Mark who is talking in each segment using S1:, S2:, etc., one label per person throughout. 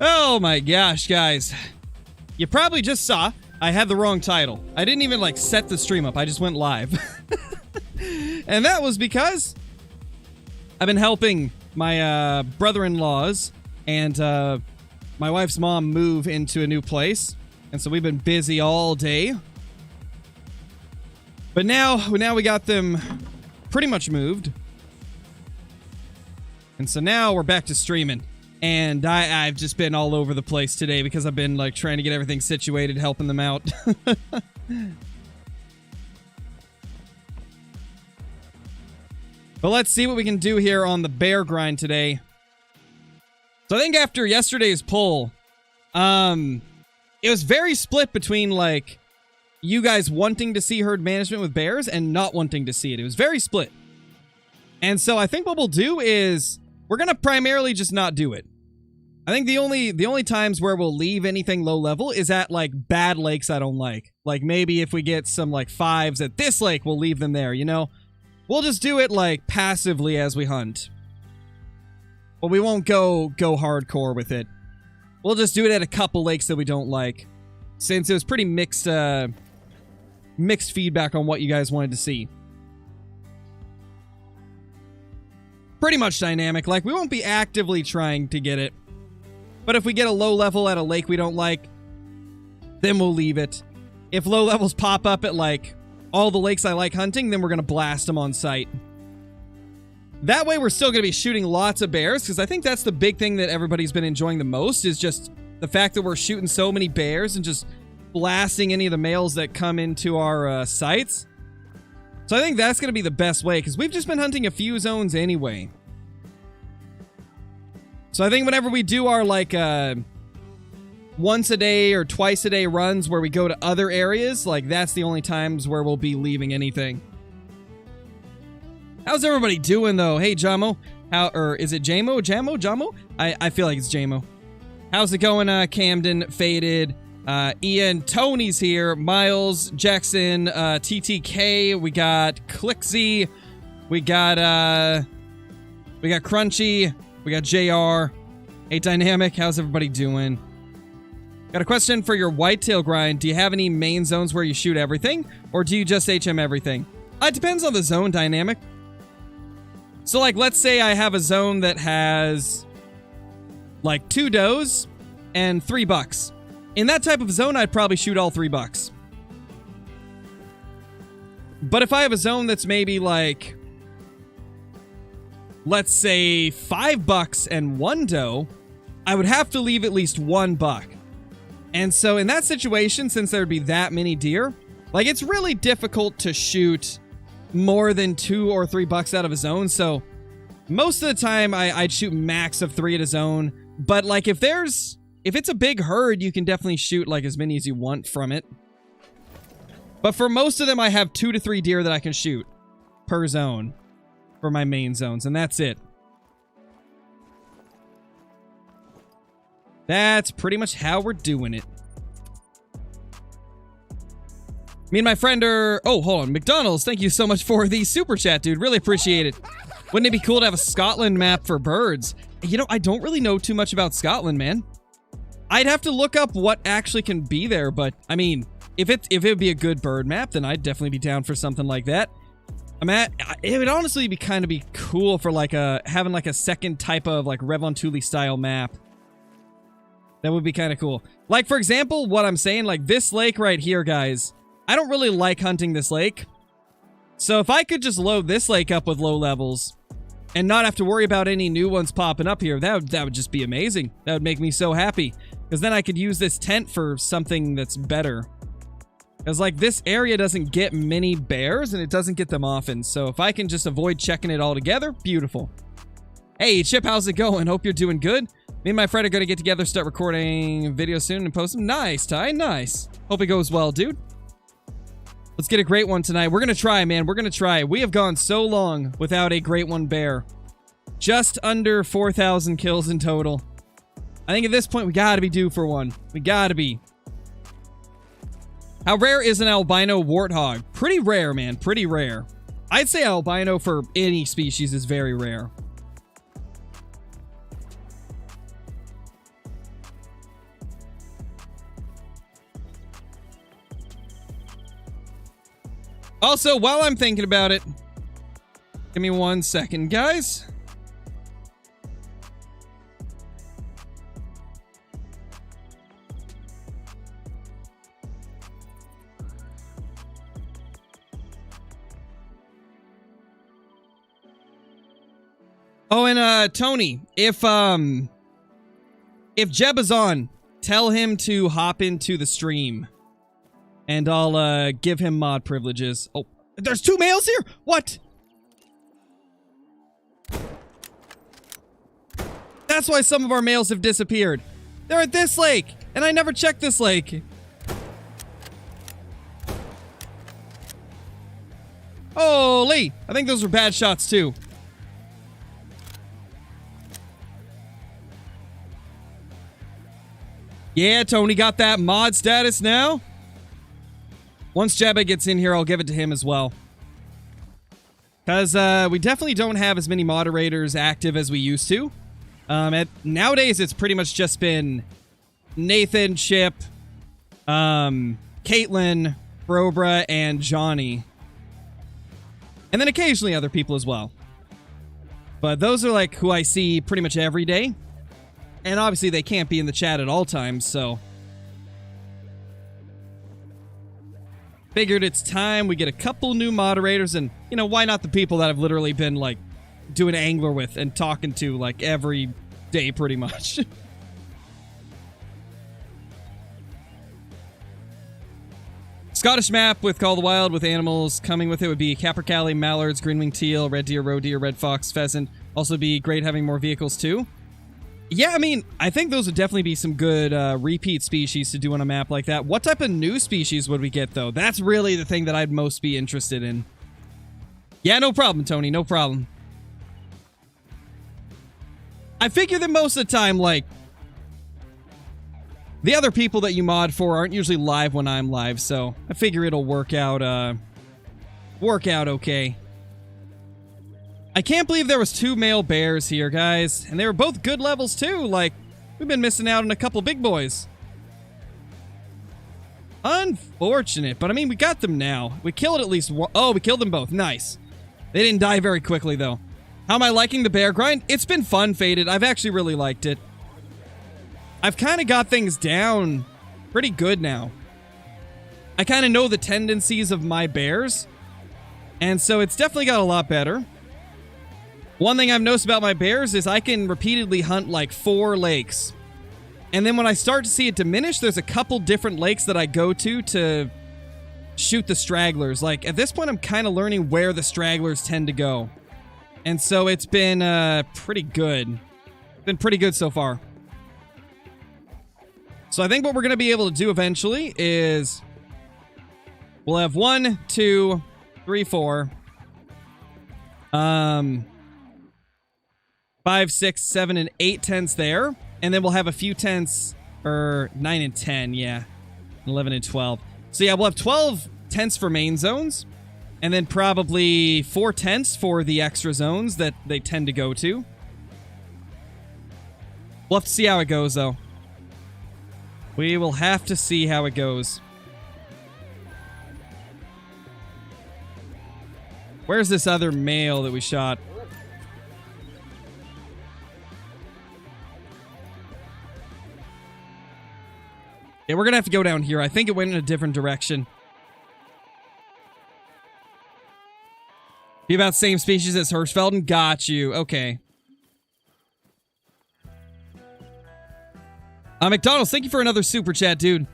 S1: Oh my gosh, guys. You probably just saw I had the wrong title. I didn't even like set the stream up. I just went live. And that was because I've been helping my brother-in-laws and my wife's mom move into a new place. And so we've been busy all day. But now we got them pretty much moved. And so now we're back to streaming. And I've just been all over the place today because I've been like trying to get everything situated, helping them out. But let's see what we can do here on the bear grind today. So I think after yesterday's poll, it was very split between like you guys wanting to see herd management with bears and not wanting to see it. It was very split. And so I think what we'll do is we're going to primarily just not do it. I think the only times where we'll leave anything low level is at like bad lakes I don't like. Like maybe if we get some like 5s at this lake, we'll leave them there, you know? We'll just do it like passively as we hunt. But we won't go hardcore with it. We'll just do it at a couple lakes that we don't like. Since it was pretty mixed feedback on what you guys wanted to see. Pretty much dynamic. Like, we won't be actively trying to get it. But if we get a low level at a lake we don't like, then we'll leave it. If low levels pop up at, like, all the lakes I like hunting, then we're going to blast them on sight. That way we're still going to be shooting lots of bears, because I think that's the big thing that everybody's been enjoying the most, is just the fact that we're shooting so many bears and just blasting any of the males that come into our sites. So I think that's going to be the best way, because we've just been hunting a few zones anyway. So I think whenever we do our, like, once a day or twice a day runs where we go to other areas, like, that's the only times where we'll be leaving anything. How's everybody doing, though? Hey, Jamo. Or is it Jamo? Jamo? I feel like it's Jamo. How's it going, Camden, Faded, Ian, Tony's here, Miles, Jackson, TTK, we got Clixy, we got Crunchy, we got JR. Hey, Dynamic, how's everybody doing? Got a question for your whitetail grind. Do you have any main zones where you shoot everything, or do you just HM everything? It depends on the zone, Dynamic. So, like, let's say I have a zone that has, like, 2 does and 3 bucks. In that type of zone, I'd probably shoot all 3 bucks. But if I have a zone that's maybe, like, let's say 5 bucks and 1 doe, I would have to leave at least 1 buck. And so in that situation, since there would be that many deer, like, it's really difficult to shoot more than 2 or 3 bucks out of a zone. So most of the time I'd shoot max of 3 at a zone. But like if it's a big herd, you can definitely shoot like as many as you want from it. But for most of them, I have 2 to 3 deer that I can shoot per zone for my main zones, and that's it. That's pretty much how we're doing it. Me and my friend are... Oh, hold on. McDonald's, thank you so much for the super chat, dude. Really appreciate it. Wouldn't it be cool to have a Scotland map for birds? You know, I don't really know too much about Scotland, man. I'd have to look up what actually can be there, but, I mean, if it would be a good bird map, then I'd definitely be down for something like that. I mean, it would honestly be kind of be cool for, like, having, like, a second type of, like, Revontuli style map. That would be kind of cool. Like, for example, what I'm saying, like, this lake right here, guys... I don't really like hunting this lake. So if I could just load this lake up with low levels and not have to worry about any new ones popping up here, that would just be amazing. That would make me so happy. Because then I could use this tent for something that's better. Because, like, this area doesn't get many bears and it doesn't get them often. So if I can just avoid checking it all together, beautiful. Hey, Chip, how's it going? Hope you're doing good. Me and my friend are going to get together, start recording videos soon and post them. Nice, Ty, nice. Hope it goes well, dude. Let's get a great one tonight. We're going to try, man. We're going to try. We have gone so long without a great one bear. Just under 4,000 kills in total. I think at this point, we got to be due for one. We got to be. How rare is an albino warthog? Pretty rare, man. Pretty rare. I'd say albino for any species is very rare. Also, while I'm thinking about it, give me 1 second, guys. Oh, and Tony, if Jeb is on, tell him to hop into the stream, and I'll give him mod privileges. Oh, there's 2 males here. What? That's why some of our males have disappeared. They're at this lake, and I never checked this lake. Holy! I think those were bad shots too. Yeah, Tony got that mod status now. Once Jabba gets in here, I'll give it to him as well. Because we definitely don't have as many moderators active as we used to. Nowadays, it's pretty much just been Nathan, Chip, Caitlin, Brobra, and Johnny. And then occasionally other people as well. But those are like who I see pretty much every day. And obviously they can't be in the chat at all times, so... Figured it's time we get a couple new moderators, and, you know, why not the people that I've literally been, like, doing Angler with and talking to, like, every day pretty much. Scottish map with Call of the Wild with animals coming with it would be capercaillie, mallards, green-winged teal, red deer, roe deer, red fox, pheasant. Also be great having more vehicles too. Yeah, I mean, I think those would definitely be some good repeat species to do on a map like that. What type of new species would we get, though? That's really the thing that I'd most be interested in. Yeah, no problem, Tony. No problem. I figure that most of the time, like, the other people that you mod for aren't usually live when I'm live, so I figure it'll work out okay. I can't believe there was 2 male bears here, guys. And they were both good levels, too. Like, we've been missing out on a couple big boys. Unfortunate. But, I mean, we got them now. We killed at least one. Oh, we killed them both. Nice. They didn't die very quickly, though. How am I liking the bear grind? It's been fun, Faded. I've actually really liked it. I've kind of got things down pretty good now. I kind of know the tendencies of my bears. And so it's definitely got a lot better. One thing I've noticed about my bears is I can repeatedly hunt like 4 lakes. And then when I start to see it diminish, there's a couple different lakes that I go to shoot the stragglers. Like, at this point, I'm kind of learning where the stragglers tend to go. And so it's been pretty good. Been pretty good so far. So I think what we're going to be able to do eventually is we'll have 1, 2, 3, 4. 5, 6, 7, and 8 tents there. And then we'll have a few tents, or 9 and 10, yeah. 11 and 12. So yeah, we'll have 12 tents for main zones. And then probably 4 tents for the extra zones that they tend to go to. We'll have to see how it goes, though. We will have to see how it goes. Where's this other male that we shot? Yeah, we're gonna have to go down here. I think it went in a different direction. Be about the same species as Hirschfelden? Got you. Okay. McDonald's, thank you for another super chat, dude.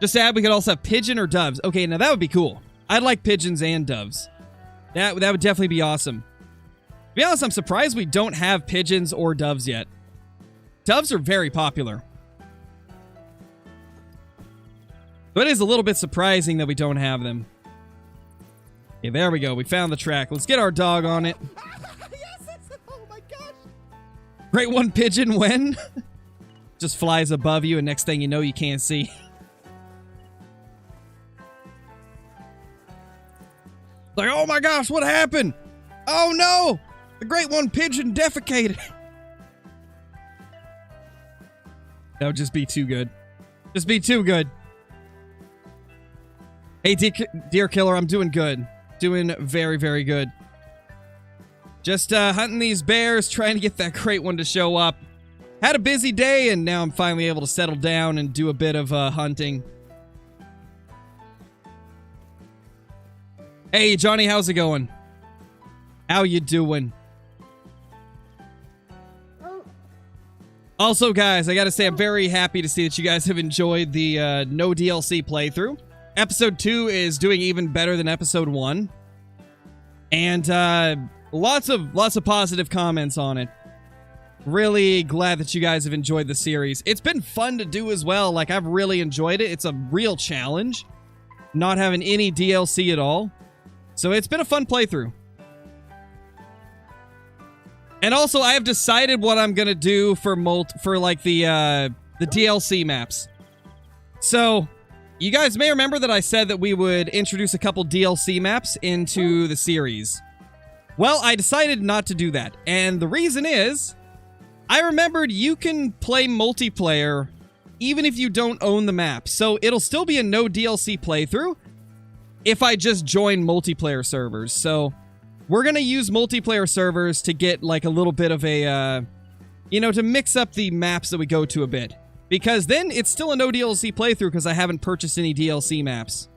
S1: Just to add, we could also have pigeon or doves. Okay, now that would be cool. I'd like pigeons and doves. That would definitely be awesome. To be honest, I'm surprised we don't have pigeons or doves yet. Doves are very popular. But it is a little bit surprising that we don't have them. Okay, there we go. We found the track. Let's get our dog on it.
S2: Yes, oh my gosh.
S1: Great one pigeon when? Just flies above you and next thing you know you can't see. Like, oh my gosh, what happened? Oh no! The great one pigeon defecated. That would just be too good. Just be too good. Hey, Deer Killer, I'm doing good. Doing very, very good. Just hunting these bears, trying to get that great one to show up. Had a busy day, and now I'm finally able to settle down and do a bit of hunting. Hey, Johnny, how's it going? How you doing? Also, guys, I gotta say I'm very happy to see that you guys have enjoyed the no DLC playthrough. Episode 2 is doing even better than Episode 1. And lots of positive comments on it. Really glad that you guys have enjoyed the series. It's been fun to do as well. Like, I've really enjoyed it. It's a real challenge, not having any DLC at all. So it's been a fun playthrough. And also, I have decided what I'm gonna do for like the DLC maps. So, you guys may remember that I said that we would introduce a couple DLC maps into the series. Well, I decided not to do that, and the reason is, I remembered you can play multiplayer even if you don't own the map. So it'll still be a no DLC playthrough if I just join multiplayer servers. So we're going to use multiplayer servers to get like a little bit of a, to mix up the maps that we go to a bit. Because then it's still a no DLC playthrough because I haven't purchased any DLC maps.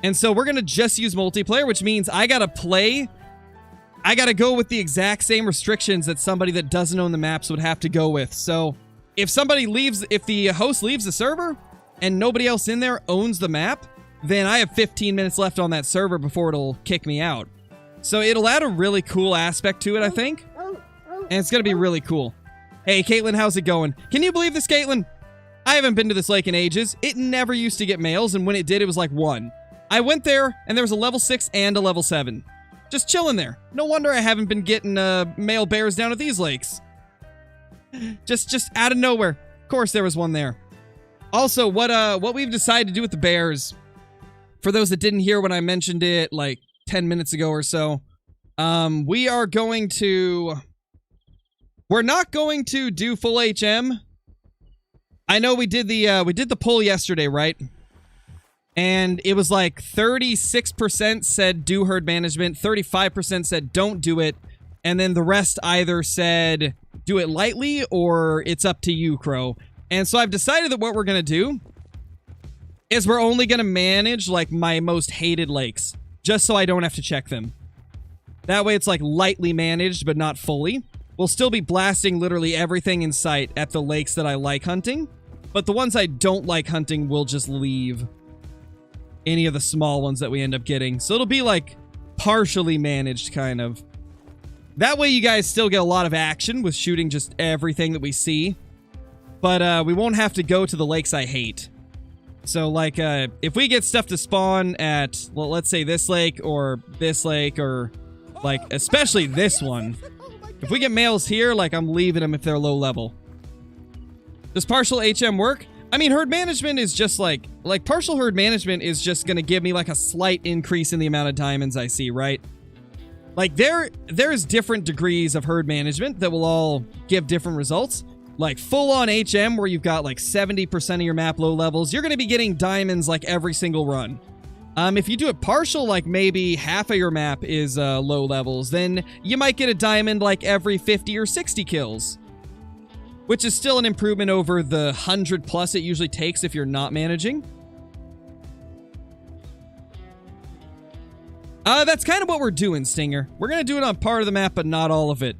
S1: And so we're going to just use multiplayer, which means I got to go with the exact same restrictions that somebody that doesn't own the maps would have to go with. So if the host leaves the server and nobody else in there owns the map, then I have 15 minutes left on that server before it'll kick me out. So it'll add a really cool aspect to it, I think. And it's going to be really cool. Hey, Caitlin, how's it going? Can you believe this, Caitlin? I haven't been to this lake in ages. It never used to get males, and when it did, it was like 1. I went there, and there was a level 6 and a level 7. Just chilling there. No wonder I haven't been getting male bears down at these lakes. Just out of nowhere. Of course there was one there. Also, what we've decided to do with the bears, for those that didn't hear when I mentioned it like 10 minutes ago or so, we're not going to do full HM. I know we did the poll yesterday, right? And it was like 36% said do herd management, 35% said don't do it, and then the rest either said do it lightly or it's up to you, Crow. And so I've decided that what we're gonna do is we're only gonna manage like my most hated lakes, just so I don't have to check them. That way it's like lightly managed, but not fully. We'll still be blasting literally everything in sight at the lakes that I like hunting, but the ones I don't like hunting will just leave any of the small ones that we end up getting. So it'll be like partially managed, kind of. That way you guys still get a lot of action with shooting just everything that we see, but we won't have to go to the lakes I hate. So like if we get stuff to spawn at, well, let's say this lake or like especially this one, if we get males here, like I'm leaving them if they're low level. Does partial HM work? I mean, herd management is just like partial herd management is just gonna give me like a slight increase in the amount of diamonds I see, right? Like there's different degrees of herd management that will all give different results. Like full on HM where you've got like 70% of your map low levels, you're gonna be getting diamonds like every single run. If you do it partial, like maybe half of your map is low levels, then you might get a diamond like every 50 or 60 kills. Which is still an improvement over the 100 plus it usually takes if you're not managing. That's kind of what we're doing, Stinger. We're going to do it on part of the map, but not all of it.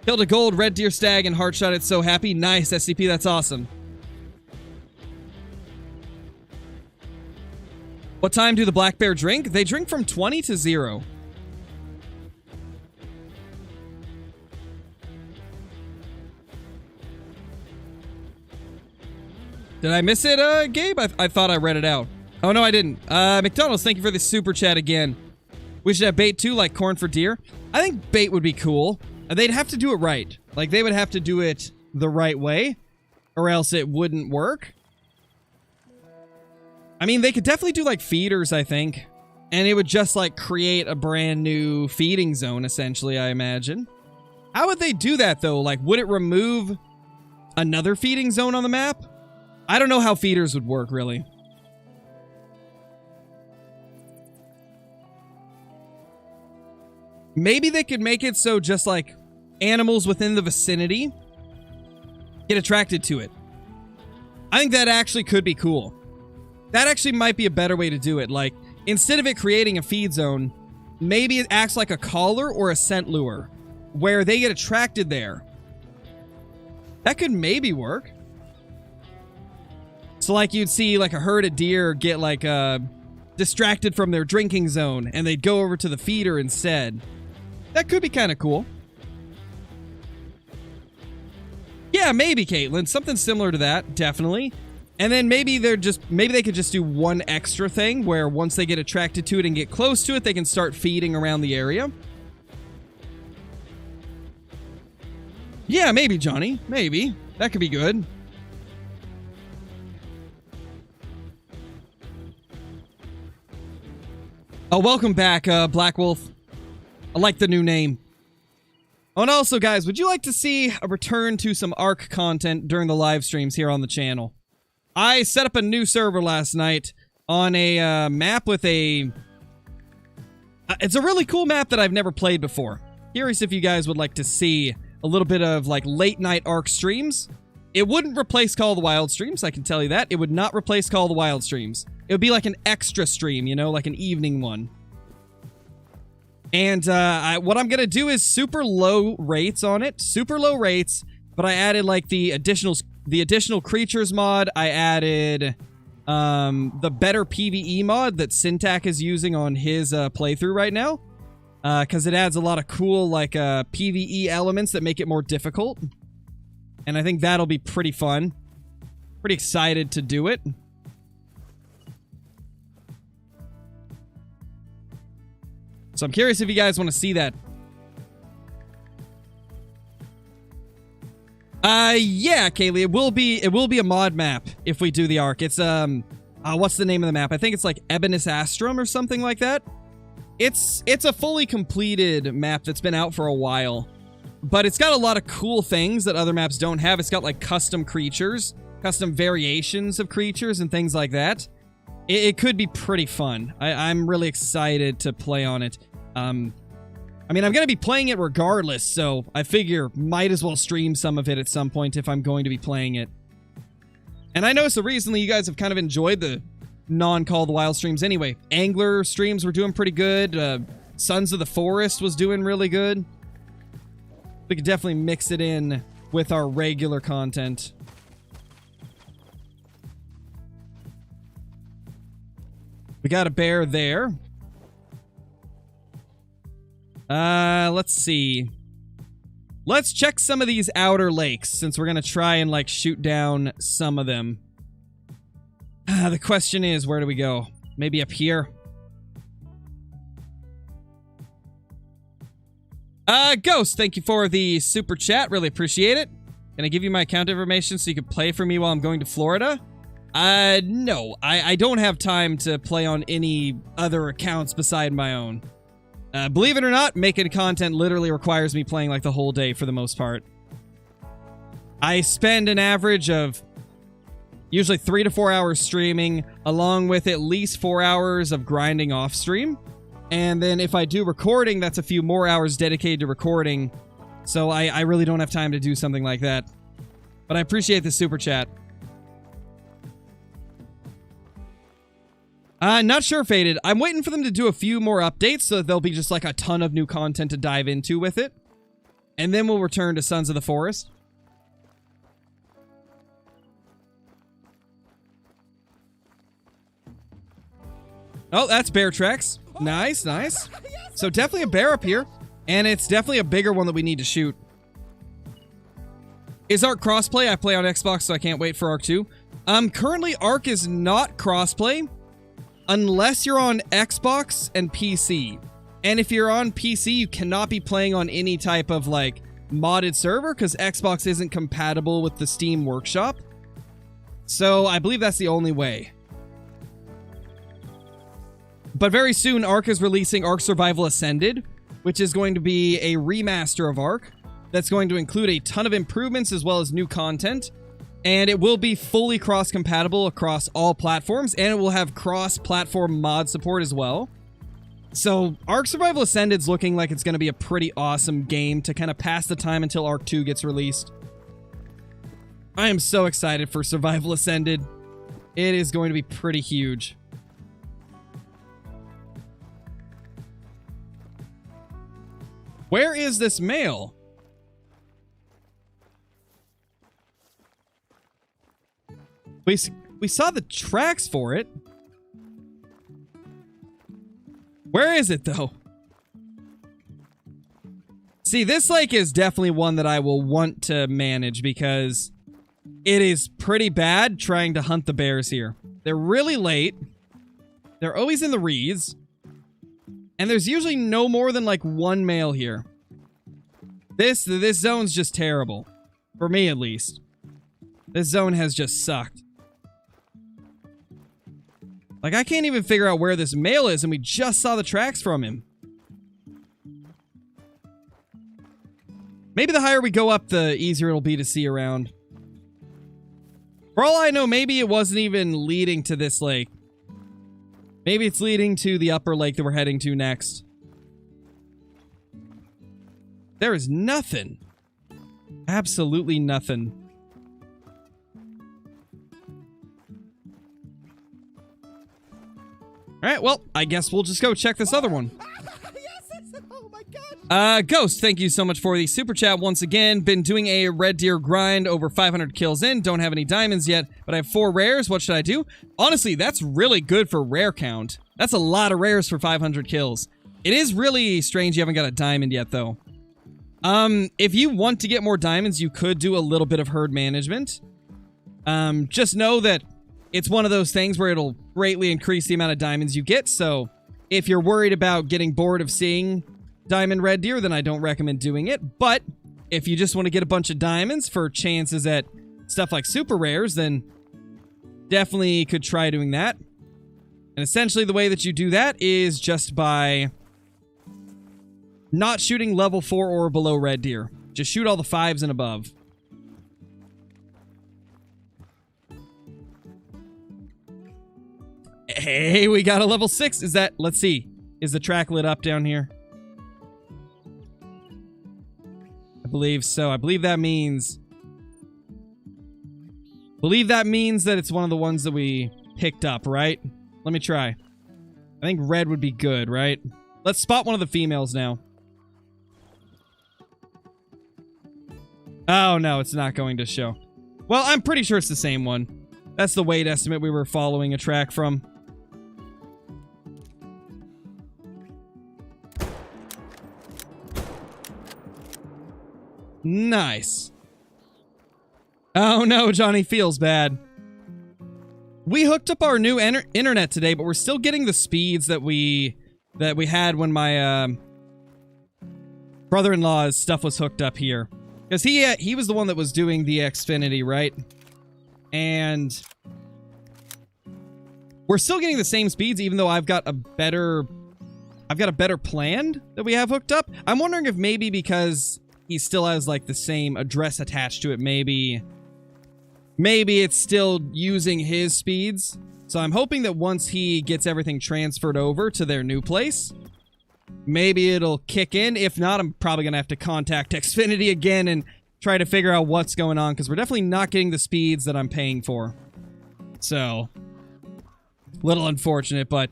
S1: Killed a gold, red deer stag, and heart shot it so happy. Nice, SCP, that's awesome. What time do the black bear drink? They drink from 20 to 0. Did I miss it, Gabe? I thought I read it out. Oh, no, I didn't. McDonald's, thank you for the super chat again. We should have bait too, like corn for deer. I think bait would be cool. They'd have to do it right. Like, they would have to do it the right way, or else it wouldn't work. I mean, they could definitely do, like, feeders, I think. And it would just, like, create a brand new feeding zone, essentially, I imagine. How would they do that, though? Like, would it remove another feeding zone on the map? I don't know how feeders would work, really. Maybe they could make it so just like animals within the vicinity get attracted to it. I think that actually could be cool. That actually might be a better way to do it. Like, instead of it creating a feed zone, maybe it acts like a collar or a scent lure where they get attracted there. That could maybe work. So like you'd see like a herd of deer get like distracted from their drinking zone and they'd go over to the feeder instead. That could be kind of cool. Yeah, maybe, Caitlin. Something similar to that, definitely. And then maybe they could just do one extra thing where once they get attracted to it and get close to it, they can start feeding around the area. Yeah, maybe, Johnny. Maybe. That could be good. Oh, welcome back, Black Wolf. I like the new name. Oh, and also, guys, would you like to see a return to some ARC content during the live streams here on the channel? I set up a new server last night on a map with a... it's a really cool map that I've never played before. Curious if you guys would like to see a little bit of, like, late-night ARC streams. It wouldn't replace Call of the Wild streams, I can tell you that. It would not replace Call of the Wild streams. It would be like an extra stream, you know, like an evening one. And what I'm going to do is super low rates on it. Super low rates, but I added like the additional creatures mod. I added the better PvE mod that Syntac is using on his playthrough right now. Because it adds a lot of cool like PvE elements that make it more difficult. And I think that'll be pretty fun. Pretty excited to do it. So I'm curious if you guys want to see that. Yeah, Kaylee, it will be a mod map if we do the ARC. It's what's the name of the map? I think it's like Ebonus Astrum or something like that. It's a fully completed map that's been out for a while, but it's got a lot of cool things that other maps don't have. It's got like custom creatures, custom variations of creatures and things like that. It could be pretty fun. I'm really excited to play on it. I mean, I'm going to be playing it regardless, so I figure might as well stream some of it at some point if I'm going to be playing it. And I noticed that recently you guys have kind of enjoyed the non-Call of the Wild streams anyway. Angler streams were doing pretty good. Sons of the Forest was doing really good. We could definitely mix it in with our regular content. We got a bear there. Let's see. Let's check some of these outer lakes, since we're gonna try and, like, shoot down some of them. The question is, where do we go? Maybe up here? Ghost, thank you for the super chat. Really appreciate it. Can I give you my account information so you can play for me while I'm going to Florida? No. I don't have time to play on any other accounts beside my own. Believe it or not, making content literally requires me playing like the whole day for the most part. I spend an average of usually 3 to 4 hours streaming, along with at least 4 hours of grinding off stream. And then if I do recording, that's a few more hours dedicated to recording. So I really don't have time to do something like that. But I appreciate the super chat. Not sure, Faded. I'm waiting for them to do a few more updates so that there'll be just like a ton of new content to dive into with it. And then we'll return to Sons of the Forest. Oh, that's bear tracks. Nice, nice. So definitely a bear up here. And it's definitely a bigger one that we need to shoot. Is ARC crossplay? I play on Xbox, so I can't wait for ARC 2. Currently ARC is not crossplay unless you're on Xbox and PC. And if you're on PC, you cannot be playing on any type of like modded server because Xbox isn't compatible with the Steam Workshop. So I believe that's the only way. But very soon, ARC is releasing ARC Survival Ascended, which is going to be a remaster of ARC that's going to include a ton of improvements as well as new content. And it will be fully cross-compatible across all platforms, and it will have cross-platform mod support as well. So Ark Survival Ascended's looking like it's going to be a pretty awesome game to kind of pass the time until Ark 2 gets released. I am so excited for Survival Ascended. It is going to be pretty huge. Where is this mail? We saw the tracks for it. Where is it, though? See, this lake is definitely one that I will want to manage because it is pretty bad trying to hunt the bears here. They're really late. They're always in the reeds. And there's usually no more than like one male here. This zone's just terrible. For me, at least. This zone has just sucked. Like, I can't even figure out where this male is, and we just saw the tracks from him. Maybe the higher we go up, the easier it'll be to see around. For all I know, maybe it wasn't even leading to this lake. Maybe it's leading to the upper lake that we're heading to next. There is nothing. Absolutely nothing. Alright, well, I guess we'll just go check this other one.
S2: Yes, oh my gosh.
S1: Ghost, thank you so much for the super chat once again. Been doing a red deer grind, over 500 kills in. Don't have any diamonds yet, but I have 4 rares. What should I do? Honestly, that's really good for rare count. That's a lot of rares for 500 kills. It is really strange you haven't got a diamond yet, though. If you want to get more diamonds, you could do a little bit of herd management. Just know that it's one of those things where it'll greatly increase the amount of diamonds you get, so if you're worried about getting bored of seeing diamond red deer, then I don't recommend doing it. But if you just want to get a bunch of diamonds for chances at stuff like super rares, then definitely could try doing that. And essentially the way that you do that is just by not shooting level 4 or below red deer. Just shoot all the 5s and above. Hey, we got a level 6. Is that... Let's see. Is the track lit up down here? I believe so. I believe that means... that it's one of the ones that we picked up, right? Let me try. I think red would be good, right? Let's spot one of the females now. Oh, no, it's not going to show. Well, I'm pretty sure it's the same one. That's the weight estimate we were following a track from. Nice. Oh no, Johnny feels bad. We hooked up our new internet today, but we're still getting the speeds that we had when my brother-in-law's stuff was hooked up here. Because he was the one that was doing the Xfinity, right? And we're still getting the same speeds, even though I've got a better plan that we have hooked up. I'm wondering if maybe because he still has like the same address attached to it, maybe it's still using his speeds. So I'm hoping that once he gets everything transferred over to their new place, maybe it'll kick in. If not, I'm probably gonna have to contact Xfinity again and try to figure out what's going on, because we're definitely not getting the speeds that I'm paying for. So, little unfortunate, but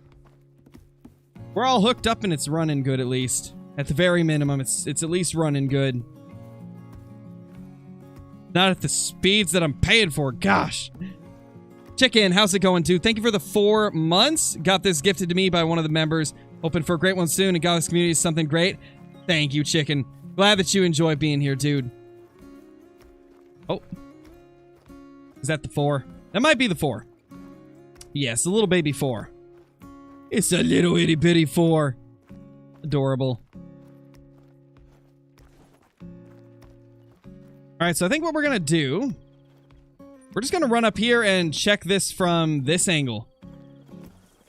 S1: we're all hooked up and it's running good at least. At the very minimum, it's at least running good. Not at the speeds that I'm paying for, gosh. Chicken, how's it going, dude? Thank you for the 4 months. Got this gifted to me by one of the members. Hoping for a great one soon and got this community something great. Thank you, Chicken. Glad that you enjoy being here, dude. Oh. Is that the 4? That might be the 4. Yes, a little baby 4. It's a little itty bitty 4. Adorable. Alright, so I think what we're gonna do... We're just gonna run up here and check this from this angle.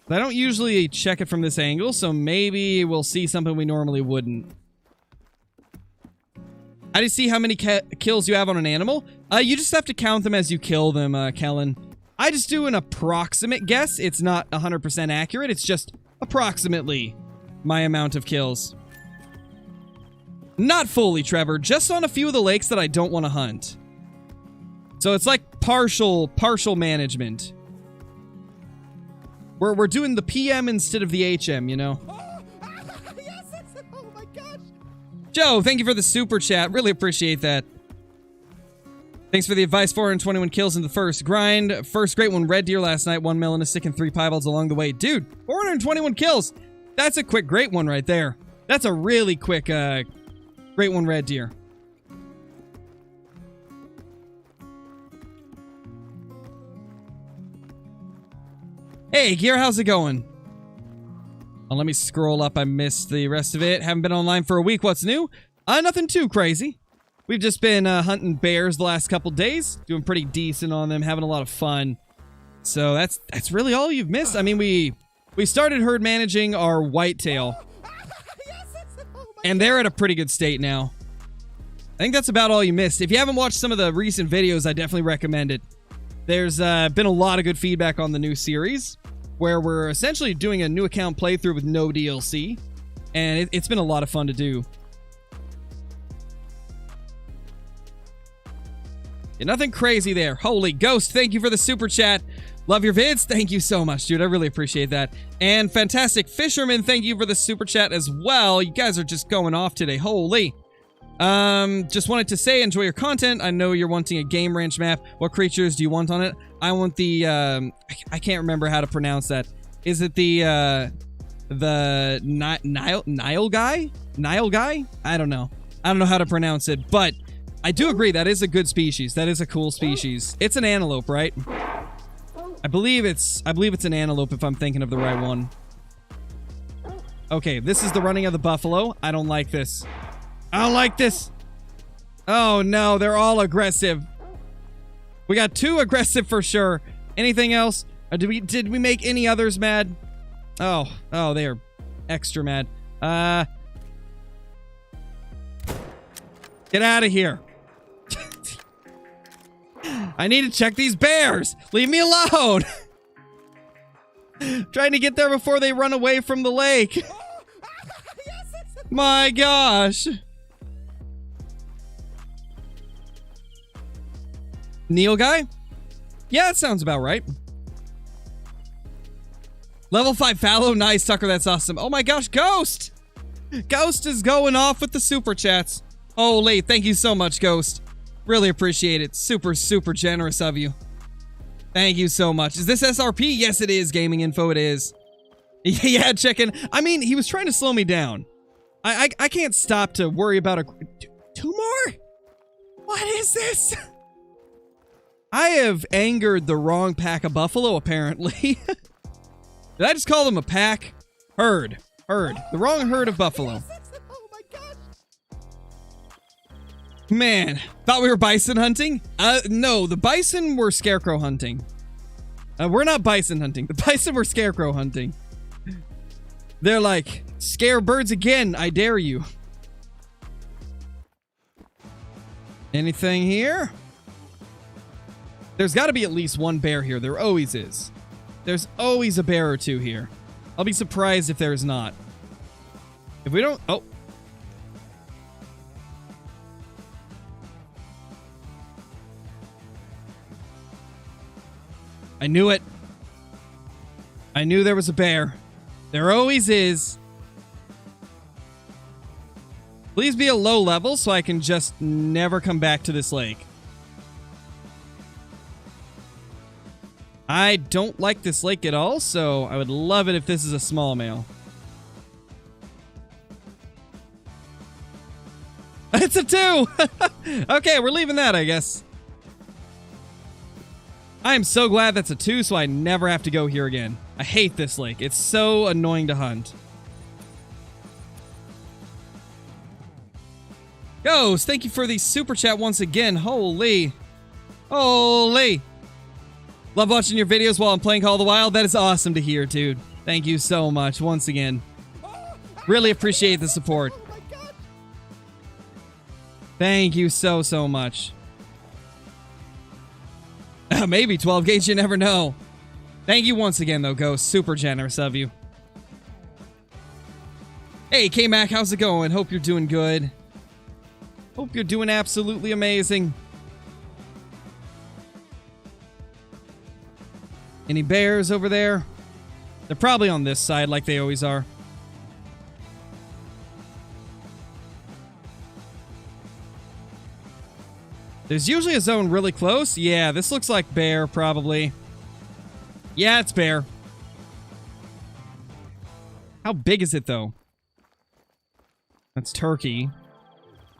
S1: I don't usually check it from this angle, so maybe we'll see something we normally wouldn't. How do you see how many kills you have on an animal? You just have to count them as you kill them, Kellen. I just do an approximate guess. It's not 100% accurate. It's just approximately my amount of kills. Not fully, Trevor. Just on a few of the lakes that I don't want to hunt. So it's like partial management. We're doing the PM instead of the HM, you know?
S2: Oh my gosh.
S1: Joe, thank you for the super chat. Really appreciate that. Thanks for the advice. 421 kills in the first grind. First great one, red deer last night. 1 melon, a stick, and 3 piebalds along the way. Dude, 421 kills. That's a quick great one right there. That's a really quick great one, red deer. Hey, Gear, how's it going? Oh, let me scroll up. I missed the rest of it. Haven't been online for a week. What's new? Nothing too crazy. We've just been hunting bears the last couple days. Doing pretty decent on them. Having a lot of fun. So that's really all you've missed. I mean, we started herd managing our whitetail. And they're at a pretty good state now. I think that's about all you missed. If you haven't watched some of the recent videos, I definitely recommend it. There's been a lot of good feedback on the new series, where we're essentially doing a new account playthrough with no DLC, and it's been a lot of fun to do. Yeah, nothing crazy there. Holy Ghost, thank you for the super chat. Love your vids. Thank you so much, dude. I really appreciate that. And Fantastic Fisherman, thank you for the super chat as well. You guys are just going off today. Holy. Just wanted to say, enjoy your content. I know you're wanting a game ranch map. What creatures do you want on it? I want the, I can't remember how to pronounce that. Is it the Nile guy? Nile guy? I don't know. I don't know how to pronounce it, but I do agree that is a good species. That is a cool species. It's an antelope, right? I believe it's an antelope if I'm thinking of the right one. Okay, this is the running of the buffalo. I don't like this. I don't like this. Oh no, they're all aggressive. We got 2 aggressive for sure. Anything else? Or did we make any others mad? Oh, they are extra mad. Get out of here. I need to check these bears. Leave me alone. Trying to get there before they run away from the lake. My gosh. Neil guy? Yeah, that sounds about right. Level 5 fallow. Nice, Tucker. That's awesome. Oh my gosh, Ghost! Ghost is going off with the super chats. Holy, thank you so much, Ghost. Really appreciate it. Super, super generous of you. Thank you so much. Is this SRP? Yes, it is. Gaming info, it is. Yeah, chicken. I mean, he was trying to slow me down. I can't stop to worry about 2 more? What is this? I have angered the wrong pack of buffalo, apparently. Did I just call them a pack? Herd. The wrong herd of buffalo.
S2: Oh my gosh.
S1: Man, thought we were bison hunting? No, the bison were scarecrow hunting. We're not bison hunting. The bison were scarecrow hunting. They're like, scare birds again, I dare you. Anything here? There's got to be at least one bear here. There always is. There's always a bear or 2 here. I'll be surprised if there's not. If we don't... Oh. I knew it. I knew there was a bear. There always is. Please be a low level so I can just never come back to this lake. I don't like this lake at all, so I would love it if this is a small male. It's a 2! Okay, we're leaving that, I guess. I am so glad that's a 2, so I never have to go here again. I hate this lake. It's so annoying to hunt. Ghost, thank you for the super chat once again. Holy. Holy. Love watching your videos while I'm playing Call of the Wild. That is awesome to hear, dude. Thank you so much once again. Really appreciate the support. Thank you so, so much. Maybe 12 gauge, you never know. Thank you once again, though, Ghost. Super generous of you. Hey, K-Mac, how's it going? Hope you're doing good. Hope you're doing absolutely amazing. Any bears over there? They're probably on this side like they always are. There's usually a zone really close. Yeah, this looks like bear, probably. Yeah, it's bear. How big is it, though? That's turkey.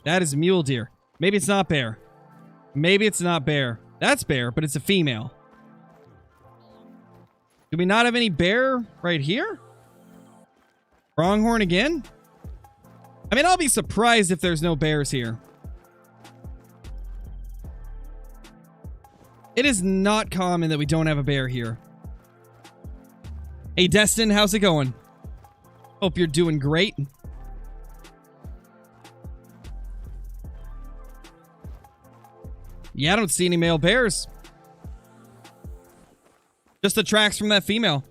S1: That is mule deer. Maybe it's not bear. Maybe it's not bear. That's bear, but it's a female. Do we not have any bear right here? Pronghorn again? I mean, I'll be surprised if there's no bears here. It is not common that we don't have a bear here. Hey, Destin, how's it going? Hope you're doing great. Yeah, I don't see any male bears. Just the tracks from that female.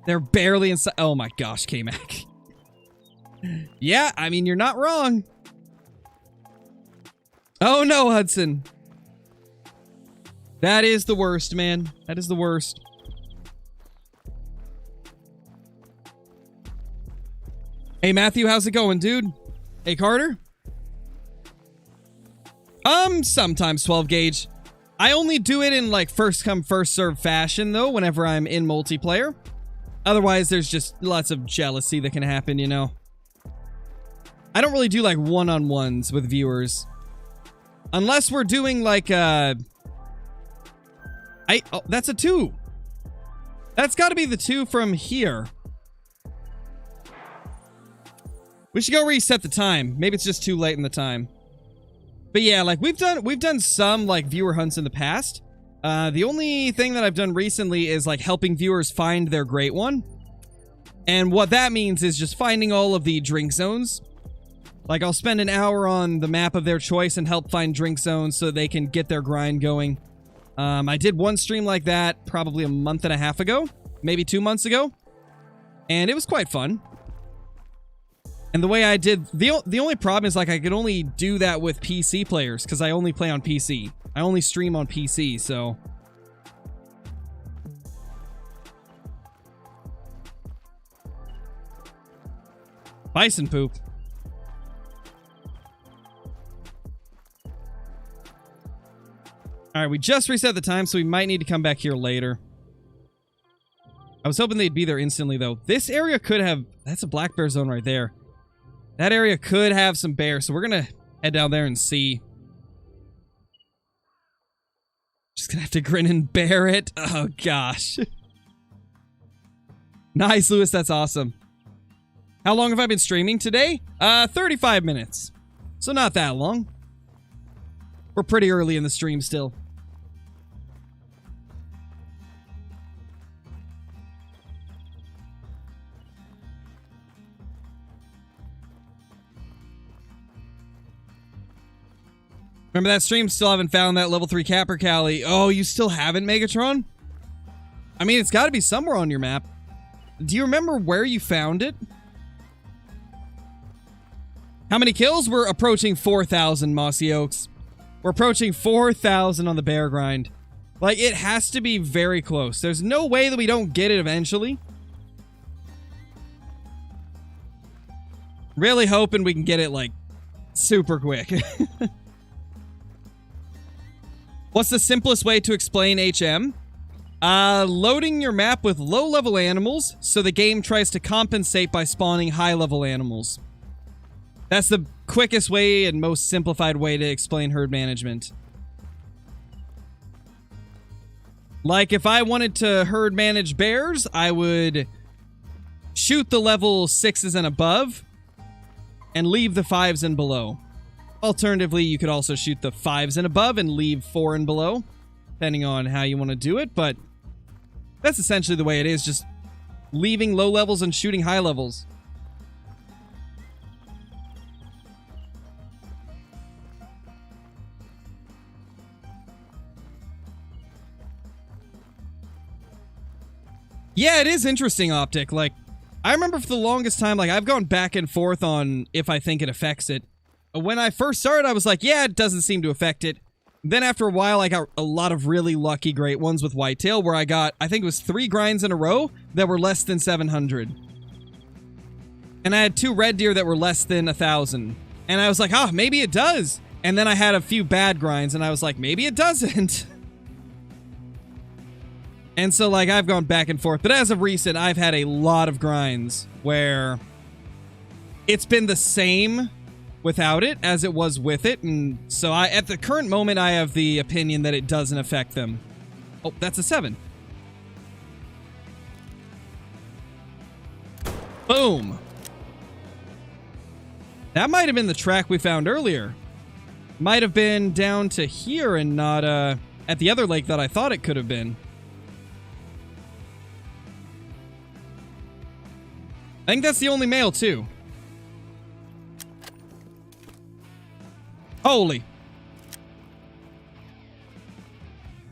S1: They're barely inside. Oh my gosh, K-Mac. Yeah, I mean, you're not wrong. Oh no, Hudson. That is the worst, man. That is the worst. Hey, Matthew, how's it going, dude? Hey, Carter? Sometimes 12 gauge. I only do it in, like, first come, first serve fashion, though, whenever I'm in multiplayer. Otherwise, there's just lots of jealousy that can happen, you know? I don't really do, like, one-on-ones with viewers. Unless we're doing, like, oh, that's a 2. That's gotta be the 2 from here. We should go reset the time. Maybe it's just too late in the time. But yeah, like, we've done some, like, viewer hunts in the past. The only thing that I've done recently is, like, helping viewers find their great one. And what that means is just finding all of the drink zones. Like, I'll spend an hour on the map of their choice and help find drink zones so they can get their grind going. I did one stream like that probably a month and a half ago, maybe 2 months ago. And it was quite fun. And the way I did, the only problem is, like, I could only do that with PC players because I only play on PC. I only stream on PC, so. Bison poop. All right, we just reset the time, so we might need to come back here later. I was hoping they'd be there instantly, though. This area could have... That's a black bear zone right there. That area could have some bears, so we're going to head down there and see. Just going to have to grin and bear it. Oh, gosh. Nice, Lewis. That's awesome. How long have I been streaming today? 35 minutes. So not that long. We're pretty early in the stream still. Remember that stream? Still haven't found that level 3 Capper Cali. Oh, you still haven't, Megatron? I mean, it's got to be somewhere on your map. Do you remember where you found it? How many kills? We're approaching 4,000, Mossy Oaks. We're approaching 4,000 on the bear grind. Like, it has to be very close. There's no way that we don't get it eventually. Really hoping we can get it, like, super quick. What's the simplest way to explain HM? Loading your map with low-level animals, so the game tries to compensate by spawning high-level animals. That's the quickest way and most simplified way to explain herd management. Like, if I wanted to herd manage bears, I would shoot the level 6s and above, and leave the 5s and below. Alternatively, you could also shoot the 5s and above and leave 4 and below, depending on how you want to do it, but that's essentially the way it is, just leaving low levels and shooting high levels. Yeah, it is interesting, Optic. Like, I remember for the longest time, like, I've gone back and forth on if I think it affects it. When I first started, I was like, yeah, it doesn't seem to affect it. Then after a while, I got a lot of really lucky great ones with whitetail where I got, I think it was 3 grinds in a row that were less than 700. And I had 2 red deer that were less than 1,000. And I was like, oh, maybe it does. And then I had a few bad grinds and I was like, maybe it doesn't. And so, like, I've gone back and forth. But as of recent, I've had a lot of grinds where it's been the same without it as it was with it. And so at the current moment, I have the opinion that it doesn't affect them. Oh, that's a 7. Boom. That might have been the track we found earlier. Might have been down to here and not at the other lake that I thought it could have been. I think that's the only male, too. Holy.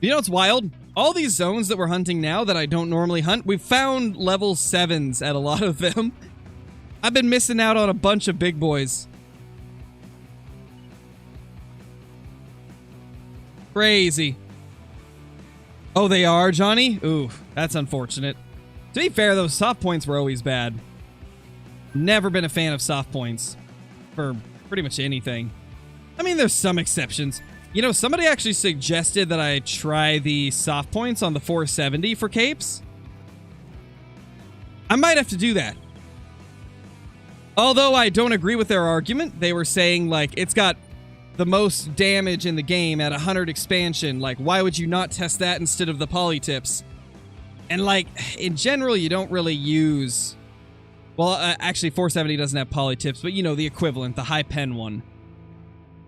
S1: You know what's wild? All these zones that we're hunting now that I don't normally hunt, we've found level 7s at a lot of them. I've been missing out on a bunch of big boys. Crazy. Oh, they are, Johnny? Ooh, that's unfortunate. To be fair, those soft points were always bad. Never been a fan of soft points for pretty much anything. I mean, there's some exceptions. You know, somebody actually suggested that I try the soft points on the 470 for capes. I might have to do that. Although I don't agree with their argument. They were saying, like, it's got the most damage in the game at 100 expansion. Like, why would you not test that instead of the poly tips? And, like, in general, you don't really use... Well, actually, 470 doesn't have poly tips, but, you know, the equivalent, the high pen one.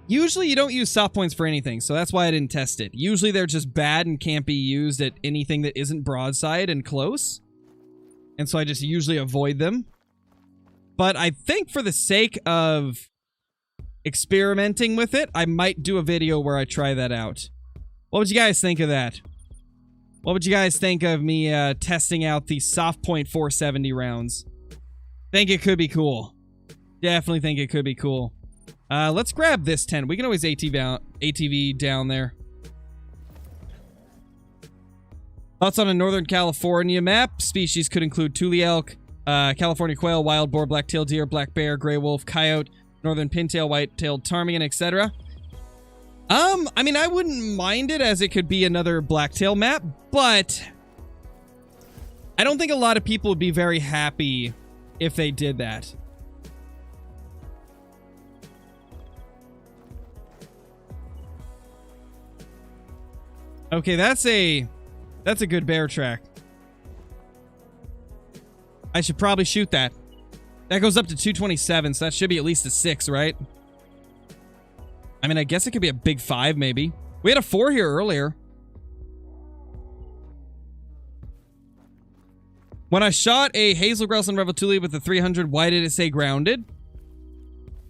S1: Usually, you don't use soft points for anything, so that's why I didn't test it. Usually, they're just bad and can't be used at anything that isn't broadside and close. And so I just usually avoid them. But I think for the sake of experimenting with it, I might do a video where I try that out. What would you guys think of that? What would you guys think of me testing out the soft point 470 rounds? Think it could be cool. Definitely think it could be cool. Let's grab this tent. We can always ATV down there. Thoughts on a Northern California map? Species could include tule elk, California quail, wild boar, black-tailed deer, black bear, gray wolf, coyote, northern pintail, white-tailed ptarmigan, etc. I mean, I wouldn't mind it as it could be another blacktail map, but I don't think a lot of people would be very happy if they did that. Okay, that's a good bear track. I should probably shoot that. That goes up to 227, so that should be at least a 6, right? I mean, I guess it could be a big 5, maybe. We had a 4 here earlier. When I shot a hazel grouse and revoltuli with the 300, why did it say grounded?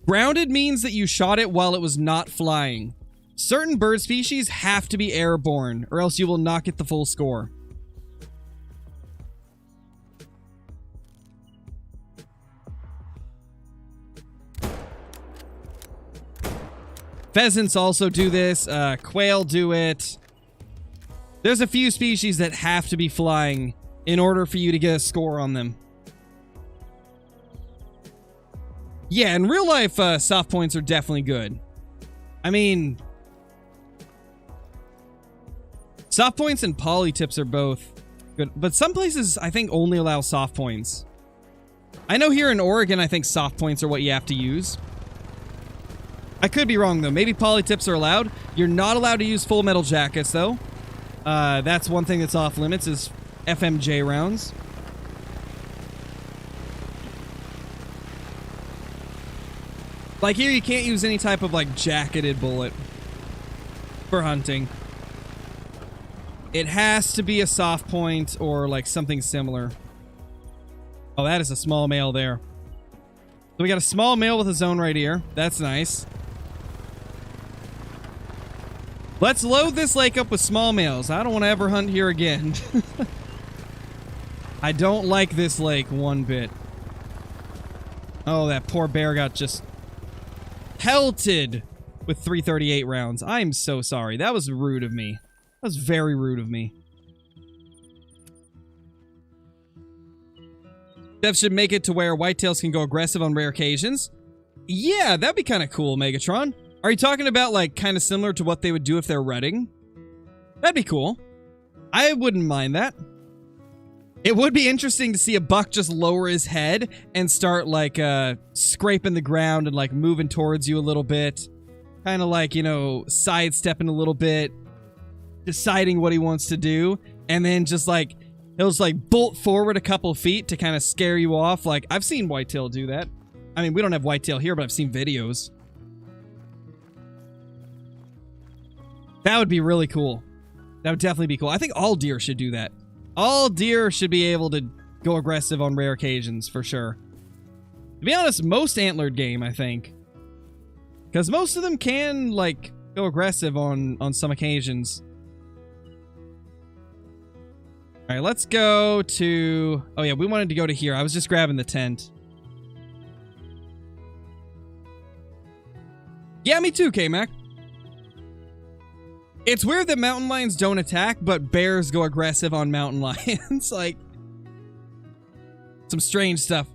S1: Grounded means that you shot it while it was not flying. Certain bird species have to be airborne, or else you will not get the full score. Pheasants also do this. Quail do it. There's a few species that have to be flying in order for you to get a score on them. Yeah, in real life, soft points are definitely good. I mean, soft points and poly tips are both good, but some places I think only allow soft points. I know here in Oregon, I think soft points are what you have to use. I could be wrong though. Maybe poly tips are allowed. You're not allowed to use full metal jackets though. That's one thing that's off limits is FMJ rounds. Like here, you can't use any type of like jacketed bullet for hunting. It has to be a soft point or like something similar. Oh, that is a small male there. So we got a small male with a zone right here. That's nice. Let's load this lake up with small males. I don't want to ever hunt here again. I don't like this lake one bit. Oh, that poor bear got just pelted with 338 rounds. I'm so sorry. That was rude of me. That was very rude of me. Dev should make it to where whitetails can go aggressive on rare occasions. Yeah, that'd be kind of cool, Megatron. Are you talking about, like, kind of similar to what they would do if they're rutting? That'd be cool. I wouldn't mind that. It would be interesting to see a buck just lower his head and start, like, scraping the ground and, like, moving towards you a little bit. Kind of like, you know, sidestepping a little bit. Deciding what he wants to do. And then just, like, he'll just, like, bolt forward a couple feet to kind of scare you off. Like, I've seen whitetail do that. I mean, we don't have whitetail here, but I've seen videos. That would be really cool. That would definitely be cool. I think all deer should do that. All deer should be able to go aggressive on rare occasions, for sure. To be honest, most antlered game, I think. Because most of them can, like, go aggressive on some occasions. Alright, let's go to... Oh yeah, we wanted to go to here. I was just grabbing the tent. Yeah, me too, K-Mac. It's weird that mountain lions don't attack, but bears go aggressive on mountain lions. Like, some strange stuff.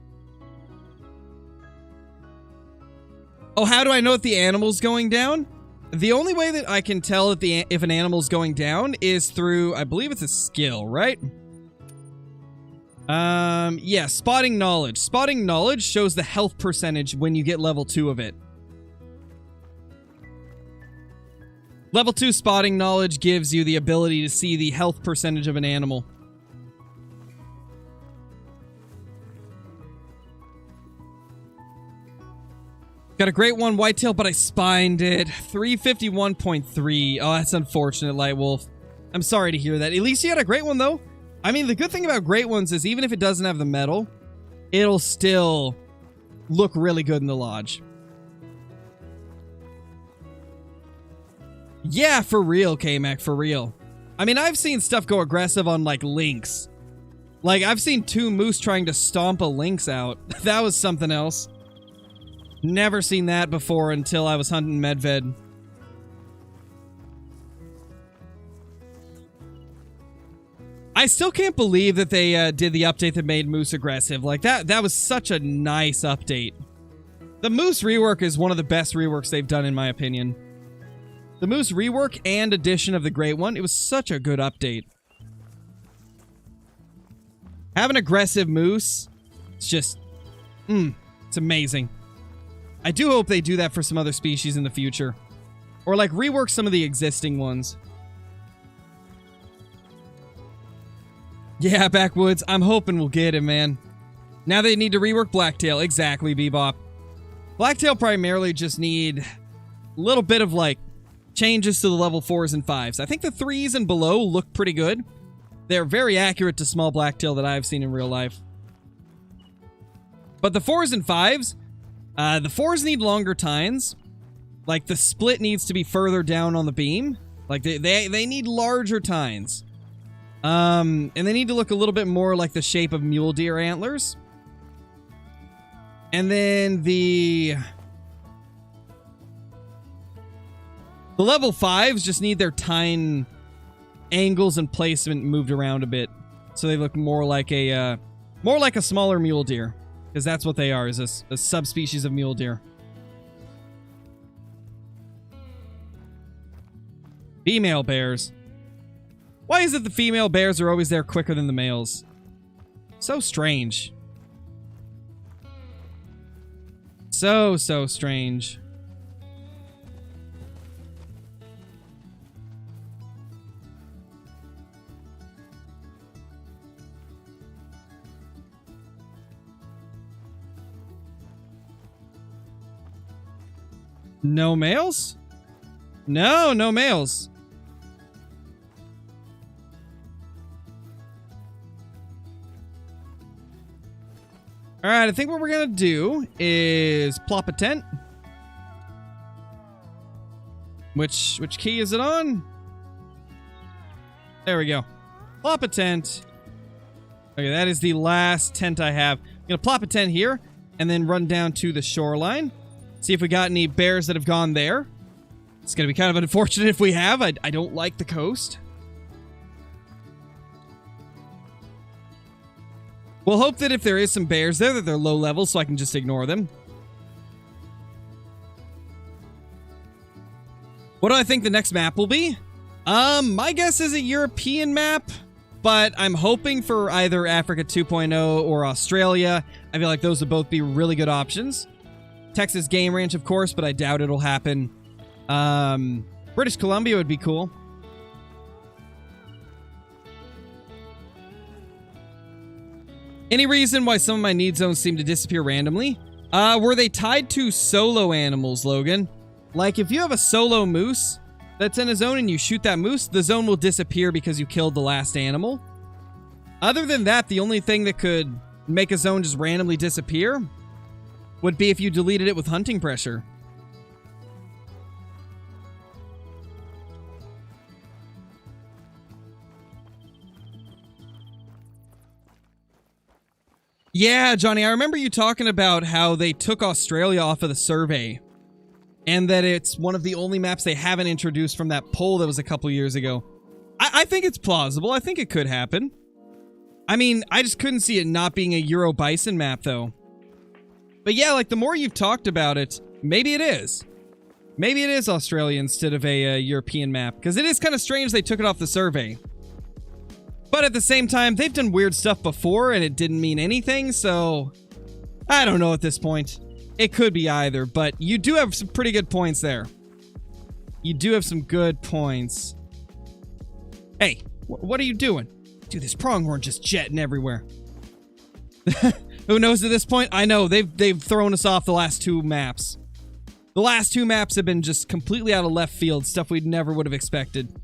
S1: Oh, how do I know if the animal's going down? The only way that I can tell if an animal's going down is through, I believe it's a skill, right? Yeah, spotting knowledge. Spotting knowledge shows the health percentage when you get level 2 of it. Level 2 spotting knowledge gives you the ability to see the health percentage of an animal. Got a great one, whitetail, but I spined it. 351.3. Oh, that's unfortunate, Lightwolf. I'm sorry to hear that. At least you had a great one, though. I mean, the good thing about great ones is even if it doesn't have the medal, it'll still look really good in the lodge. Yeah, for real, K-Mac, for real. I mean, I've seen stuff go aggressive on, like, lynx. Like, I've seen 2 moose trying to stomp a lynx out. That was something else. Never seen that before until I was hunting Medved. I still can't believe that they did the update that made moose aggressive. Like, that was such a nice update. The moose rework is one of the best reworks they've done, in my opinion. The moose rework and addition of the great one, it was such a good update. Have an aggressive moose, it's just, it's amazing. I do hope they do that for some other species in the future. Or, like, rework some of the existing ones. Yeah, Backwoods, I'm hoping we'll get him, man. Now they need to rework Blacktail. Exactly, Bebop. Blacktail primarily just need a little bit of, like, changes to the level 4s and 5s. I think the 3s and below look pretty good. They're very accurate to small blacktail that I've seen in real life. But the 4s and 5s, the 4s need longer tines. Like, the split needs to be further down on the beam. Like, they need larger tines. And they need to look a little bit more like the shape of mule deer antlers. And then the level 5s just need their tine angles and placement moved around a bit. So they look more like a smaller mule deer. Because that's what they are, is a subspecies of mule deer. Female bears. Why is it the female bears are always there quicker than the males? So strange. So strange. No males? No, no males. Alright, I think what we're gonna do is plop a tent. Which key is it on? There we go. Plop a tent. Okay, that is the last tent I have. I'm gonna plop a tent here and then run down to the shoreline. See if we got any bears that have gone there. It's gonna be kind of unfortunate if we have. I don't like the coast. We'll hope that if there is some bears there, that they're low level so I can just ignore them. What do I think the next map will be? My guess is a European map, but I'm hoping for either Africa 2.0 or Australia. I feel like those would both be really good options. Texas Game Ranch, of course, but I doubt it'll happen. British Columbia would be cool. Any reason why some of my need zones seem to disappear randomly? Were they tied to solo animals, Logan? Like, if you have a solo moose that's in a zone and you shoot that moose, the zone will disappear because you killed the last animal. Other than that, the only thing that could make a zone just randomly disappear would be if you deleted it with hunting pressure. Yeah, Johnny, I remember you talking about how they took Australia off of the survey. And that it's one of the only maps they haven't introduced from that poll that was a couple years ago. I think it's plausible. I think it could happen. I mean, I just couldn't see it not being a Euro Bison map, though. But yeah, like, the more you've talked about it, maybe it is. Maybe it is Australia instead of a European map. Because it is kind of strange they took it off the survey. But at the same time, they've done weird stuff before and it didn't mean anything, so I don't know at this point. It could be either, but you do have some pretty good points there. You do have some good points. Hey, what are you doing? Dude, this pronghorn just jetting everywhere. Who knows at this point? I know, they've thrown us off the last two maps. The last two maps have been just completely out of left field, stuff we never would have expected.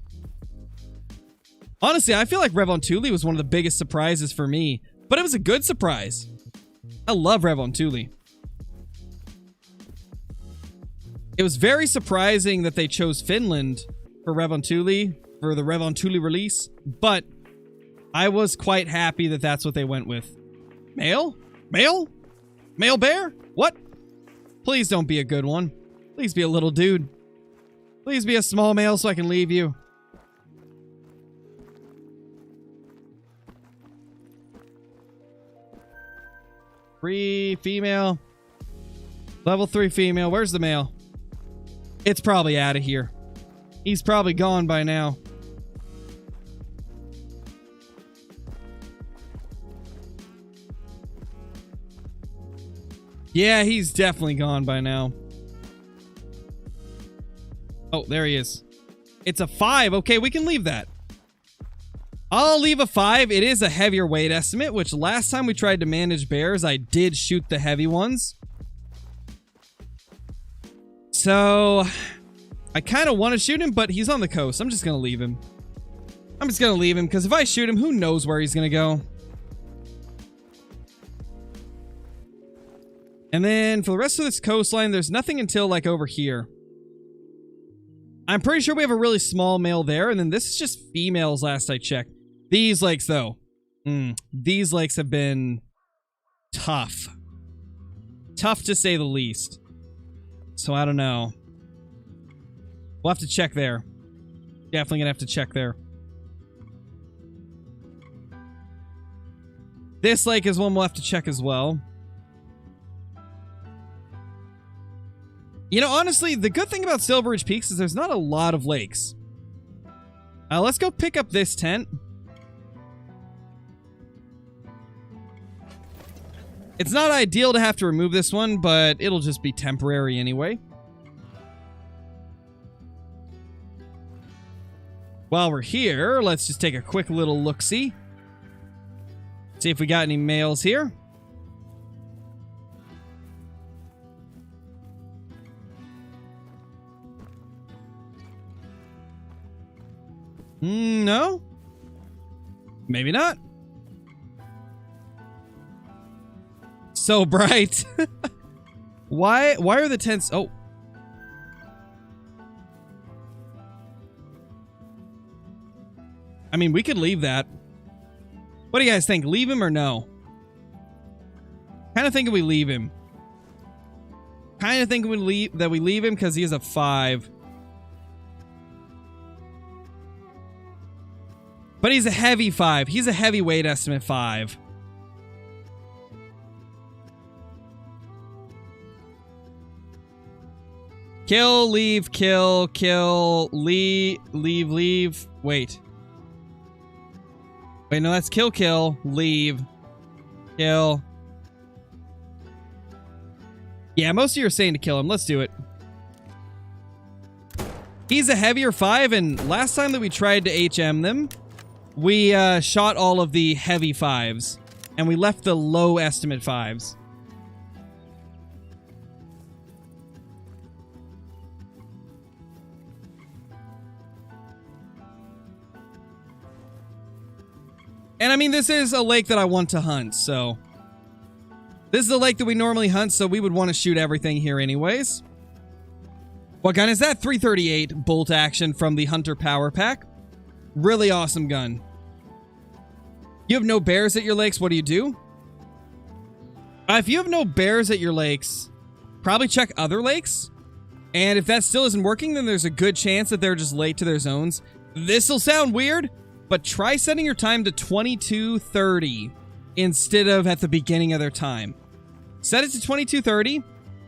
S1: Honestly, I feel like Revontuli was one of the biggest surprises for me, but it was a good surprise. I love Revontuli. It was very surprising that they chose Finland for Revontuli, for the Revontuli release, but I was quite happy that that's what they went with. Male? Male? Male bear? What? Please don't be a good one. Please be a little dude. Please be a small male so I can leave you. Free female. Level 3 female. Where's the male? It's probably out of here. He's probably gone by now. Yeah, he's definitely gone by now. Oh, there he is. It's a 5. Okay, we can leave that. I'll leave a 5. It is a heavier weight estimate, which last time we tried to manage bears, I did shoot the heavy ones. So, I kind of want to shoot him, but he's on the coast. I'm just going to leave him. I'm just going to leave him, because if I shoot him, who knows where he's going to go. And then for the rest of this coastline, there's nothing until, like, over here. I'm pretty sure we have a really small male there, and then this is just females last I checked. These lakes, though. These lakes have been tough. Tough to say the least. So I don't know. We'll have to check there. Definitely gonna have to check there. This lake is one we'll have to check as well. You know, honestly, the good thing about Silveridge Peaks is there's not a lot of lakes. Let's go pick up this tent. It's not ideal to have to remove this one, but it'll just be temporary anyway. While we're here, let's just take a quick little look-see. See if we got any males here. No? Maybe not. So bright. Why are the tents... Oh. I mean, we could leave that. What do you guys think? Leave him or no? Kind of thinking we leave him. Kind of thinking we leave him because he is a 5. But he's a heavy 5. He's a heavyweight estimate 5. Kill, leave, kill, kill, leave. Wait. Wait, no, that's kill, kill, leave, kill. Yeah, most of you are saying to kill him. Let's do it. He's a heavier 5, and last time that we tried to HM them, we shot all of the heavy 5s, and we left the low estimate 5s. And I mean, this is a lake that I want to hunt, so... This is a lake that we normally hunt, so we would want to shoot everything here anyways. What gun is that? 338 bolt action from the Hunter Power Pack. Really awesome gun. You have no bears at your lakes, what do you do? If you have no bears at your lakes, probably check other lakes. And if that still isn't working, then there's a good chance that they're just late to their zones. This'll sound weird, but try setting your time to 22:30 instead of at the beginning of their time. Set it to 22:30.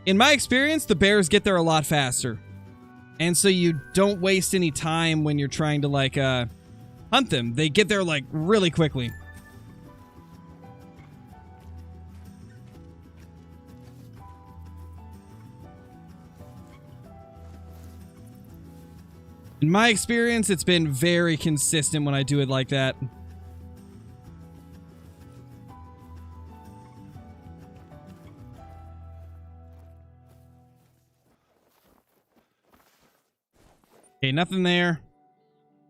S1: In my experience, the bears get there a lot faster. And so you don't waste any time when you're trying to, like, hunt them. They get there, like, really quickly. In my experience, it's been very consistent when I do it like that. Okay, nothing there.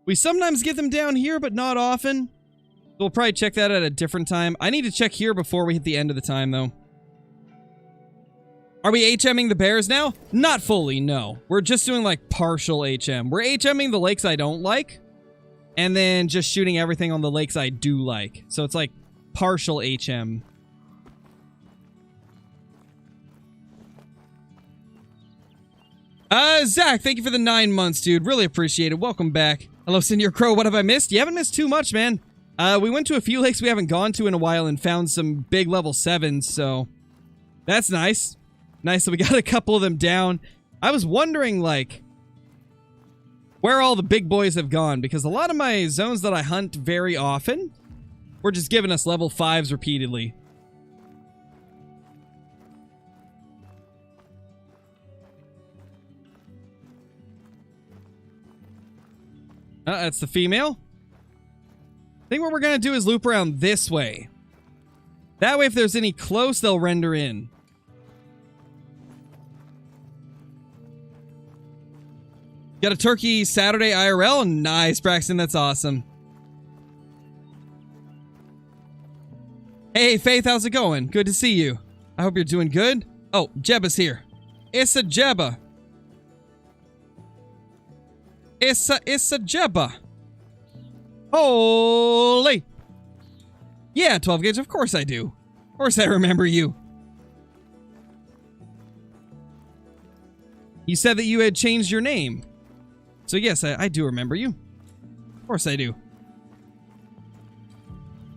S1: We sometimes get them down here, but not often. We'll probably check that at a different time. I need to check here before we hit the end of the time, though. Are we HMing the bears now? Not fully, no. We're just doing, like, partial HM. We're HMing the lakes I don't like, and then just shooting everything on the lakes I do like. So it's, like, partial HM. Zach, thank you for the 9 months, dude. Really appreciate it. Welcome back. Hello, Senior Crow. What have I missed? You haven't missed too much, man. We went to a few lakes we haven't gone to in a while and found some big level 7s, so that's nice. Nice that we got a couple of them down. I was wondering, like, where all the big boys have gone, because a lot of my zones that I hunt very often were just giving us level 5s repeatedly. That's the female. I think what we're going to do is loop around this way. That way, if there's any close, they'll render in. Got a turkey Saturday IRL? Nice, Braxton. That's awesome. Hey, Faith, how's it going? Good to see you. I hope you're doing good. Oh, Jebba's here. It's a Jebba. It's a Jebba. Holy. Yeah, 12 gauge, of course I do. Of course I remember you. You said that you had changed your name. So yes, I do remember you. Of course I do.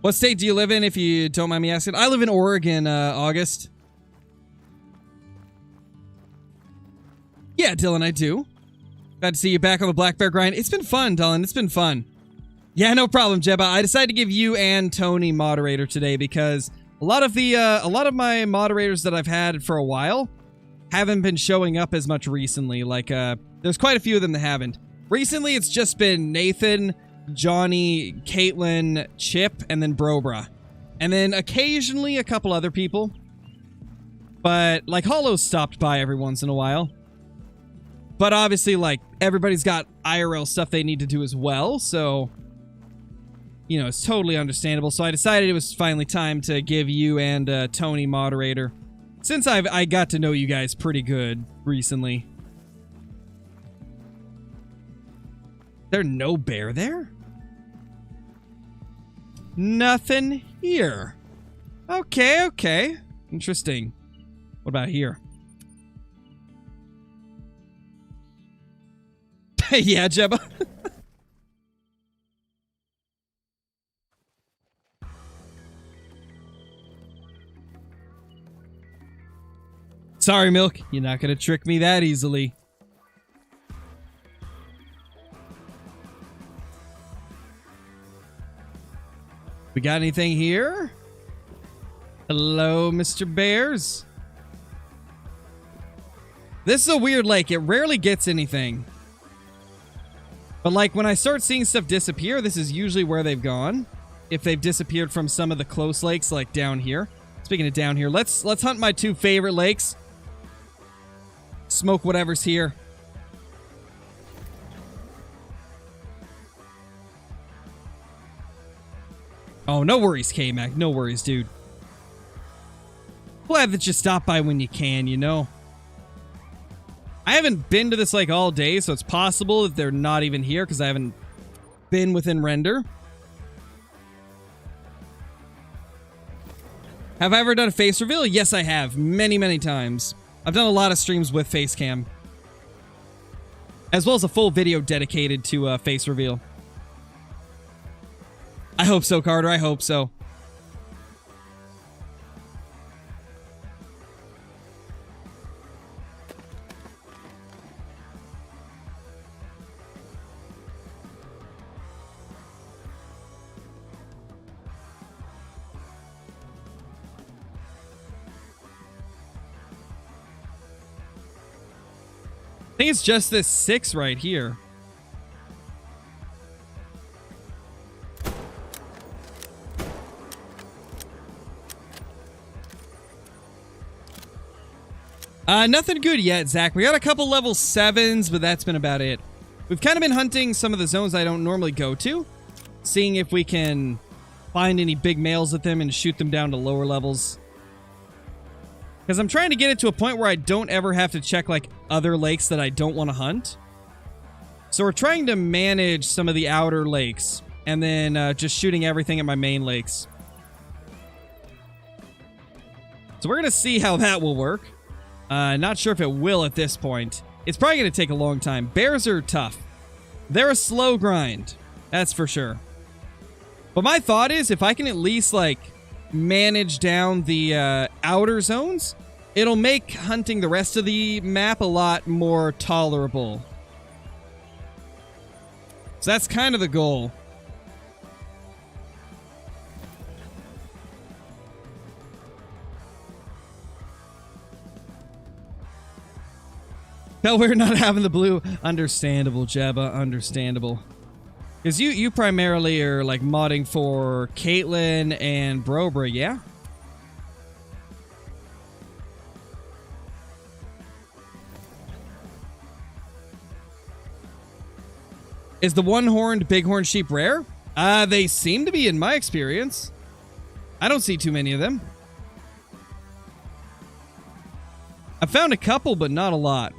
S1: What state do you live in, if you don't mind me asking? I live in Oregon, August. Yeah, Dylan, I do. Glad to see you back on the Black Bear grind. It's been fun, Dylan. It's been fun. Yeah, no problem, Jebba. I decided to give you and Tony moderator today because a lot of my moderators that I've had for a while haven't been showing up as much recently. Like, there's quite a few of them that haven't. Recently, it's just been Nathan, Johnny, Caitlin, Chip, and then Brobra. And then occasionally a couple other people. But, like, Hollow's stopped by every once in a while. But obviously, like, everybody's got IRL stuff they need to do as well, so, you know, it's totally understandable. So I decided it was finally time to give you and Tony moderator, since I got to know you guys pretty good recently. There no bear there? Nothing here. Okay, okay. Interesting. What about here? Yeah, Jebba. Sorry, Milk. You're not gonna trick me that easily. We got anything here? Hello, Mr. Bears. This is a weird lake. It rarely gets anything. But like when I start seeing stuff disappear, this is usually where they've gone. If they've disappeared from some of the close lakes, like down here. Speaking of down here, let's hunt my 2 favorite lakes. Smoke whatever's here. Oh, no worries, K-Mac. No worries, dude. Glad that you stop by when you can, you know. I haven't been to this lake all day, so it's possible that they're not even here because I haven't been within render. Have I ever done a face reveal? Yes, I have. Many, many times. I've done a lot of streams with face cam. As well as a full video dedicated to face reveal. I hope so, Carter. I hope so. I think it's just this 6 right here. Nothing good yet, Zach. We got a couple level 7s, but that's been about it. We've kind of been hunting some of the zones I don't normally go to, seeing if we can find any big males at them and shoot them down to lower levels. Because I'm trying to get it to a point where I don't ever have to check, like, other lakes that I don't want to hunt. So we're trying to manage some of the outer lakes, and then just shooting everything at my main lakes. So we're going to see how that will work. Not sure if it will at this point. It's probably going to take a long time. Bears are tough. They're a slow grind. That's for sure. But my thought is, if I can at least, like, manage down the outer zones, it'll make hunting the rest of the map a lot more tolerable. So that's kind of the goal. No, we're not having the blue. Understandable, Jabba. Understandable. Because you primarily are, like, modding for Caitlyn and Brobra, yeah? Is the one-horned bighorn sheep rare? They seem to be in my experience. I don't see too many of them. I found a couple, but not a lot.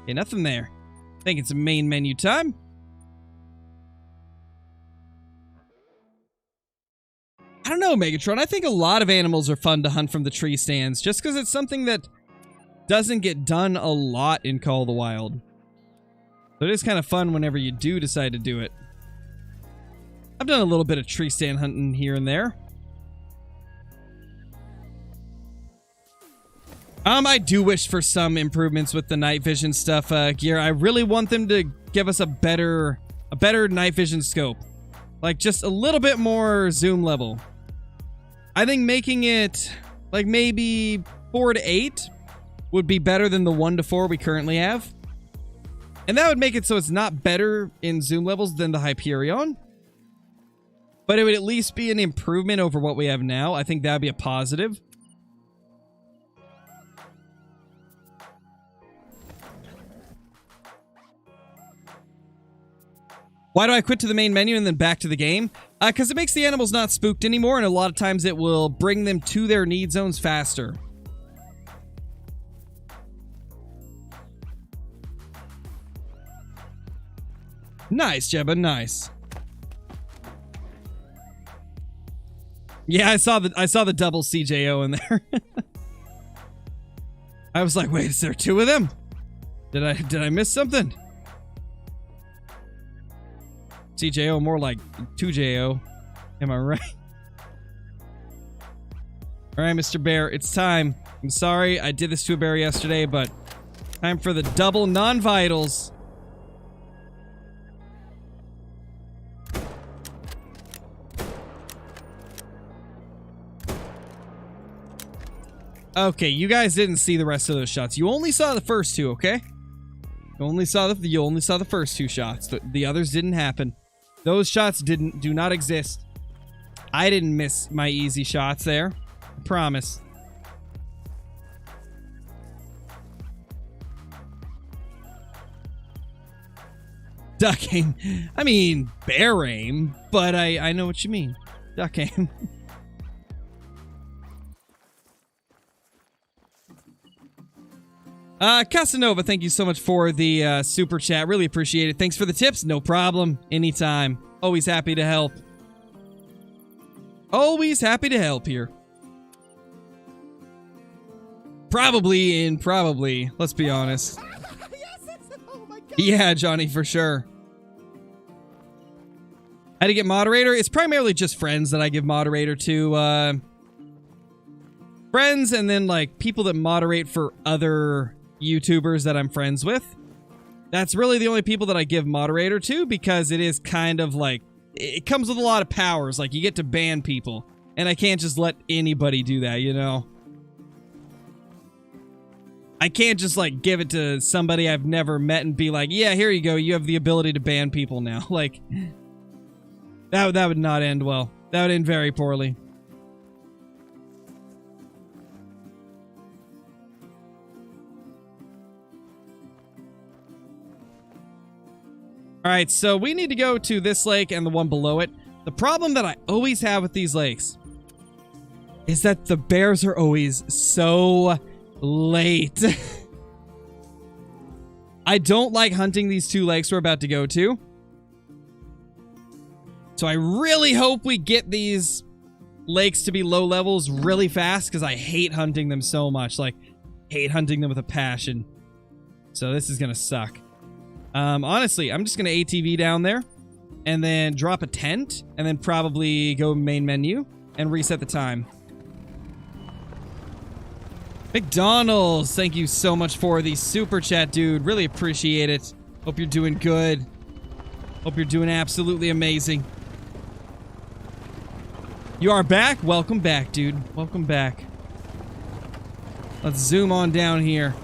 S1: Okay, nothing there. I think it's main menu time. I don't know, Megatron. I think a lot of animals are fun to hunt from the tree stands, just because it's something that doesn't get done a lot in Call of the Wild. So it is kind of fun whenever you do decide to do it. I've done a little bit of tree stand hunting here and there. I do wish for some improvements with the night vision stuff, Gear. I really want them to give us a better night vision scope. Like, just a little bit more zoom level. I think making it, like, maybe 4 to 8 would be better than the 1 to 4 we currently have. And that would make it so it's not better in zoom levels than the Hyperion. But it would at least be an improvement over what we have now. I think that would be a positive. Why do I quit to the main menu and then back to the game? Because it makes the animals not spooked anymore, and a lot of times it will bring them to their need zones faster. Nice, Jebba, nice. Yeah, I saw the double CJO in there. I was like, wait, is there two of them? Did I miss something? CJO more like 2JO. Am I right? All right, Mr. Bear, it's time. I'm sorry I did this to a bear yesterday, but time for the double non-vitals. Okay, you guys didn't see the rest of those shots. You only saw the first two, okay? You only saw the first two shots. The others didn't happen. Those shots do not exist. I didn't miss my easy shots there. I promise. Duck aim. I mean, bear aim, but I know what you mean. Duck aim. Casanova, thank you so much for the super chat. Really appreciate it. Thanks for the tips. No problem. Anytime. Always happy to help. Always happy to help here. Probably. Let's be honest.
S2: Oh my God.
S1: Yeah, Johnny, for sure. How to get moderator? It's primarily just friends that I give moderator to. Friends and then, like, people that moderate for other YouTubers that I'm friends with. That's really the only people that I give moderator to, because it is kind of like, it comes with a lot of powers. Like, you get to ban people, and I can't just let anybody do that, you know? I can't just, like, give it to somebody I've never met and be like, yeah, here you go, you have the ability to ban people now. Like, that would not end well. That would end very poorly. Alright, so we need to go to this lake and the one below it. The problem that I always have with these lakes is that the bears are always so late. I don't like hunting these two lakes we're about to go to. So I really hope we get these lakes to be low levels really fast, because I hate hunting them so much. Like, hate hunting them with a passion. So this is gonna suck. Honestly, I'm just gonna ATV down there and then drop a tent and then probably go main menu and reset the time. McDonald's, thank you so much for the super chat, dude. Really appreciate it. Hope you're doing good. Hope you're doing absolutely amazing. You are back? Welcome back, dude. Welcome back. Let's zoom on down here.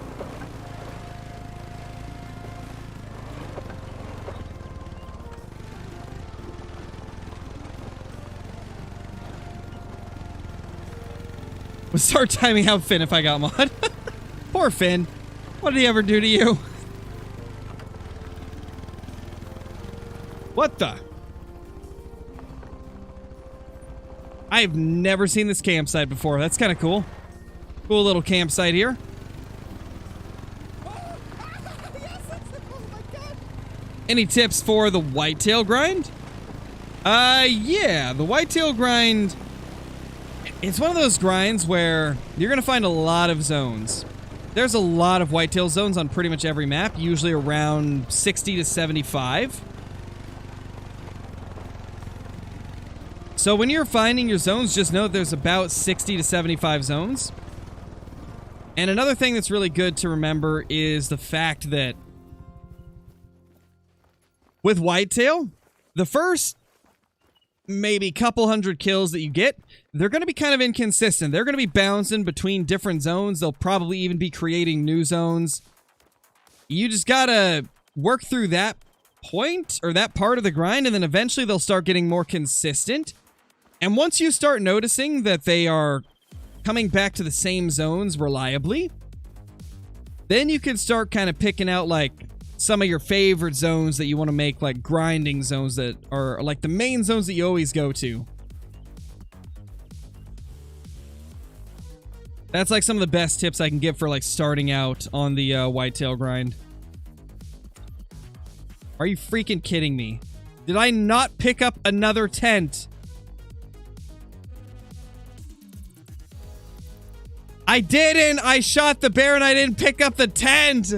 S1: We'll start timing out Finn if I got mod. Poor Finn. What did he ever do to you? What the? I've never seen this campsite before. That's kind of cool. Cool little campsite here.
S2: Oh my God.
S1: Any tips for the whitetail grind? Yeah, the whitetail grind. It's one of those grinds where you're going to find a lot of zones. There's a lot of whitetail zones on pretty much every map, usually around 60 to 75. So when you're finding your zones, just know that there's about 60 to 75 zones. And another thing that's really good to remember is the fact that with whitetail, the first maybe couple hundred kills that you get, they're going to be kind of inconsistent. They're going to be bouncing between different zones. They'll probably even be creating new zones. You just got to work through that point or that part of the grind, and then eventually they'll start getting more consistent. And once you start noticing that they are coming back to the same zones reliably, then you can start kind of picking out like some of your favorite zones that you want to make like grinding zones that are like the main zones that you always go to. That's like some of the best tips I can give for like starting out on the whitetail grind. Are you freaking kidding me? Did I not pick up another tent? I didn't! I shot the bear and I didn't pick up the tent!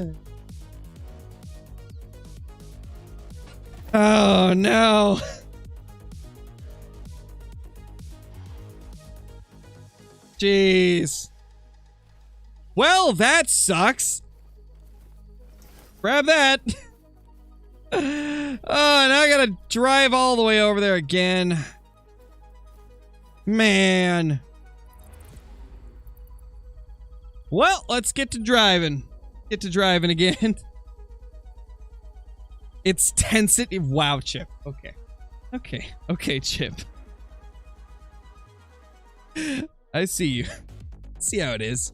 S1: Oh, no. Jeez. Well, that sucks. Grab that. Oh, now I gotta drive all the way over there again. Man. Well, let's get to driving. Get to driving again. It's tense. Wow, Chip. Okay. Okay. Okay, Chip. I see you. See how it is.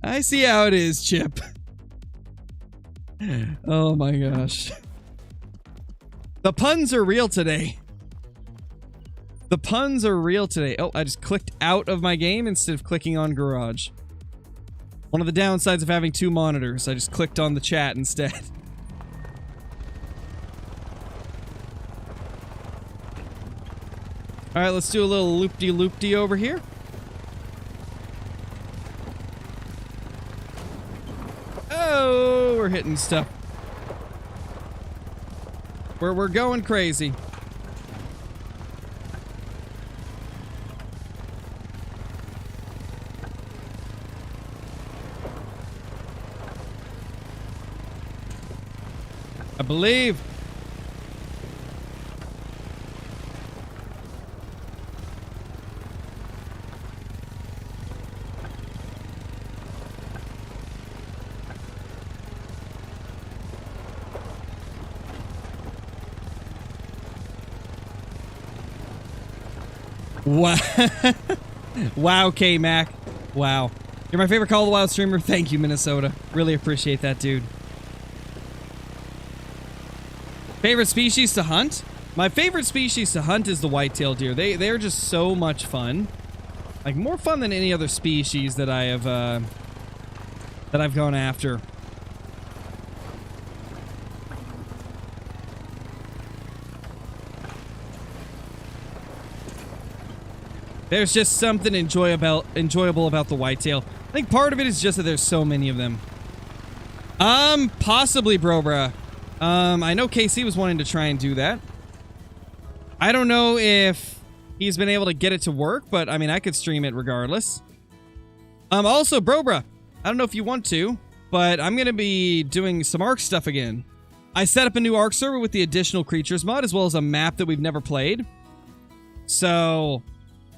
S1: I see how it is, Chip. Oh my gosh. The puns are real today. The puns are real today. Oh, I just clicked out of my game instead of clicking on Garage. One of the downsides of having two monitors. I just clicked on the chat instead. Alright, let's do a little loop-de-loop-de over here. Oh, we're hitting stuff. We're going crazy. I believe. Wow. Wow, K-Mac. Wow. You're my favorite Call of the Wild streamer. Thank you, Minnesota. Really appreciate that, dude. Favorite species to hunt? My favorite species to hunt is the whitetail deer. They're just so much fun. Like, more fun than any other species that I have, that I've gone after. There's just something enjoyable about the whitetail. I think part of it is just that there's so many of them. Possibly, Brobra. I know KC was wanting to try and do that. I don't know if he's been able to get it to work, but I mean, I could stream it regardless. Also, Brobra, I don't know if you want to, but I'm gonna be doing some Ark stuff again. I set up a new Ark server with the additional creatures mod, as well as a map that we've never played. So,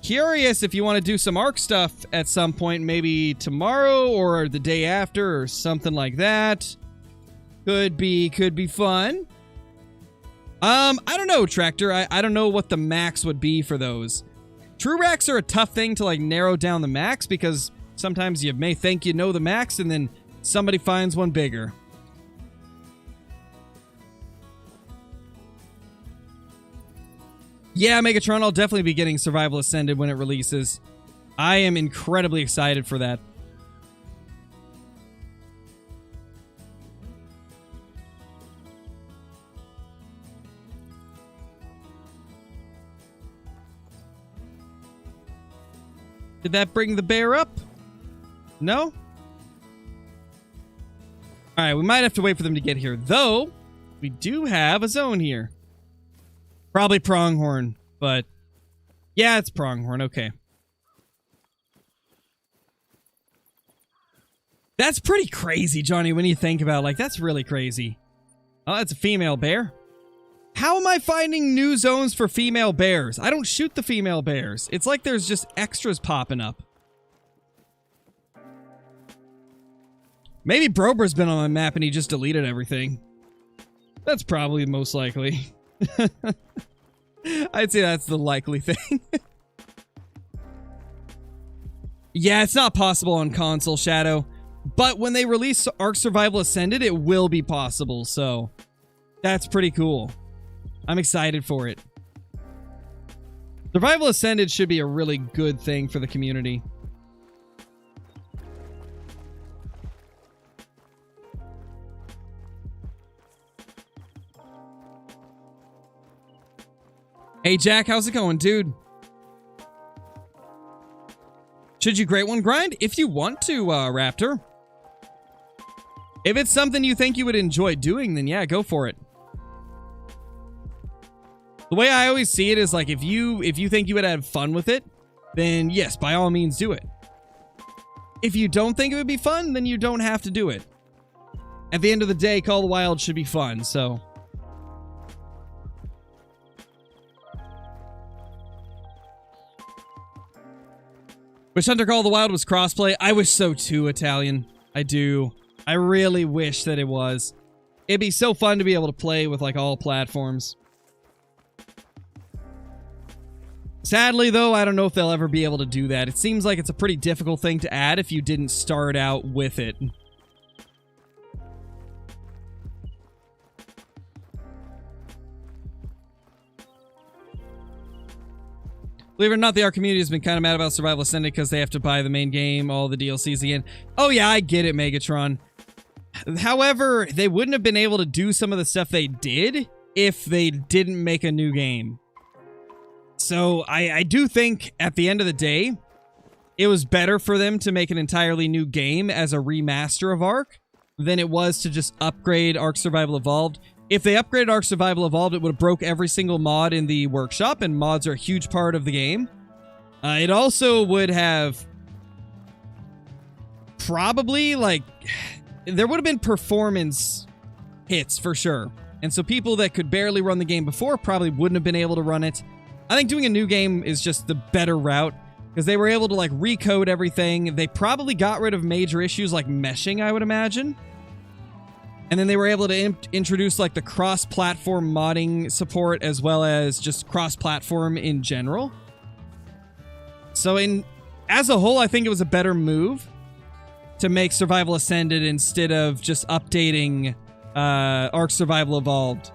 S1: curious if you want to do some Ark stuff at some point, maybe tomorrow or the day after or something like that. Could be fun. I don't know, Tractor. I don't know what the max would be for those. True racks are a tough thing to, like, narrow down the max because sometimes you may think you know the max and then somebody finds one bigger. Yeah, Megatron, I'll definitely be getting Survival Ascended when it releases. I am incredibly excited for that. Did that bring the bear up? No? Alright, we might have to wait for them to get here. Though, we do have a zone here. Probably pronghorn, but... yeah, it's pronghorn, okay. That's pretty crazy, Johnny, when you think about it. Like, that's really crazy. Oh, that's a female bear. How am I finding new zones for female bears? I don't shoot the female bears. It's like there's just extras popping up. Maybe Brober's been on my map and he just deleted everything. That's probably most likely. I'd say that's the likely thing. Yeah, it's not possible on console, Shadow. But when they release Ark Survival Ascended, it will be possible, so... that's pretty cool. I'm excited for it. Survival Ascended should be a really good thing for the community. Hey Jack, how's it going, dude? Should you grade one grind? If you want to, Raptor. If it's something you think you would enjoy doing, then yeah, go for it. The way I always see it is like, if you think you would have fun with it, then yes, by all means do it. If you don't think it would be fun, then you don't have to do it. At the end of the day, Call of the Wild should be fun, so. Wish Hunter Call of the Wild was crossplay. I wish so too, Italian. I do. I really wish that it was. It'd be so fun to be able to play with like all platforms. Sadly, though, I don't know if they'll ever be able to do that. It seems like it's a pretty difficult thing to add if you didn't start out with it. Believe it or not, the art community has been kind of mad about Survival Ascended because they have to buy the main game, all the DLCs again. Oh yeah, I get it, Megatron. However, they wouldn't have been able to do some of the stuff they did if they didn't make a new game. So I do think at the end of the day, it was better for them to make an entirely new game as a remaster of Ark than it was to just upgrade Ark Survival Evolved. If they upgraded Ark Survival Evolved, it would have broke every single mod in the workshop, and mods are a huge part of the game. It also would have probably, like, there would have been performance hits for sure. And so people that could barely run the game before probably wouldn't have been able to run it. I think doing a new game is just the better route because they were able to like recode everything. They probably got rid of major issues like meshing, I would imagine. And then they were able to introduce like the cross-platform modding support as well as just cross-platform in general. So as a whole, I think it was a better move to make Survival Ascended instead of just updating Ark Survival Evolved.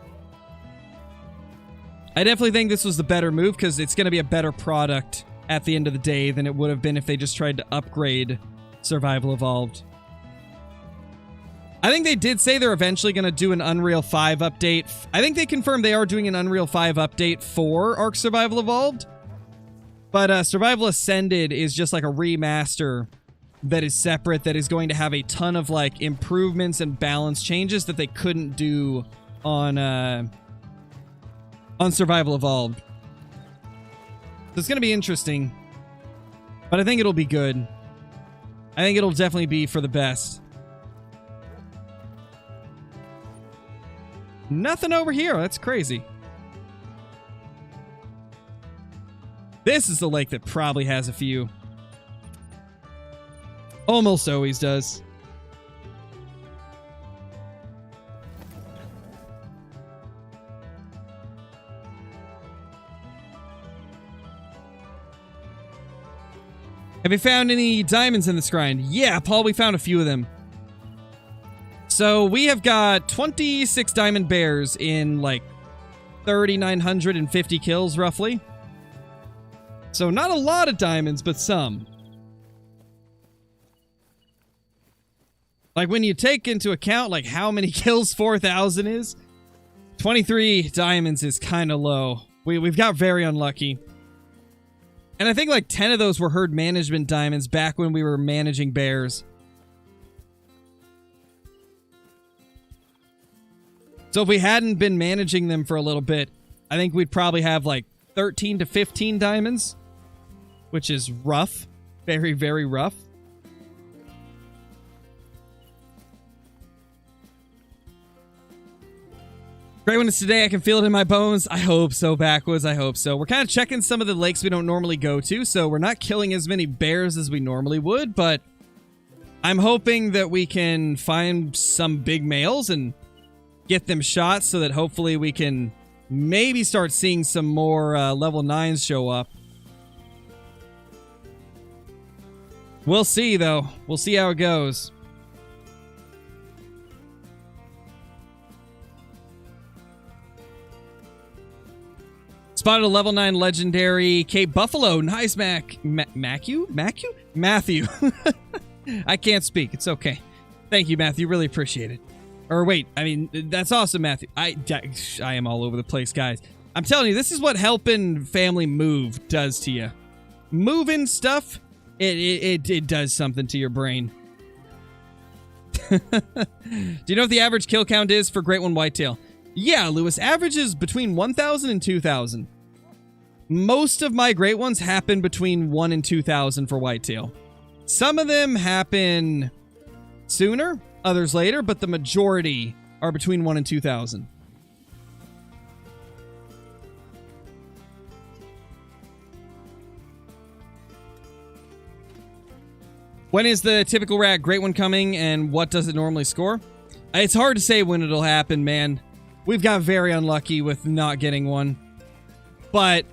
S1: I definitely think this was the better move because it's going to be a better product at the end of the day than it would have been if they just tried to upgrade Survival Evolved. I think they did say they're eventually going to do an Unreal 5 update. I think they confirmed they are doing an Unreal 5 update for Ark Survival Evolved. But Survival Ascended is just like a remaster that is separate, that is going to have a ton of like improvements and balance changes that they couldn't do on Survival Evolved. So it's going to be interesting. But I think it'll be good. I think it'll definitely be for the best. Nothing over here. That's crazy. This is the lake that probably has a few. Almost always does. Have you found any diamonds in this grind? Yeah, Paul, we found a few of them. So we have got 26 diamond bears in like 3,950 kills roughly. So not a lot of diamonds, but some. Like when you take into account like how many kills 4,000 is, 23 diamonds is kind of low. We've got very unlucky. And I think like 10 of those were herd management diamonds back when we were managing bears. So if we hadn't been managing them for a little bit, I think we'd probably have like 13 to 15 diamonds, which is rough. Very, very rough. Great one is today. I can feel it in my bones. I hope so, Backwoods. I hope so. We're kind of checking some of the lakes we don't normally go to, so we're not killing as many bears as we normally would, but I'm hoping that we can find some big males and get them shot so that hopefully we can maybe start seeing some more level 9s show up. We'll see, though. We'll see how it goes. Spotted a level 9 legendary Cape Buffalo. Nice, Matthew? I can't speak. It's okay. Thank you, Matthew. Really appreciate it. Or wait, I mean, that's awesome, Matthew. I am all over the place, guys. I'm telling you, this is what helping family move does to you. Moving stuff It does something to your brain. Do you know what the average kill count is for Great One Whitetail? Yeah, Lewis, averages between 1,000 and 2,000. Most of my Great Ones happen between 1 and 2,000 for whitetail. Some of them happen sooner, others later, but the majority are between 1 and 2,000. When is the typical rat Great One coming, and what does it normally score? It's hard to say when it'll happen, man. We've got very unlucky with not getting one. But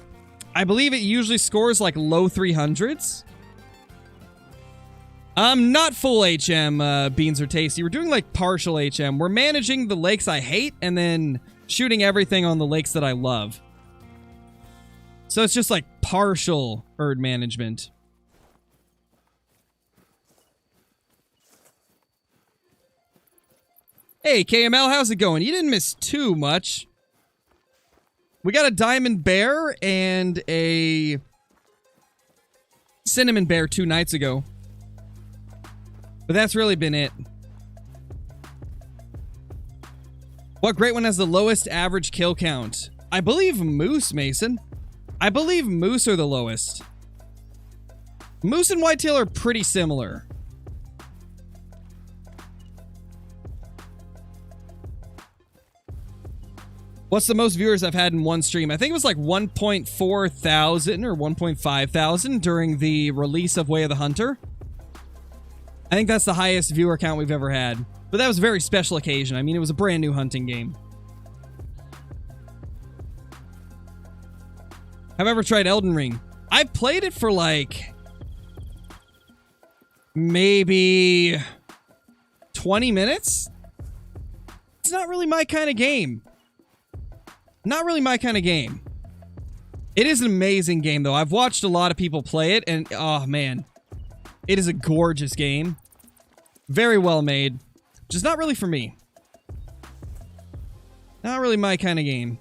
S1: I believe it usually scores like low 300s. Not full HM, Beans Are Tasty. We're doing like partial HM. We're managing the lakes I hate and then shooting everything on the lakes that I love. So it's just like partial herd management. Hey, KML, how's it going? You didn't miss too much. We got a diamond bear and a cinnamon bear 2 nights ago. But that's really been it. What Great One has the lowest average kill count? I believe moose, Mason. I believe moose are the lowest. Moose and whitetail are pretty similar. What's the most viewers I've had in one stream? I think it was like 1.4 thousand or 1.5 thousand during the release of Way of the Hunter. I think that's the highest viewer count we've ever had. But that was a very special occasion. I mean, it was a brand new hunting game. Have I ever tried Elden Ring? I played it for like maybe 20 minutes. It's not really my kind of game. Not really my kind of game. It is an amazing game, though. I've watched a lot of people play it, and oh, man. It is a gorgeous game. Very well made. Just not really for me. Not really my kind of game.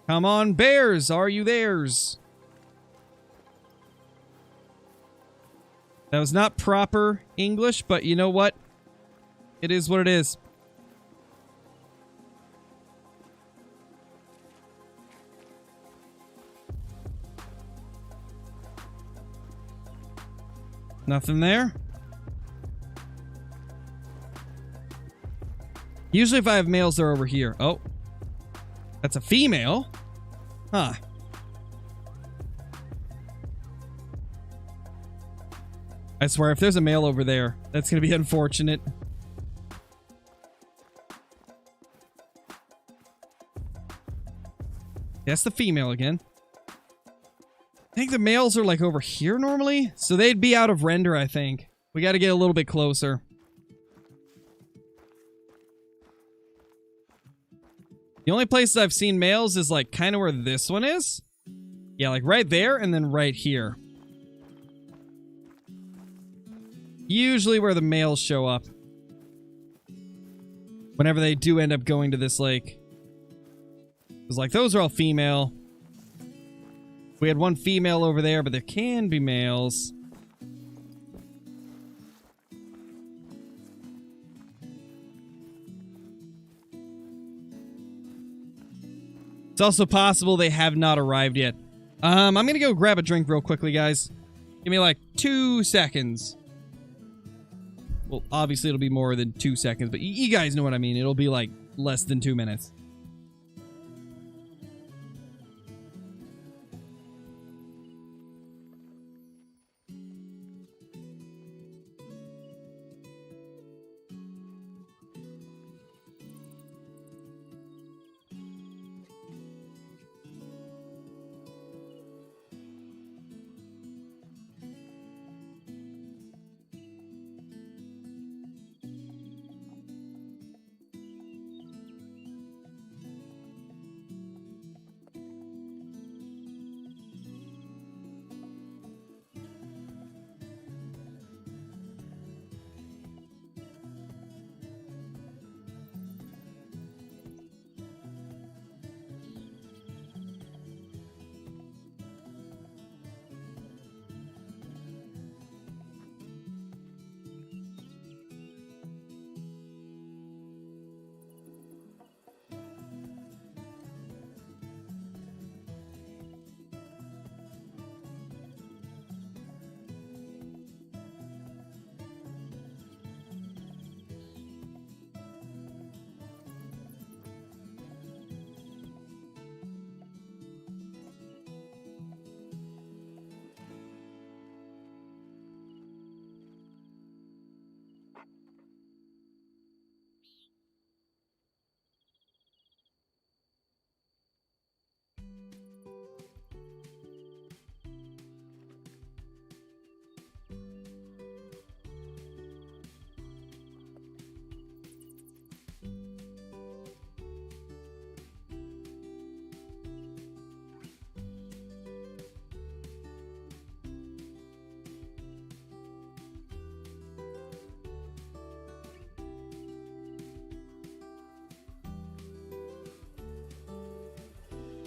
S1: Come on, bears. Are you theirs? That was not proper English, but you know what? It is what it is. Nothing there. Usually if I have males, they're over here. Oh. That's a female? Huh. I swear, if there's a male over there, that's going to be unfortunate. That's the female again. I think the males are like over here normally, so they'd be out of render, I think. We got to get a little bit closer. The only places I've seen males is like kind of where this one is. Yeah, like right there and then right here. Usually where the males show up. Whenever they do end up going to this lake. Because like those are all female. We had one female over there, but there can be males. It's also possible they have not arrived yet. I'm gonna go grab a drink real quickly, guys. Give me like 2 seconds. Well, obviously it'll be more than 2 seconds, but you guys know what I mean. It'll be like less than 2 minutes.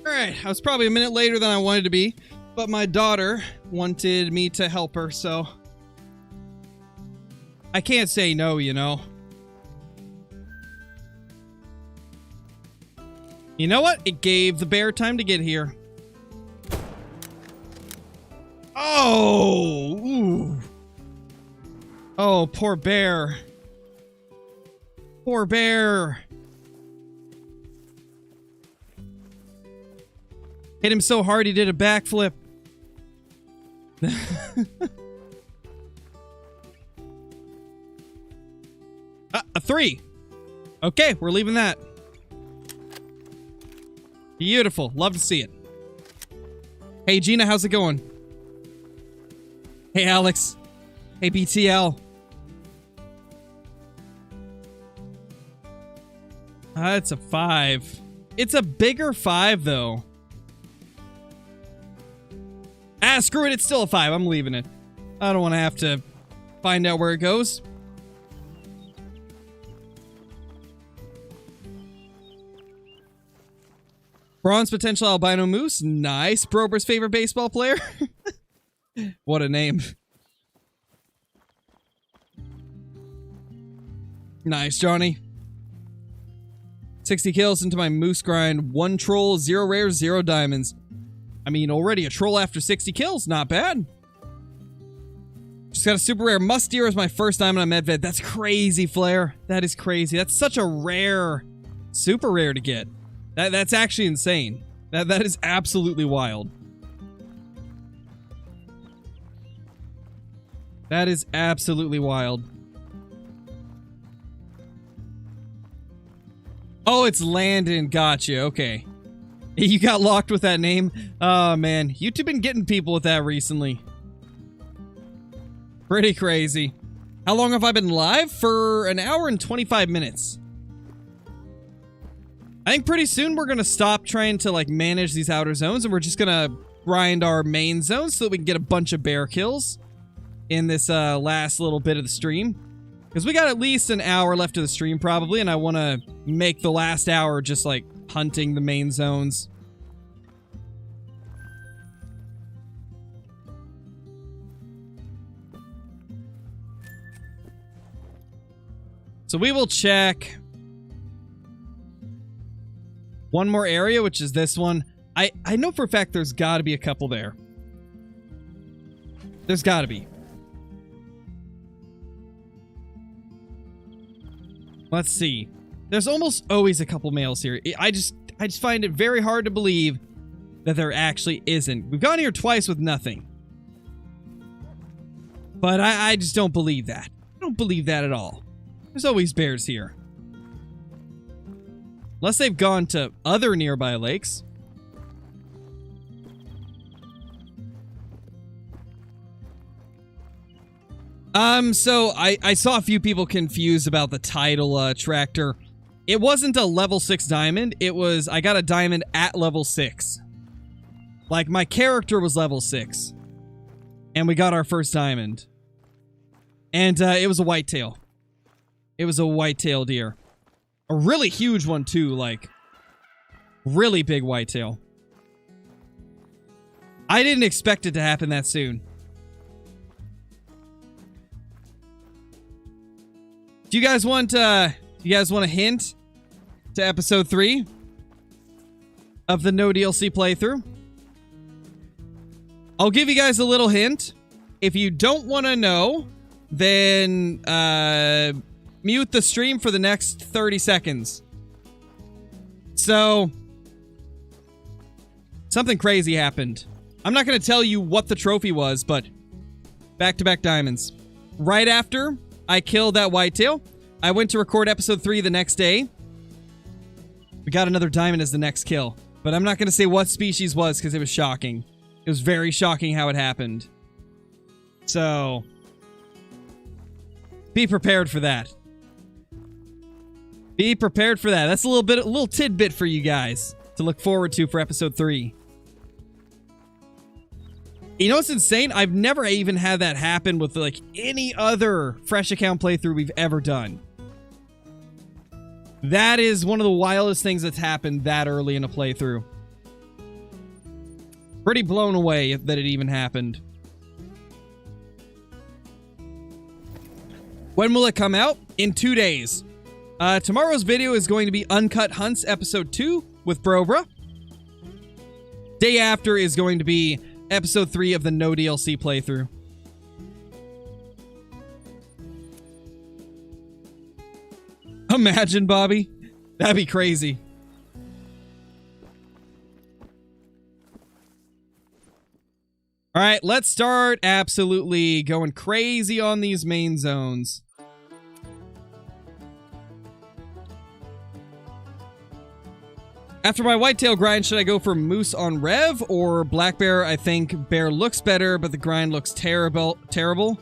S1: Alright, I was probably a minute later than I wanted to be, but my daughter wanted me to help her, so I can't say no, you know. You know what? It gave the bear time to get here. Oh! Ooh. Oh, poor bear. Poor bear. Hit him so hard he did a backflip. A 3. Okay, we're leaving that. Beautiful. Love to see it. Hey, Gina, how's it going? Hey, Alex. Hey, BTL. It's a 5. It's a bigger 5, though. Ah, screw it. It's still a 5. I'm leaving it. I don't want to have to find out where it goes. Bronze potential albino moose. Nice. Brober's favorite baseball player. What a name. Nice, Johnny. 60 kills into my moose grind. 1 troll, 0 rares, 0 diamonds. I mean, already a troll after 60 kills. Not bad. Just got a super rare musteer as my first diamond on Medved. That's crazy, Flair. That is crazy. That's such a rare, super rare to get. That's actually insane. That is absolutely wild. That is absolutely wild. Oh, it's Landon. Gotcha. Okay. You got locked with that name? Oh, man. YouTube been getting people with that recently. Pretty crazy. How long have I been live? For an hour and 25 minutes. I think pretty soon we're going to stop trying to, like, manage these outer zones, and we're just going to grind our main zones so that we can get a bunch of bear kills in this last little bit of the stream. Because we got at least an hour left of the stream, probably, and I want to make the last hour just, like, hunting the main zones. So we will check one more area, which is this one. I know for a fact there's got to be a couple there. There's got to be. Let's see. There's almost always a couple males here. I just find it very hard to believe that there actually isn't. We've gone here twice with nothing. But I just don't believe that. I don't believe that at all. There's always bears here. Unless they've gone to other nearby lakes. So I saw a few people confused about the title tractor. It wasn't a level 6 diamond. It was, I got a diamond at level 6. Like, my character was level 6. And we got our first diamond. And it was a whitetail. It was a whitetail deer. A really huge one, too. Like, really big whitetail. I didn't expect it to happen that soon. Do you guys want a hint to episode 3 of the no DLC playthrough? I'll give you guys a little hint. If you don't want to know, then mute the stream for the next 30 seconds. So, something crazy happened. I'm not going to tell you what the trophy was, but back-to-back diamonds. Right after I killed that whitetail, I went to record episode 3 the next day. We got another diamond as the next kill. But I'm not going to say what species was because it was shocking. It was very shocking how it happened. So, be prepared for that. Be prepared for that. That's a little tidbit for you guys to look forward to for episode 3. You know what's insane? I've never even had that happen with, like, any other fresh account playthrough we've ever done. That is one of the wildest things that's happened that early in a playthrough. Pretty blown away that it even happened. When will it come out? In 2 days. Tomorrow's video is going to be Uncut Hunts Episode 2 with Brobra. Day after is going to be Episode 3 of the No DLC playthrough. Imagine, Bobby. That'd be crazy. All right, let's start absolutely going crazy on these main zones. After my whitetail grind, should I go for moose on Rev or black bear? I think bear looks better, but the grind looks terrible.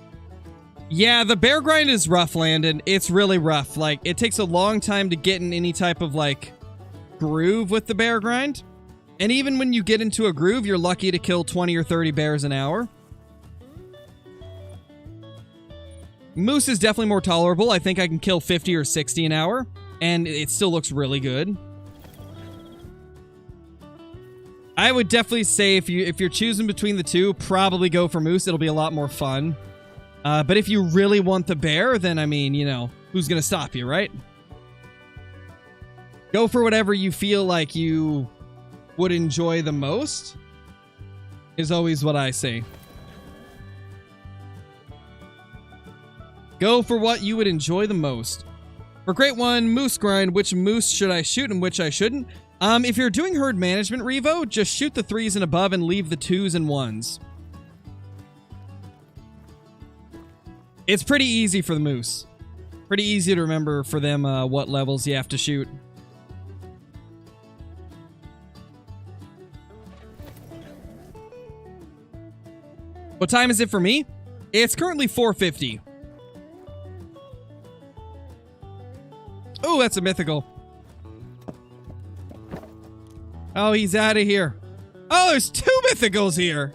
S1: Yeah, the bear grind is rough, Landon. It's really rough. Like, it takes a long time to get in any type of, like, groove with the bear grind. And even when you get into a groove, you're lucky to kill 20 or 30 bears an hour. Moose is definitely more tolerable. I think I can kill 50 or 60 an hour, and it still looks really good. I would definitely say if you're choosing between the two, probably go for moose. It'll be a lot more fun. But if you really want the bear, then, I mean, you know, who's gonna stop you, right? Go for whatever you feel like you would enjoy the most, is always what I say. Go for what you would enjoy the most. For Great One, Moose Grind, which moose should I shoot and which I shouldn't? If you're doing herd management, Revo, just shoot the 3s and above and leave the 2s and 1s. It's pretty easy for the moose. Pretty easy to remember for them what levels you have to shoot. What time is it for me? It's currently 4:50. Oh, that's a mythical. Oh, he's out of here. Oh, there's 2 mythicals here.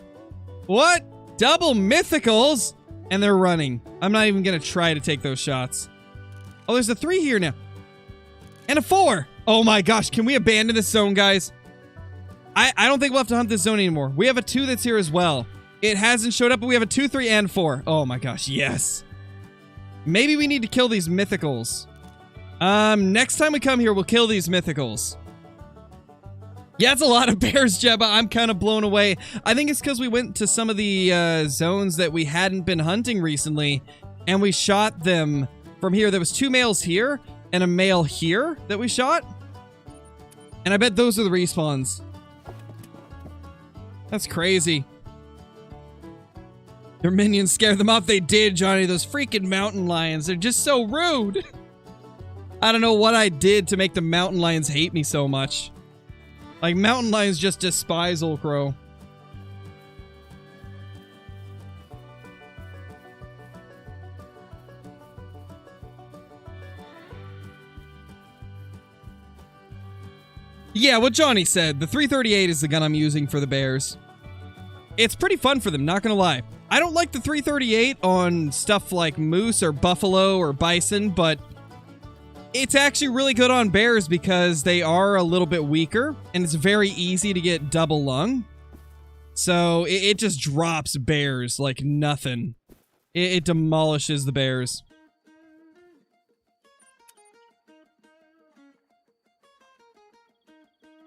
S1: What? Double mythicals? And they're running. I'm not even going to try to take those shots. Oh, there's a 3 here now. And a 4. Oh my gosh. Can we abandon this zone, guys? I don't think we'll have to hunt this zone anymore. We have a 2 that's here as well. It hasn't showed up, but we have a 2, 3, and 4. Oh my gosh, yes. Maybe we need to kill these mythicals. Next time we come here, we'll kill these mythicals. Yeah, it's a lot of bears, Jebba. I'm kind of blown away. I think it's because we went to some of the zones that we hadn't been hunting recently, and we shot them from here. There was 2 males here and a male here that we shot. And I bet those are the respawns. That's crazy. Their minions scared them off. They did, Johnny. Those freaking mountain lions. They're just so rude. I don't know what I did to make the mountain lions hate me so much. Like, mountain lions just despise Old Crow. Yeah, what Johnny said. The 338 is the gun I'm using for the bears. It's pretty fun for them, not gonna lie. I don't like the 338 on stuff like moose or buffalo or bison, but it's actually really good on bears because they are a little bit weaker, and it's very easy to get double lung. So it just drops bears like nothing. It demolishes the bears.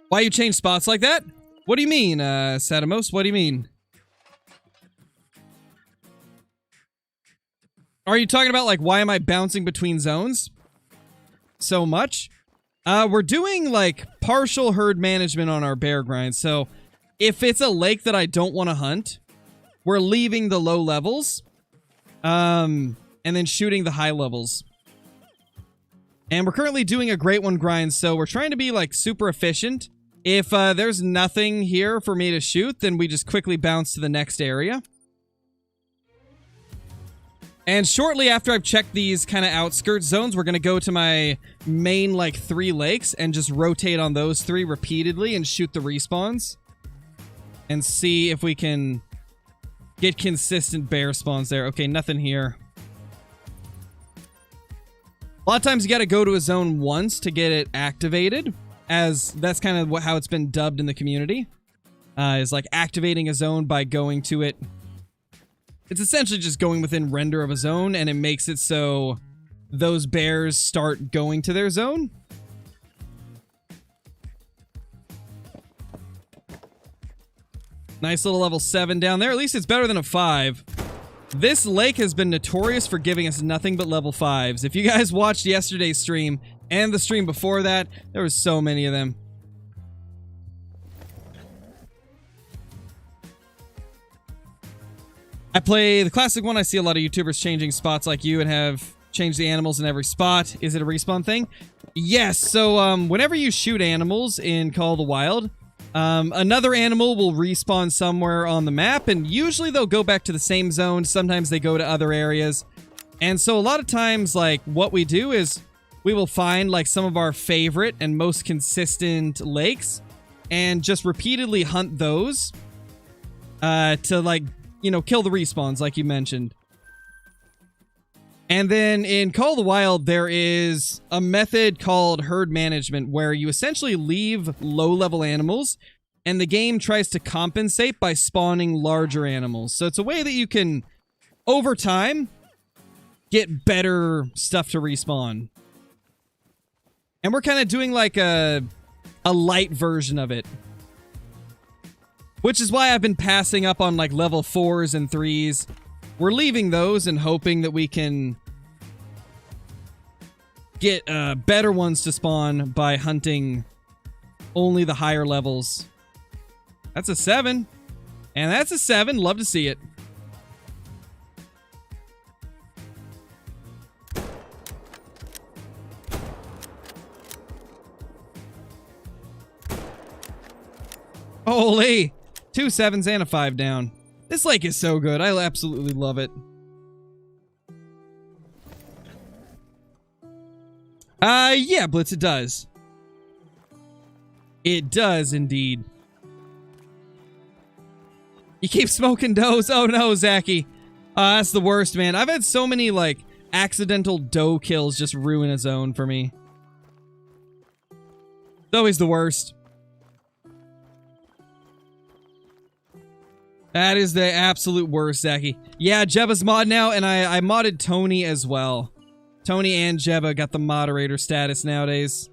S1: Why you change spots like that? What do you mean, Sadamos? What do you mean? Are you talking about, like, why am I bouncing between zones so much? We're doing, like, partial herd management on our bear grind. So if it's a lake that I don't want to hunt, we're leaving the low levels, and then shooting the high levels. And we're currently doing a Great One grind, so we're trying to be, like, super efficient. If there's nothing here for me to shoot, then we just quickly bounce to the next area. And shortly after I've checked these kind of outskirt zones, we're going to go to my main, like, 3 lakes and just rotate on those 3 repeatedly and shoot the respawns. And see if we can get consistent bear spawns there. Okay, nothing here. A lot of times you got to go to a zone once to get it activated, as that's kind of how it's been dubbed in the community. is like activating a zone by going to it. It's essentially just going within render of a zone, and it makes it so those bears start going to their zone. Nice little level 7 down there. At least it's better than a 5. This lake has been notorious for giving us nothing but level 5s. If you guys watched yesterday's stream and the stream before that, there was so many of them. I play the classic one. I see a lot of YouTubers changing spots like you and have changed the animals in every spot. Is it a respawn thing? Yes. So whenever you shoot animals in Call of the Wild, another animal will respawn somewhere on the map, and usually they'll go back to the same zone. Sometimes they go to other areas. And so a lot of times, like, what we do is we will find, like, some of our favorite and most consistent lakes and just repeatedly hunt those to, like, you know, kill the respawns, like you mentioned. And then in Call of the Wild, there is a method called herd management where you essentially leave low-level animals and the game tries to compensate by spawning larger animals. So it's a way that you can, over time, get better stuff to respawn. And we're kind of doing like a light version of it. Which is why I've been passing up on like level 4s and 3s. We're leaving those and hoping that we can get better ones to spawn by hunting only the higher levels. That's a 7. And that's a 7. Love to see it. Holy! 2 7s and a 5 down. This lake is so good. I absolutely love it. Yeah, Blitz, it does. It does, indeed. You keep smoking does? Oh no, Zachy. That's the worst, man. I've had so many, like, accidental doe kills just ruin a zone for me. It's always the worst. That is the absolute worst, Zachy. Yeah, Jebba's mod now, and I modded Tony as well. Tony and Jebba got the moderator status nowadays.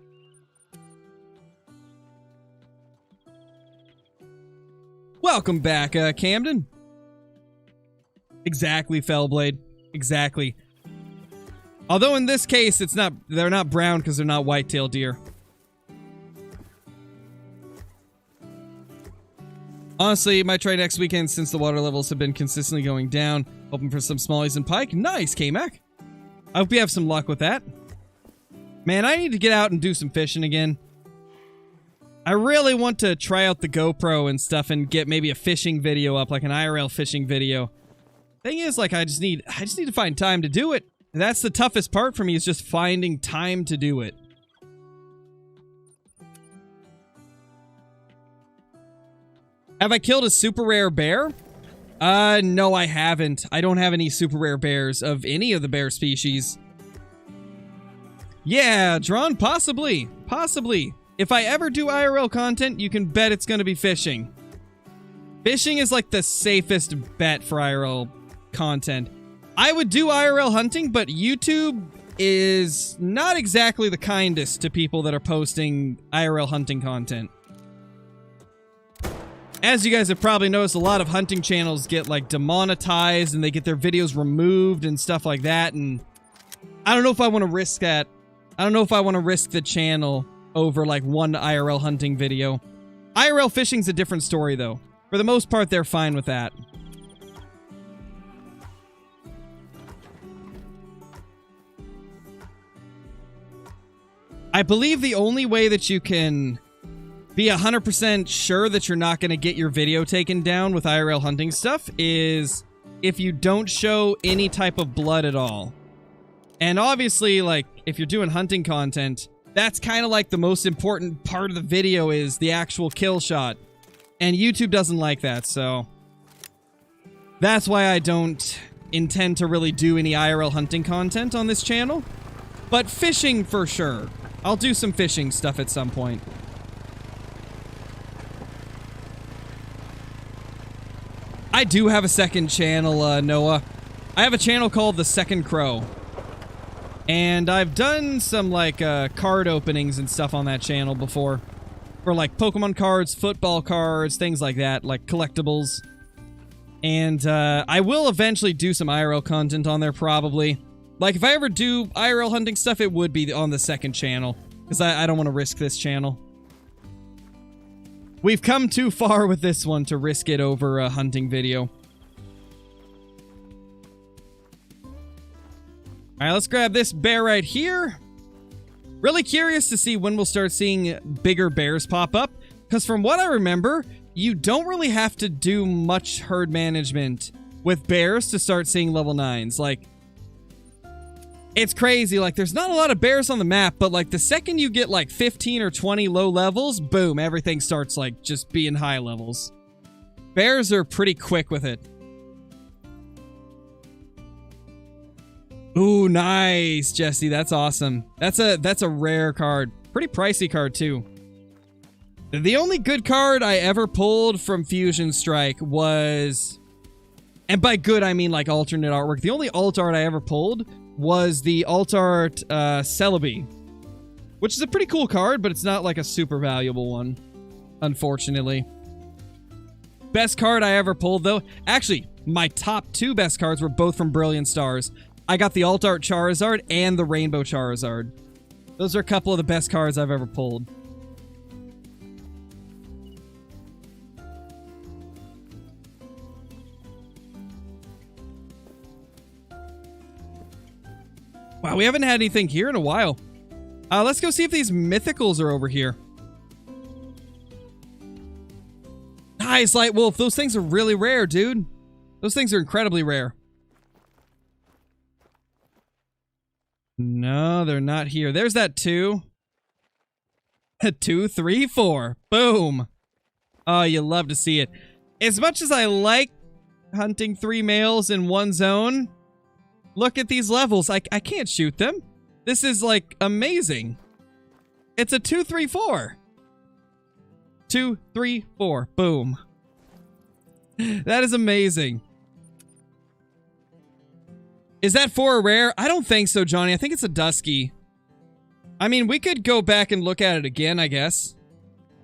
S1: Welcome back, Camden. Exactly, Fellblade. Exactly. Although in this case, it's not. They're not brown because they're not white-tailed deer. Honestly, might try next weekend since the water levels have been consistently going down. Hoping for some smallies and pike. Nice, K-Mac. I hope you have some luck with that. Man, I need to get out and do some fishing again. I really want to try out the GoPro and stuff and get maybe a fishing video up, like an IRL fishing video. Thing is, like, I just need to find time to do it. That's the toughest part for me, is just finding time to do it. Have I killed a super rare bear? No, I haven't. I don't have any super rare bears of any of the bear species. Yeah, Drawn, possibly. Possibly. If I ever do IRL content, you can bet it's going to be fishing. Fishing is like the safest bet for IRL content. I would do IRL hunting, but YouTube is not exactly the kindest to people that are posting IRL hunting content. As you guys have probably noticed, a lot of hunting channels get, like, demonetized and they get their videos removed and stuff like that, and I don't know if I want to risk that. I don't know if I want to risk the channel over, like, one IRL hunting video. IRL fishing's a different story, though. For the most part, they're fine with that. I believe the only way that you can be 100% sure that you're not going to get your video taken down with IRL hunting stuff is if you don't show any type of blood at all. And obviously, like, if you're doing hunting content, that's kind of like the most important part of the video is the actual kill shot. And YouTube doesn't like that, so that's why I don't intend to really do any IRL hunting content on this channel. But fishing for sure. I'll do some fishing stuff at some point. I do have a second channel, Noah. I have a channel called The Second Crow. And I've done some, like, card openings and stuff on that channel before. For, like, Pokemon cards, football cards, things like that, like collectibles. And, I will eventually do some IRL content on there, probably. Like, if I ever do IRL hunting stuff, it would be on the second channel. Because I don't want to risk this channel. We've come too far with this one to risk it over a hunting video. Alright, let's grab this bear right here. Really curious to see when we'll start seeing bigger bears pop up. Because from what I remember, you don't really have to do much herd management with bears to start seeing level 9s. Like, it's crazy. Like, there's not a lot of bears on the map, but, like, the second you get, like, 15 or 20 low levels, boom, everything starts, like, just being high levels. Bears are pretty quick with it. Ooh, nice, Jesse. That's awesome. That's a rare card. Pretty pricey card, too. The only good card I ever pulled from Fusion Strike was... And by good, I mean, like, alternate artwork. The only alt art I ever pulled was the alt art Celebi, which is a pretty cool card, but it's not like a super valuable one, unfortunately. Best card I ever pulled, though, actually, my top 2 best cards were both from Brilliant Stars. I got the alt art Charizard and the Rainbow Charizard. Those are a couple of the best cards I've ever pulled. Wow, we haven't had anything here in a while. Let's go see if these mythicals are over here. Nice, Light Wolf. Those things are really rare, dude. Those things are incredibly rare. No, they're not here. There's that 2. 2, 3, 4. Boom. Oh, you love to see it. As much as I like hunting 3 males in one zone, look at these levels. I can't shoot them. This is, like, amazing. It's a 2, 3, 4. 2, 3, 4. Boom. That is amazing. Is that 4 a rare? I don't think so, Johnny. I think it's a Dusky. I mean, we could go back and look at it again, I guess.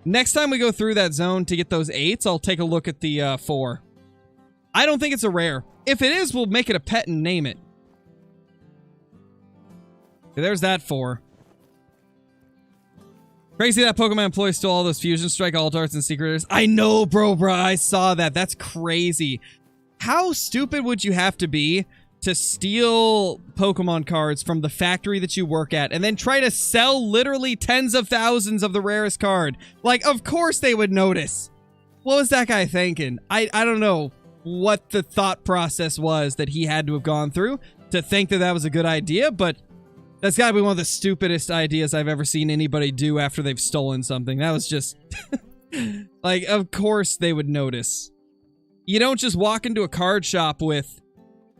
S1: Next time we go through that zone to get those 8s, I'll take a look at the 4. I don't think it's a rare. If it is, we'll make it a pet and name it. There's that 4. Crazy that Pokemon employee stole all those Fusion Strike alt arts and secrets. I know, bro. I saw that. That's crazy. How stupid would you have to be to steal Pokemon cards from the factory that you work at and then try to sell literally tens of thousands of the rarest card? Like, of course they would notice. What was that guy thinking? I don't know what the thought process was that he had to have gone through to think that that was a good idea, but that's gotta be one of the stupidest ideas I've ever seen anybody do after they've stolen something. That was just... like, of course they would notice. You don't just walk into a card shop with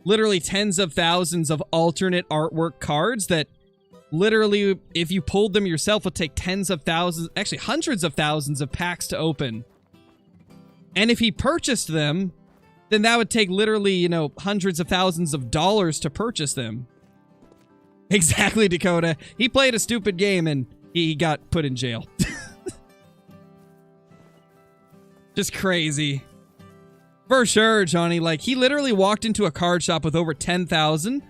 S1: literally tens of thousands of alternate artwork cards that literally, if you pulled them yourself, would take tens of thousands, actually hundreds of thousands of packs to open. And if he purchased them, then that would take literally, you know, hundreds of thousands of dollars to purchase them. Exactly, Dakota. He played a stupid game and he got put in jail. Just crazy. For sure, Johnny. Like, he literally walked into a card shop with over 10,000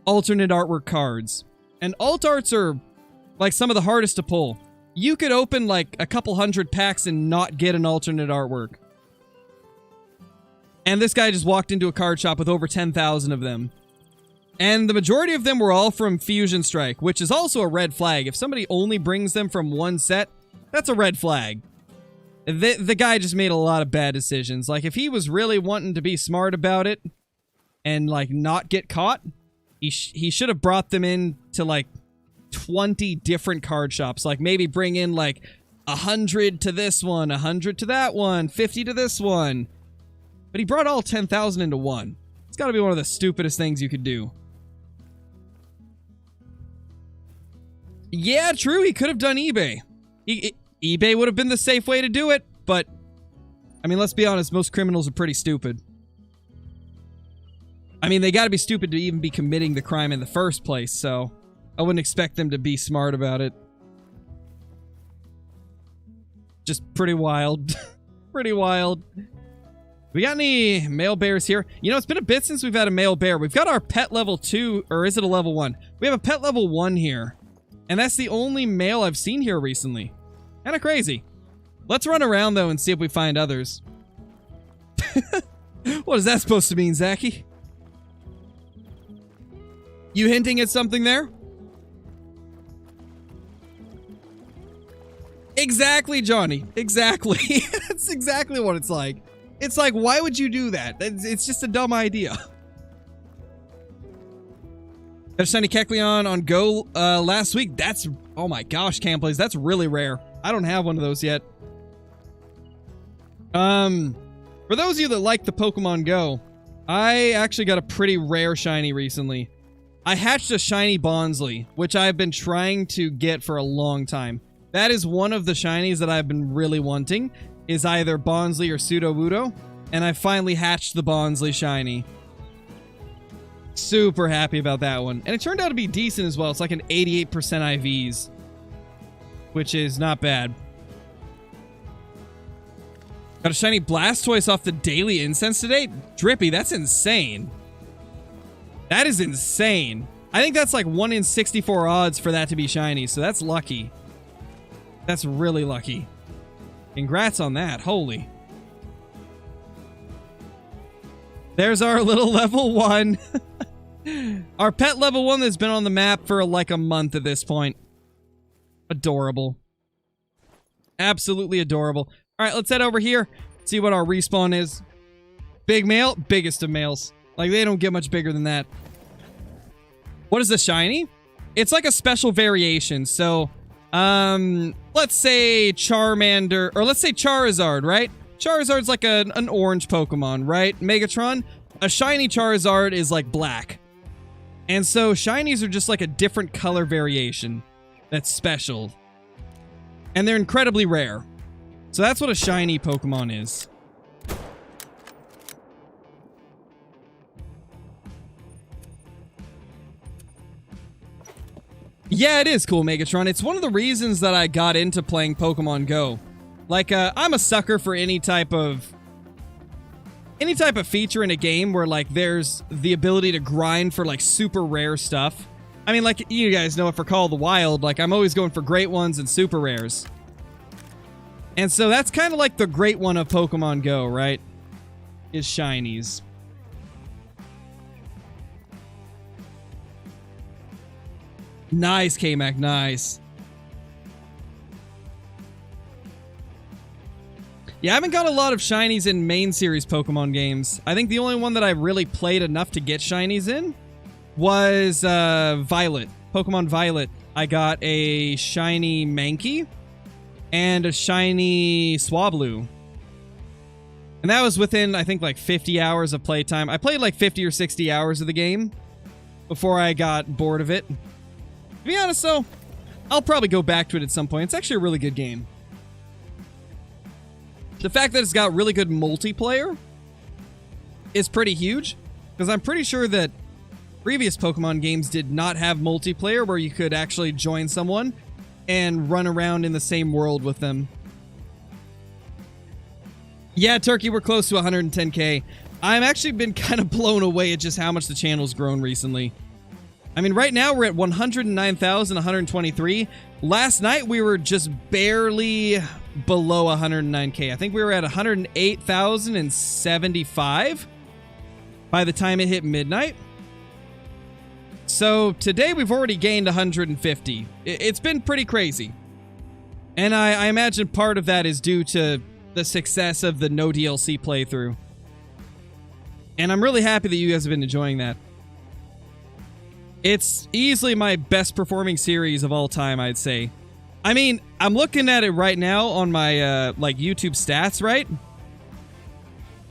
S1: alternate artwork cards. And alt arts are, like, some of the hardest to pull. You could open, like, a couple hundred packs and not get an alternate artwork. And this guy just walked into a card shop with over 10,000 of them. And the majority of them were all from Fusion Strike, which is also a red flag. If somebody only brings them from one set, that's a red flag. The guy just made a lot of bad decisions. Like, if he was really wanting to be smart about it and, like, not get caught, he should have brought them in to, like, 20 different card shops. Like, maybe bring in, like, 100 to this one, 100 to that one, 50 to this one. But he brought all 10,000 into one. It's got to be one of the stupidest things you could do. Yeah, true. He could have done eBay. eBay would have been the safe way to do it, but I mean, let's be honest, most criminals are pretty stupid. I mean, they gotta be stupid to even be committing the crime in the first place, so I wouldn't expect them to be smart about it. Just pretty wild. Pretty wild. We got any male bears here? You know, it's been a bit since we've had a male bear. We've got our pet level 2, or is it a level 1? We have a pet level 1 here. And that's the only male I've seen here recently. Kinda crazy. Let's run around, though, and see if we find others. What is that supposed to mean, Zachy? You hinting at something there? Exactly, Johnny. Exactly. That's exactly what it's like. It's like, why would you do that? It's just a dumb idea. Got a shiny Kecleon on Go last week. That's, oh my gosh, Camplays, that's really rare. I don't have one of those yet. For those of you that like the Pokemon Go, I actually got a pretty rare shiny recently. I hatched a shiny Bonsley, which I've been trying to get for a long time. That is one of the shinies that I've been really wanting, is either Bonsley or Sudowoodo, and I finally hatched the Bonsley shiny. Super happy about that one. And it turned out to be decent as well. It's like an 88% IVs, which is not bad. Got a shiny Blastoise off the daily incense today? Drippy, that's insane. That is insane. I think that's like 1 in 64 odds for that to be shiny, so that's lucky. That's really lucky. Congrats on that. Holy. There's our little level 1. Our pet level 1 that's been on the map for like a month at this point. Adorable. Absolutely adorable. All right, let's head over here. See what our respawn is. Big male, biggest of males. Like, they don't get much bigger than that. What is the shiny? It's like a special variation. So, let's say Charmander, or let's say Charizard, right? Charizard's like an orange Pokemon, right? Megatron. A shiny Charizard is like black. And so shinies are just like a different color variation that's special. And they're incredibly rare. So that's what a shiny Pokemon is. Yeah, it is cool, Megatron. It's one of the reasons that I got into playing Pokemon Go. Like, I'm a sucker for any type of feature in a game where, like, there's the ability to grind for, like, super rare stuff. I mean, like, you guys know, for Call of the Wild, like, I'm always going for great ones and super rares. And so that's kind of like the great one of Pokemon Go, right? Is shinies. Nice, K-Mac, nice. Yeah, I haven't got a lot of shinies in main series Pokemon games. I think the only one that I really played enough to get shinies in was Violet. Pokemon Violet. I got a shiny Mankey and a shiny Swablu. And that was within, I think, like 50 hours of playtime. I played like 50 or 60 hours of the game before I got bored of it. To be honest, though, I'll probably go back to it at some point. It's actually a really good game. The fact that it's got really good multiplayer is pretty huge, because I'm pretty sure that previous Pokemon games did not have multiplayer where you could actually join someone and run around in the same world with them. Yeah, Turkey, we're close to 110K. I've actually been kind of blown away at just how much the channel's grown recently. I mean, right now we're at 109,123. Last night we were just barely below 109K. I think we were at 108,075 by the time it hit midnight. So today we've already gained 150. It's been pretty crazy. And I imagine part of that is due to the success of the no DLC playthrough. And I'm really happy that you guys have been enjoying that. It's easily my best performing series of all time, I'd say. I mean, I'm looking at it right now on my, like, YouTube stats, right?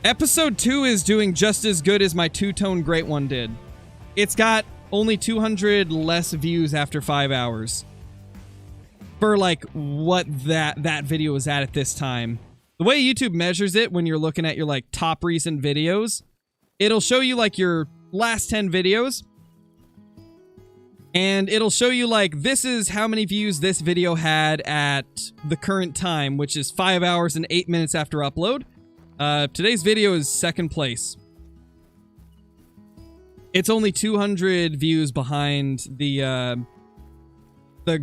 S1: Episode 2 is doing just as good as my two-tone great one did. It's got only 200 less views after 5 hours. For, like, what that video was at this time. The way YouTube measures it when you're looking at your, like, top recent videos, it'll show you, like, your last 10 videos. And it'll show you, like, this is how many views this video had at the current time, which is 5 hours and 8 minutes after upload. Today's video is second place. It's only 200 views behind the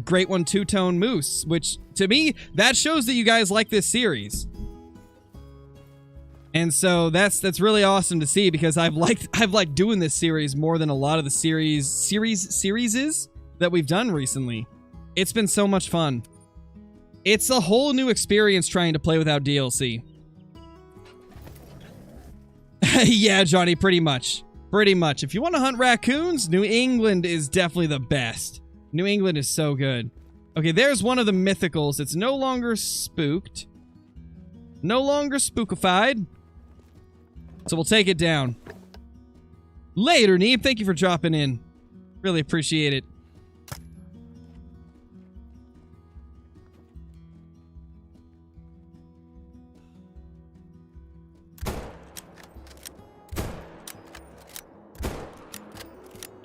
S1: Great One Two-Tone Moose, which, to me, that shows that you guys like this series. And so that's really awesome to see, because I've liked doing this series more than a lot of the series that we've done recently. It's been so much fun. It's a whole new experience trying to play without DLC. Yeah, Johnny, pretty much. Pretty much. If you want to hunt raccoons, New England is definitely the best. New England is so good. Okay, there's one of the mythicals. It's no longer spooked. No longer spookified. So we'll take it down. Later, Neeb. Thank you for dropping in. Really appreciate it.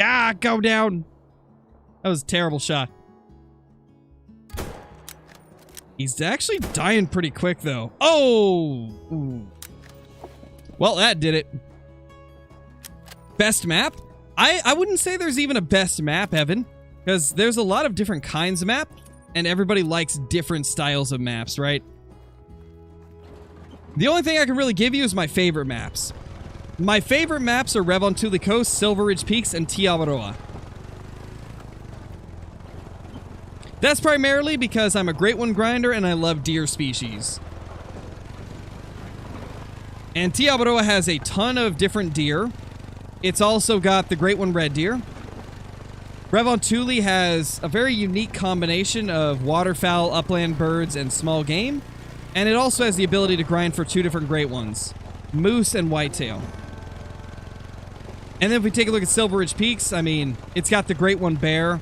S1: Ah, go down. That was a terrible shot. He's actually dying pretty quick, though. Oh! Ooh. Well, that did it. Best map? I wouldn't say there's even a best map, Evan, because there's a lot of different kinds of map, and everybody likes different styles of maps, right? The only thing I can really give you is my favorite maps. My favorite maps are Revontuli Coast, Silver Ridge Peaks, and Tiawaroa. That's primarily because I'm a Great One grinder and I love deer species. And Tiawaroa has a ton of different deer. It's also got the Great One red deer. Revontuli has a very unique combination of waterfowl, upland birds, and small game. And it also has the ability to grind for 2 different Great Ones, moose and whitetail. And then if we take a look at Silver Ridge Peaks, I mean, it's got the Great One bear.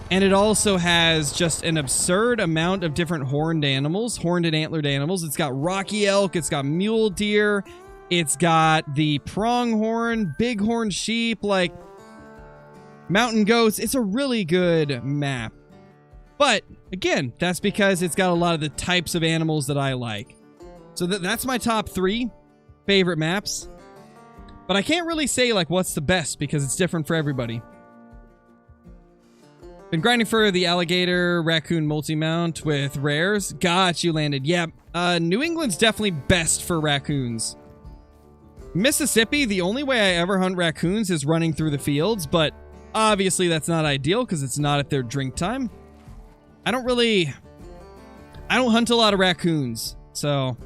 S1: And it also has just an absurd amount of different horned animals, horned and antlered animals. It's got rocky elk, it's got mule deer, it's got the pronghorn, bighorn sheep, like mountain goats. It's a really good map. But again, that's because it's got a lot of the types of animals that I like. So that's my top 3 favorite maps. But I can't really say like what's the best because it's different for everybody. Been grinding for the alligator raccoon multi-mount with rares. Got you, landed. Yeah, New England's definitely best for raccoons. Mississippi, the only way I ever hunt raccoons is running through the fields, but obviously that's not ideal because it's not at their drink time. I don't hunt a lot of raccoons, so.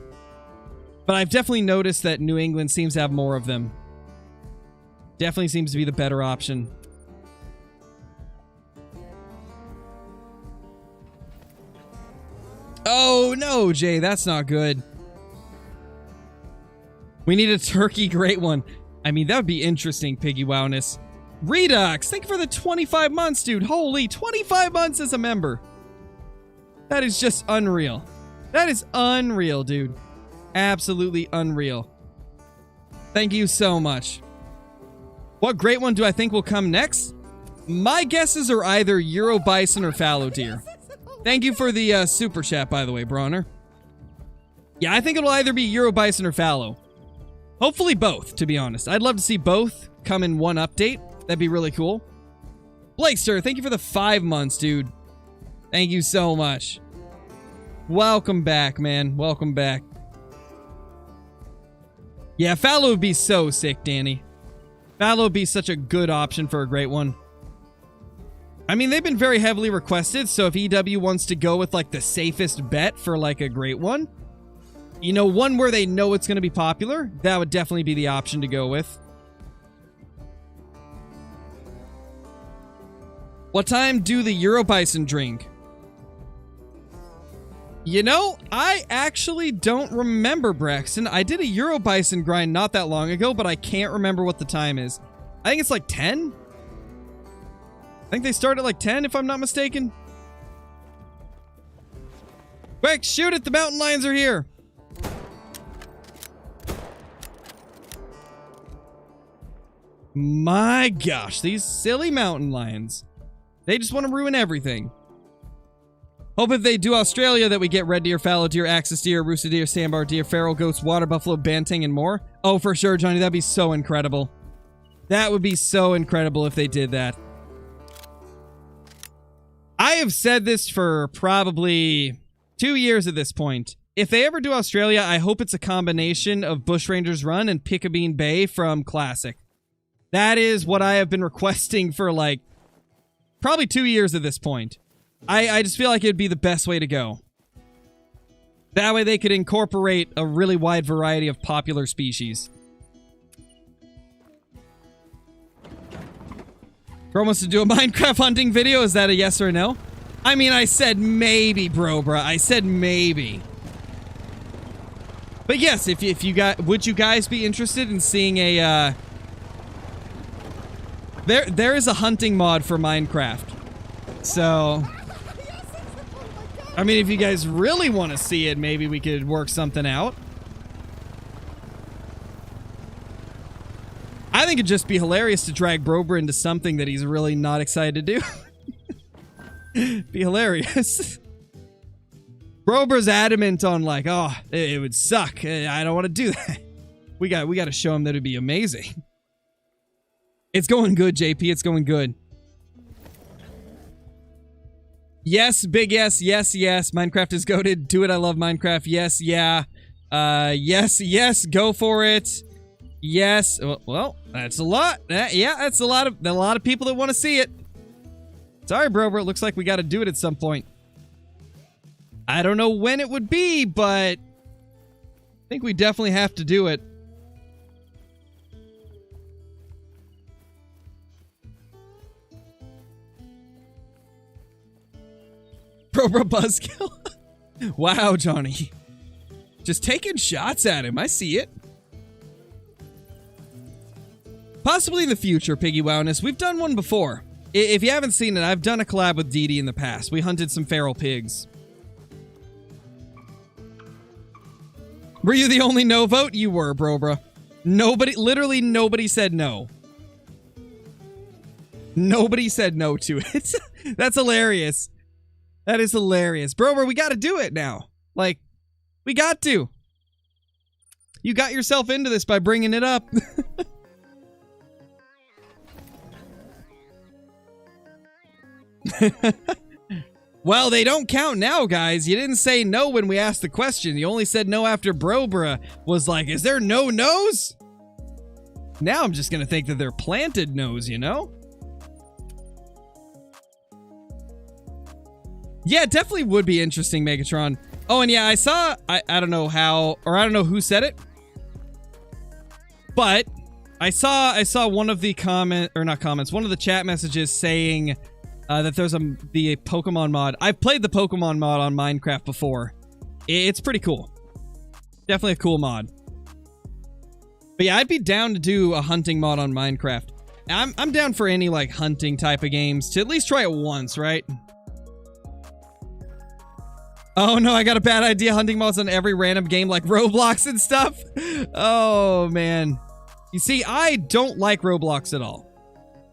S1: But I've definitely noticed that New England seems to have more of them. Definitely seems to be the better option. Oh, no, Jay, that's not good. We need a turkey Great One. I mean, that would be interesting, Piggy Wowness. Redux, thank you for the 25 months, dude. Holy, 25 months as a member. That is just unreal. That is unreal, dude. Absolutely unreal. Thank you so much. What Great One do I think will come next? My guesses are either Euro Bison or fallow deer. Thank you for the super chat, by the way, Bronner. Yeah, I think it'll either be Euro Bison or fallow. Hopefully both, to be honest. I'd love to see both come in one update. That'd be really cool. Blakester, thank you for the 5 months, dude. Thank you so much. Welcome back, man. Welcome back. Yeah, fallow would be so sick, Danny. Fallow would be such a good option for a Great One. I mean, they've been very heavily requested, so if EW wants to go with, like, the safest bet for, like, a Great One, you know, one where they know it's going to be popular, that would definitely be the option to go with. What time do the Euro Bison drink? You know, I actually don't remember, Braxton. I did a Euro Bison grind not that long ago, but I can't remember what the time is. I think it's like 10? I think they start at like 10, if I'm not mistaken. Quick, shoot it! The mountain lions are here! My gosh, these silly mountain lions. They just want to ruin everything. Hope if they do Australia that we get red deer, fallow deer, axis deer, rooster deer, sandbar deer, feral goats, water buffalo, banting, and more. Oh, for sure, Johnny. That'd be so incredible. That would be so incredible if they did that. I have said this for probably 2 years at this point. If they ever do Australia, I hope it's a combination of Bushrangers Run and Pickabeen Bay from Classic. That is what I have been requesting for, like, probably 2 years at this point. I just feel like it would be the best way to go. That way they could incorporate a really wide variety of popular species. Bro wants to do a Minecraft hunting video. Is that a yes or no? I mean, I said maybe, bruh. I said maybe. But yes, if you got, would you guys be interested in seeing a, there is a hunting mod for Minecraft. So, I mean, if you guys really want to see it, maybe we could work something out. I think it'd just be hilarious to drag Brober into something that he's really not excited to do. Be hilarious. Brober's adamant on like, oh, it would suck. I don't want to do that. We got to show him that it'd be amazing. It's going good, JP. It's going good. Yes, big yes, yes, yes. Minecraft is goated. Do it. I love Minecraft. Yes, yeah. Yes, yes. Go for it. Yes. Well, that's a lot. Yeah, that's a lot of people that want to see it. Sorry, Brober. It looks like we got to do it at some point. I don't know when it would be, but I think we definitely have to do it. Brober buzzkill. Wow, Johnny. Just taking shots at him. I see it. Possibly in the future, Piggy Wowness. We've done one before. If you haven't seen it, I've done a collab with Dee Dee in the past. We hunted some feral pigs. Were you the only no vote? You were, Brobra. Nobody, literally nobody said no. Nobody said no to it. That's hilarious. That is hilarious. Brober, we got to do it now. Like, we got to. You got yourself into this by bringing it up. Well, they don't count now, guys. You didn't say no when we asked the question. You only said no after Brobra was like, is there no no's? Now I'm just going to think that they're planted no's, you know? Yeah, it definitely would be interesting, Megatron. Oh, and yeah, I saw, I don't know how, or I don't know who said it, but I saw one of the one of the chat messages saying that there's the Pokemon mod. I've played the Pokemon mod on Minecraft before. It's pretty cool. Definitely a cool mod. But yeah, I'd be down to do a hunting mod on Minecraft. I'm down for any like hunting type of games to at least try it once, right? Oh no, I got a bad idea. Hunting mods on every random game like Roblox and stuff. Oh man. You see, I don't like Roblox at all.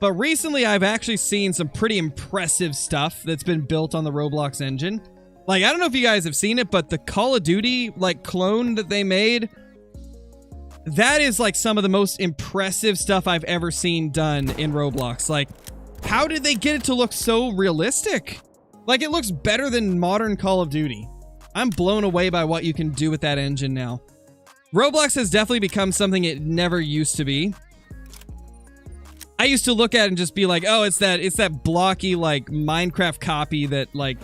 S1: But recently I've actually seen some pretty impressive stuff that's been built on the Roblox engine. Like, I don't know if you guys have seen it, but the Call of Duty like clone that they made, that is like some of the most impressive stuff I've ever seen done in Roblox. Like, how did they get it to look so realistic? Like, it looks better than modern Call of Duty. I'm blown away by what you can do with that engine now. Roblox has definitely become something it never used to be. I used to look at it and just be like, oh, it's that blocky, like, Minecraft copy that, like,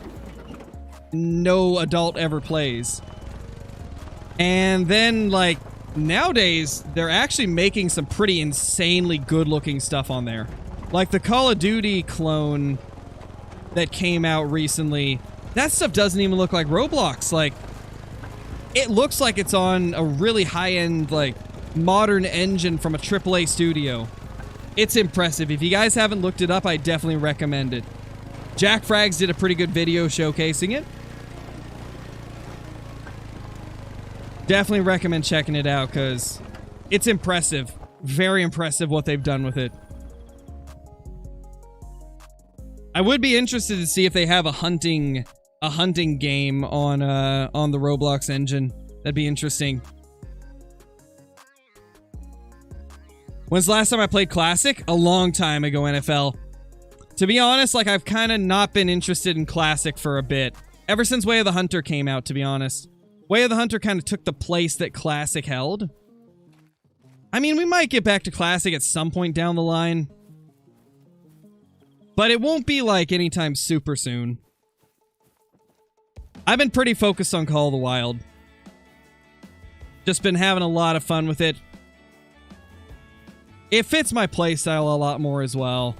S1: no adult ever plays. And then, like, nowadays, they're actually making some pretty insanely good-looking stuff on there. Like, the Call of Duty clone that came out recently, that stuff doesn't even look like Roblox. Like, it looks like it's on a really high-end, like, modern engine from a AAA studio. It's impressive. If you guys haven't looked it up, I definitely recommend it. Jack Frags did a pretty good video showcasing it. Definitely recommend checking it out, because it's impressive. very impressive what they've done with it. I would be interested to see if they have a hunting game on the Roblox engine. That'd be interesting. When's the last time I played Classic? A long time ago, NFL. To be honest, like, I've kind of not been interested in Classic for a bit. Ever since Way of the Hunter came out, to be honest. Way of the Hunter kind of took the place that Classic held. I mean, we might get back to Classic at some point down the line. But it won't be, like, anytime super soon. I've been pretty focused on Call of the Wild. Just been having a lot of fun with it. It fits my playstyle a lot more as well.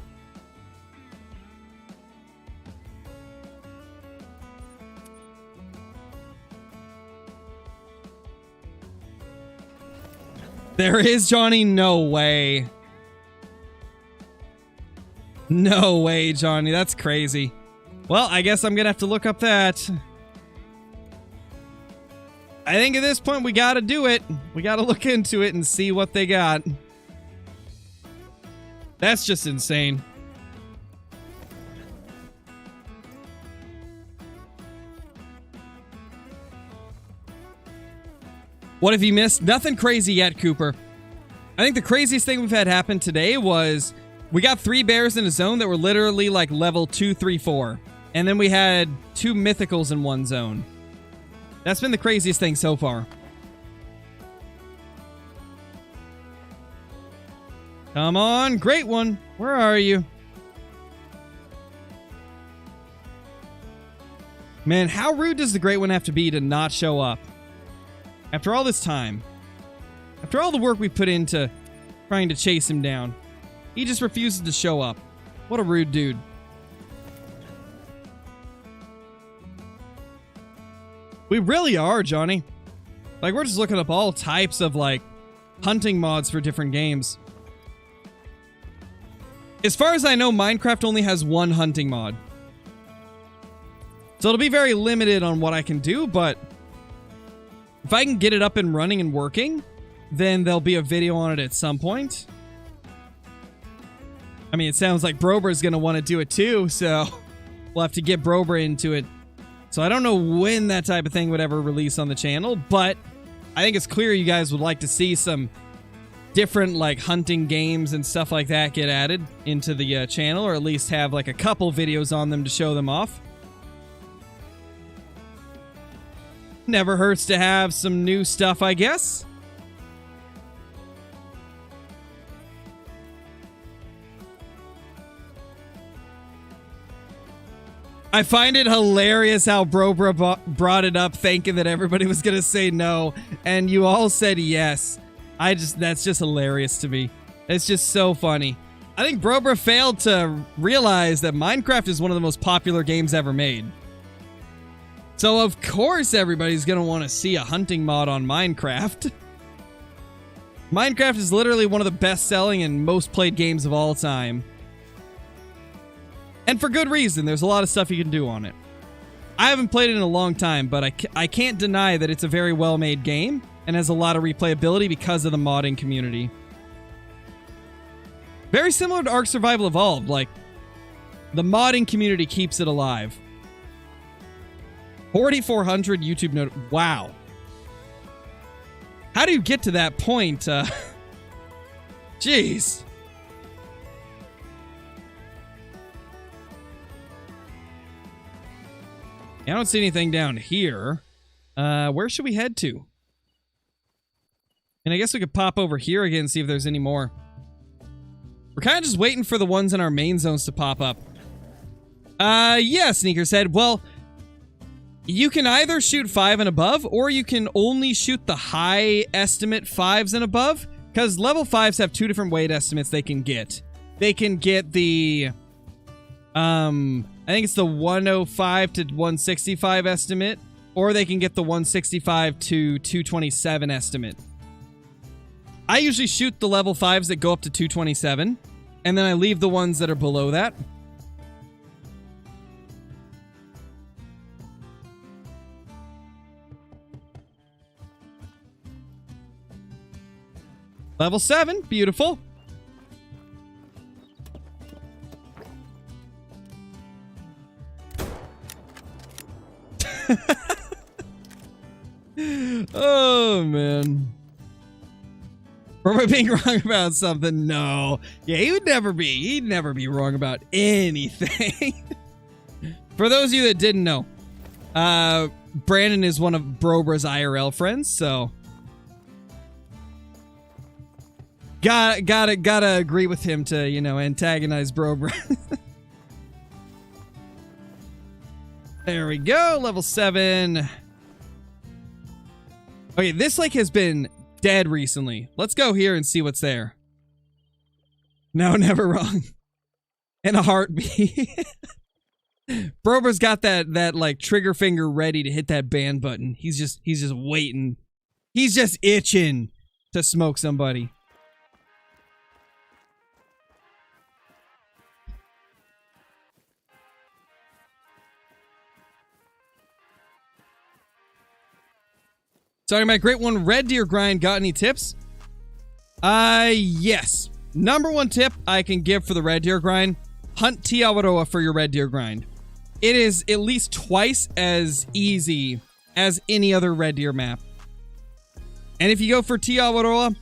S1: There is, Johnny? No way. No way, Johnny. That's crazy. Well, I guess I'm gonna have to look up that. I think at this point we gotta do it. We gotta look into it and see what they got. That's just insane. What have you missed? Nothing crazy yet, Cooper. I think the craziest thing we've had happen today was we got 3 bears in a zone that were literally like level 2, 3, 4. And then we had 2 mythicals in one zone. That's been the craziest thing so far. Come on, great one. Where are you? Man, how rude does the great one have to be to not show up? After all this time. After all the work we put into trying to chase him down. He just refuses to show up. What a rude dude. We really are, Johnny. Like, we're just looking up all types of, like, hunting mods for different games. As far as I know, Minecraft only has 1 hunting mod. So it'll be very limited on what I can do, but if I can get it up and running and working, then there'll be a video on it at some point. I mean, it sounds like Brober's going to want to do it too, so we'll have to get Brober into it. So I don't know when that type of thing would ever release on the channel, but I think it's clear you guys would like to see some different, like, hunting games and stuff like that get added into the channel, or at least have, like, a couple videos on them to show them off. Never hurts to have some new stuff, I guess. I find it hilarious how Brobra brought it up thinking that everybody was going to say no, and you all said yes. That's just hilarious to me. It's just so funny. I think Brobra failed to realize that Minecraft is one of the most popular games ever made. So of course everybody's going to want to see a hunting mod on Minecraft. Minecraft is literally one of the best-selling and most played games of all time. And for good reason. There's a lot of stuff you can do on it. I haven't played it in a long time, but I can't deny that it's a very well-made game and has a lot of replayability because of the modding community. Very similar to Ark Survival Evolved. Like, the modding community keeps it alive. 4,400 YouTube note. Wow. How do you get to that point? Jeez. I don't see anything down here. Where should we head to? And I guess we could pop over here again and see if there's any more. We're kind of just waiting for the ones in our main zones to pop up. Yeah, Sneakerhead. Well, you can either shoot 5 and above, or you can only shoot the high estimate 5s and above, because level 5s have 2 different weight estimates they can get. They can get the, I think it's the 105 to 165 estimate, or they can get the 165 to 227 estimate. I usually shoot the level 5s that go up to 227, and then I leave the ones that are below that. Level 7. Beautiful. Oh, man. Am I being wrong about something? No. Yeah, he would never be. He'd never be wrong about anything. For those of you that didn't know, Brandon is one of Brobra's IRL friends, so gotta agree with him to, you know, antagonize Brobra. There we go, level 7. Okay, this lake has been dead recently. Let's go here and see what's there. No, never wrong. In a heartbeat. Brobra's got that like trigger finger ready to hit that ban button. He's just waiting. He's just itching to smoke somebody. Sorry, my great one, Red Deer Grind, got any tips? Yes. Number 1 tip I can give for the Red Deer Grind, hunt Te Awaroa for your Red Deer Grind. It is at least twice as easy as any other Red Deer map. And if you go for Te Awaroa,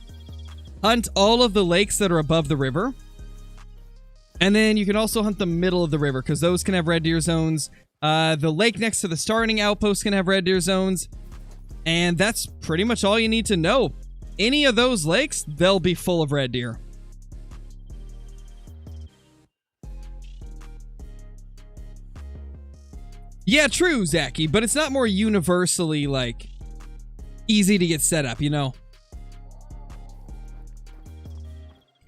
S1: hunt all of the lakes that are above the river. And then you can also hunt the middle of the river, because those can have Red Deer zones. The lake next to the starting outpost can have Red Deer zones. And that's pretty much all you need to know. Any of those lakes, they'll be full of red deer. Yeah, true, Zaki, but it's not more universally, like, easy to get set up, you know?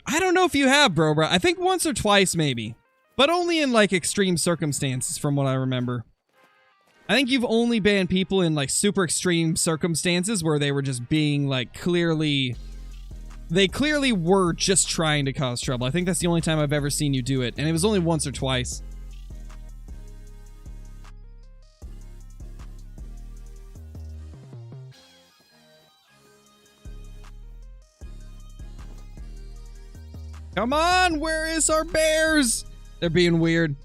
S1: I don't know if you have, bro. I think once or twice, maybe. But only in, like, extreme circumstances, from what I remember. I think you've only banned people in, like, super extreme circumstances where they were just being, like, clearly... They clearly were just trying to cause trouble. I think that's the only time I've ever seen you do it, and it was only once or twice. Come on, where is our bears? They're being weird.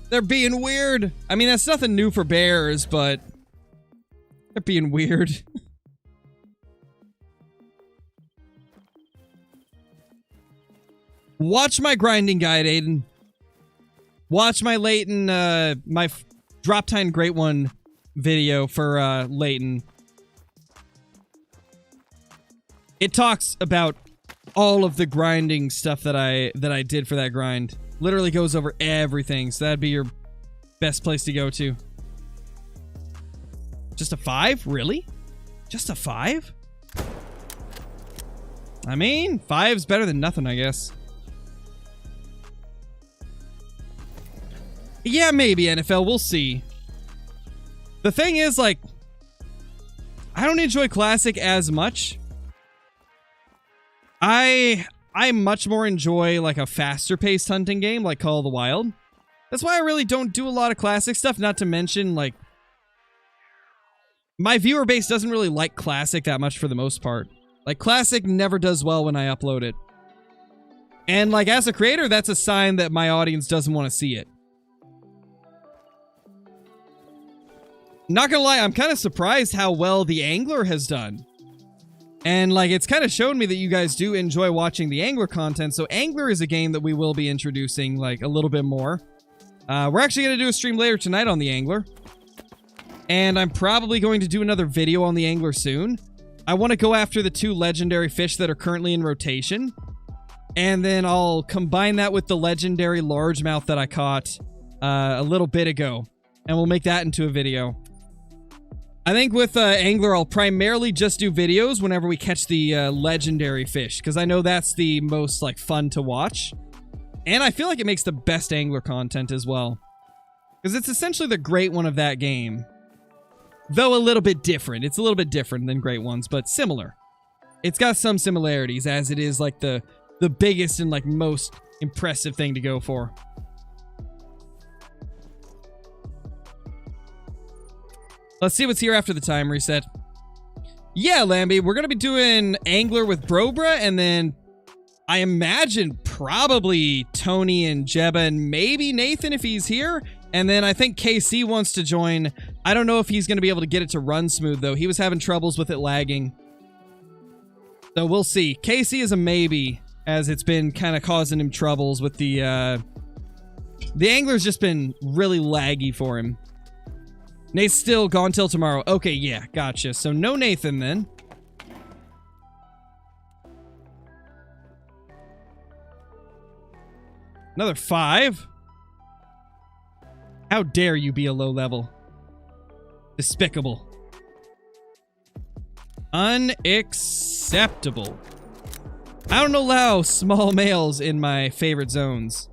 S1: They're being weird. I mean, that's nothing new for bears, but they're being weird. Watch my grinding guide, Aiden. Watch my Leighton, my Drop Time Great One video for Leighton. It talks about all of the grinding stuff that I did for that grind. Literally goes over everything, so that'd be your best place to go to. Just a 5? Really? Just a 5? I mean, 5's better than nothing, I guess. Yeah, maybe, NFL. We'll see. The thing is, like, I don't enjoy Classic as much. I much more enjoy, like, a faster-paced hunting game like Call of the Wild. That's why I really don't do a lot of Classic stuff, not to mention, like, my viewer base doesn't really like Classic that much for the most part. Like, Classic never does well when I upload it. And, like, as a creator, that's a sign that my audience doesn't want to see it. Not gonna lie, I'm kind of surprised how well the Angler has done. And, like, it's kind of shown me that you guys do enjoy watching the Angler content, so Angler is a game that we will be introducing, like, a little bit more. We're actually going to do a stream later tonight on the Angler. And I'm probably going to do another video on the Angler soon. I want to go after the 2 legendary fish that are currently in rotation. And then I'll combine that with the legendary largemouth that I caught a little bit ago. And we'll make that into a video. I think with Angler, I'll primarily just do videos whenever we catch the legendary fish, because I know that's the most, like, fun to watch. And I feel like it makes the best Angler content as well. Because it's essentially the Great One of that game. Though a little bit different. It's a little bit different than Great Ones, but similar. It's got some similarities, as it is, like, the biggest and, like, most impressive thing to go for. Let's see what's here after the time reset. Yeah, Lambie, we're going to be doing Angler with Brobra, and then I imagine probably Tony and Jebba and maybe Nathan if he's here. And then I think KC wants to join. I don't know if he's going to be able to get it to run smooth, though. He was having troubles with it lagging. So we'll see. KC is a maybe, as it's been kind of causing him troubles with the Angler's just been really laggy for him. Nate's still gone till tomorrow. Okay, yeah, gotcha. So no Nathan then. Another 5. How dare you be a low level? Despicable. Unacceptable. I don't allow small males in my favorite zones.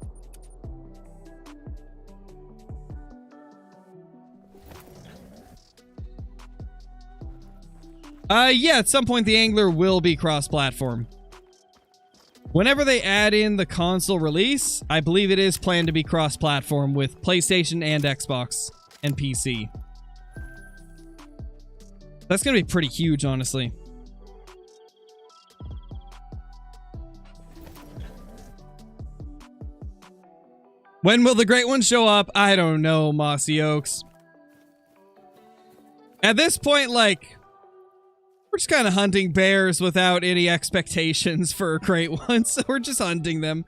S1: Yeah, at some point the Angler will be cross-platform. Whenever they add in the console release, I believe it is planned to be cross-platform with PlayStation and Xbox and PC. That's going to be pretty huge, honestly. When will the Great One show up? I don't know, Mossy Oaks. At this point, like, we're just kind of hunting bears without any expectations for a Great One, so we're just hunting them.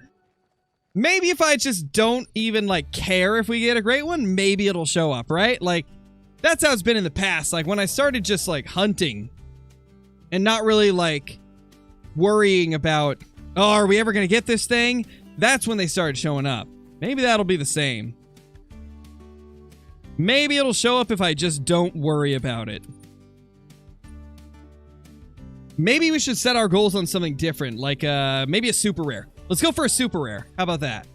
S1: Maybe if I just don't even, like, care if we get a Great One, maybe it'll show up, right? Like, that's how it's been in the past. Like, when I started just, like, hunting and not really, like, worrying about, oh, are we ever going to get this thing? That's when they started showing up. Maybe that'll be the same. Maybe it'll show up if I just don't worry about it. Maybe we should set our goals on something different, like maybe a super rare. Let's go for a super rare. How about that?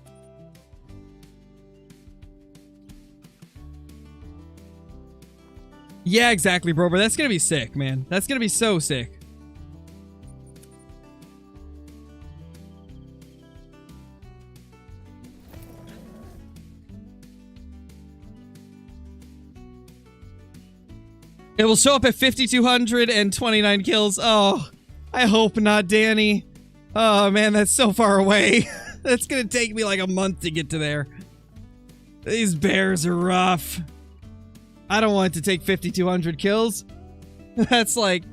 S1: Yeah, exactly, bro. But that's gonna be sick, man. That's gonna be so sick. It will show up at 5,229 kills. Oh, I hope not, Danny. Oh, man, that's so far away. That's going to take me like a month to get to there. These bears are rough. I don't want it to take 5,200 kills. That's like a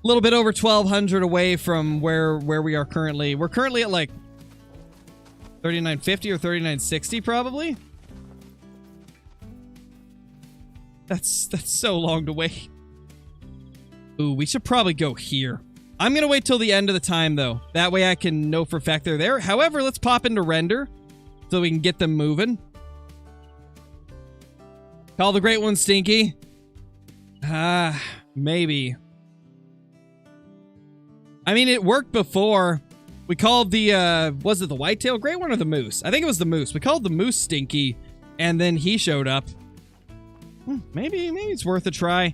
S1: little bit over 1,200 away from where we are currently. We're currently at like 3,950 or 3,960 probably. That's so long to wait. Ooh, we should probably go here. I'm gonna wait till the end of the time though. That way I can know for a fact they're there. However, let's pop into render so we can get them moving. Call the Great One Stinky. Maybe. I mean, it worked before. We called the, was it the whitetail Great One or the moose? I think it was the moose. We called the moose Stinky, and then he showed up. Maybe it's worth a try.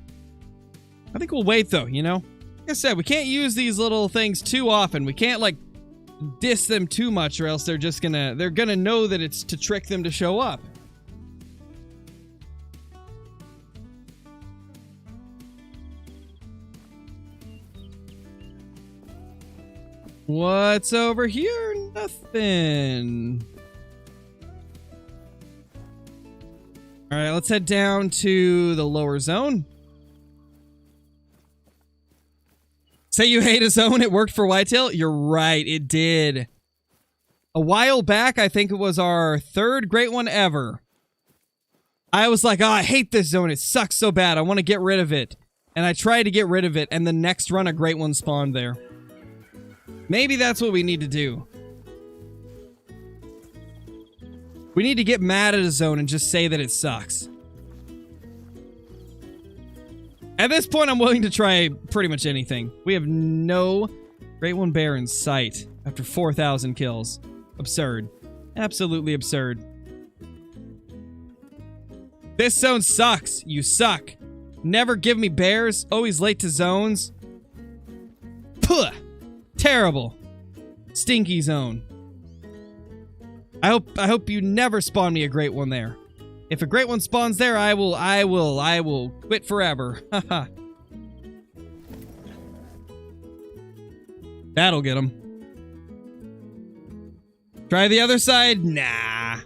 S1: I think we'll wait though, you know? Like I said, we can't use these little things too often. We can't like diss them too much or else they're gonna know that it's to trick them to show up. What's over here? Nothing. All right, let's head down to the lower zone. Say you hate a zone, it worked for whitetail? You're right, it did. A while back, I think it was our 3rd Great One ever. I was like, oh, I hate this zone. It sucks so bad. I want to get rid of it. And I tried to get rid of it, and the next run, a Great One spawned there. Maybe that's what we need to do. We need to get mad at a zone and just say that it sucks. At this point, I'm willing to try pretty much anything. We have no Great One bear in sight after 4,000 kills. Absurd. Absolutely absurd. This zone sucks. You suck. Never give me bears. Always late to zones. Puh. Terrible. Stinky zone. I hope you never spawn me a Great One there. If a Great One spawns there, I will quit forever. Haha. That'll get him. Try the other side? Nah.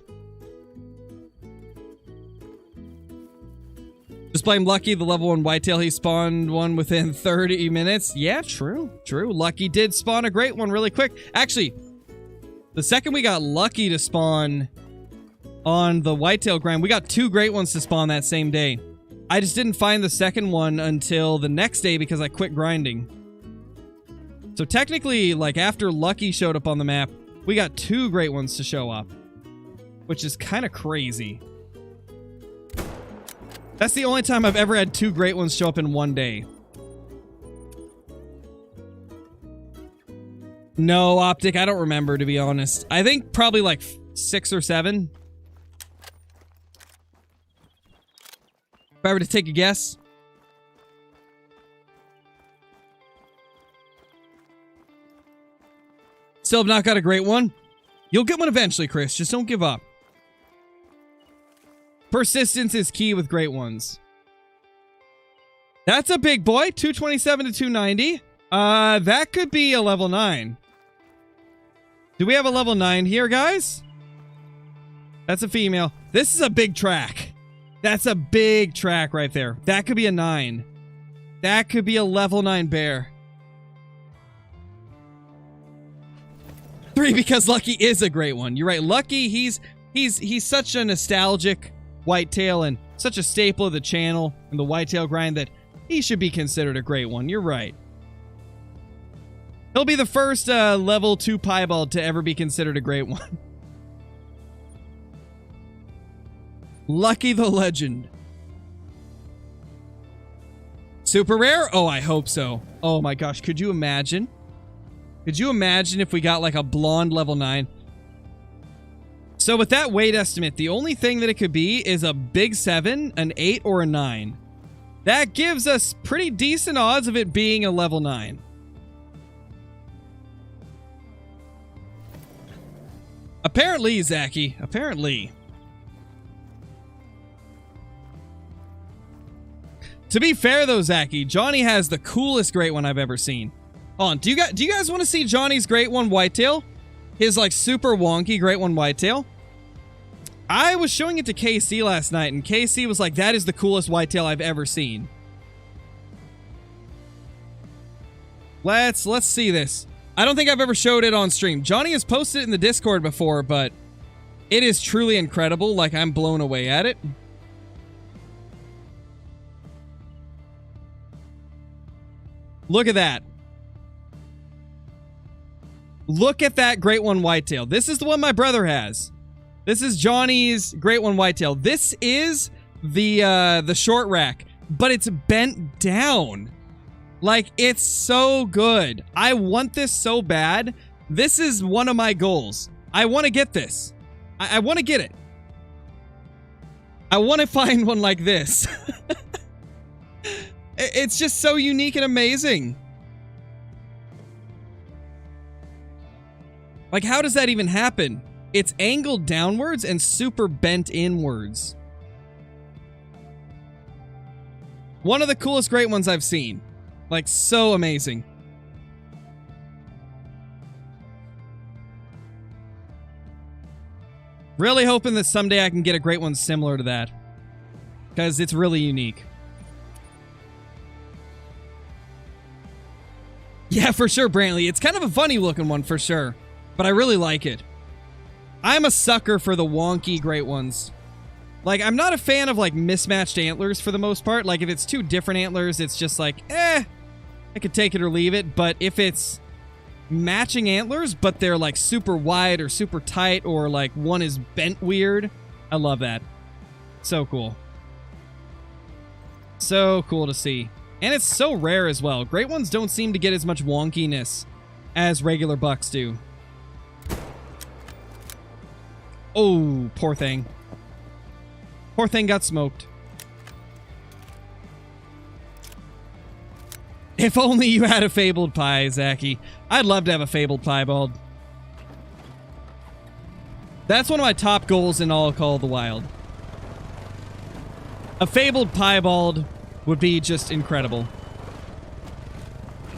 S1: Just blame Lucky, the level 1 whitetail. He spawned one within 30 minutes. Yeah, true. True. Lucky did spawn a great one really quick. Actually, the second we got Lucky to spawn on the whitetail grind, we got 2 great ones to spawn that same day. I just didn't find the second one until the next day because I quit grinding. So technically, like, after Lucky showed up on the map, we got 2 great ones to show up, which is kind of crazy. That's the only time I've ever had 2 great ones show up in one day. No, Optic, I don't remember, to be honest. I think probably like 6 or 7. If I were to take a guess. Still have not got a great one. You'll get one eventually, Chris. Just don't give up. Persistence is key with great ones. That's a big boy. 227 to 290. That could be a level 9. Do we have a level 9 here, guys? That's a female. This is a big track. That's a big track right there. That could be a 9. That could be a level 9 bear. 3 because Lucky is a great one. You're right. Lucky, he's such a nostalgic whitetail and such a staple of the channel and the whitetail grind that he should be considered a great one. You're right. He'll be the first level 2 piebald to ever be considered a great one. Lucky the legend. Super rare? Oh, I hope so. Oh my gosh, could you imagine? Could you imagine if we got like a blonde level 9? So with that weight estimate, the only thing that it could be is a big 7, an 8, or a 9. That gives us pretty decent odds of it being a level 9. Apparently, Zachy. Apparently. To be fair though, Zachy, Johnny has the coolest great one I've ever seen. Hold on, do you guys want to see Johnny's great one whitetail? His like super wonky great one whitetail? I was showing it to KC last night, and KC was like, that is the coolest whitetail I've ever seen. Let's see this. I don't think I've ever showed it on stream. Johnny has posted it in the Discord before, but it is truly incredible. Like, I'm blown away at it. Look at that. Look at that great one whitetail. This is the one my brother has. This is Johnny's great one whitetail. This is the short rack, but it's bent down. Like, it's so good. I want this so bad. This is one of my goals. I want to get this. I want to get it. I want to find one like this. It's just so unique and amazing. Like, how does that even happen? It's angled downwards and super bent inwards. One of the coolest great ones I've seen. Like, so amazing. Really hoping that someday I can get a great one similar to that. Because it's really unique. Yeah, for sure, Brantley. It's kind of a funny looking one for sure. But I really like it. I'm a sucker for the wonky great ones. Like, I'm not a fan of, like, mismatched antlers for the most part. Like, if it's 2 different antlers, it's just like, I could take it or leave it. But if it's matching antlers, but they're, like, super wide or super tight, or, like, one is bent weird, I love that. So cool. So cool to see. And it's so rare as well. Great ones don't seem to get as much wonkiness as regular bucks do. Oh, poor thing. Poor thing got smoked. If only you had a fabled pie, Zachy. I'd love to have a fabled piebald. That's one of my top goals in all of Call of the Wild. A fabled piebald would be just incredible.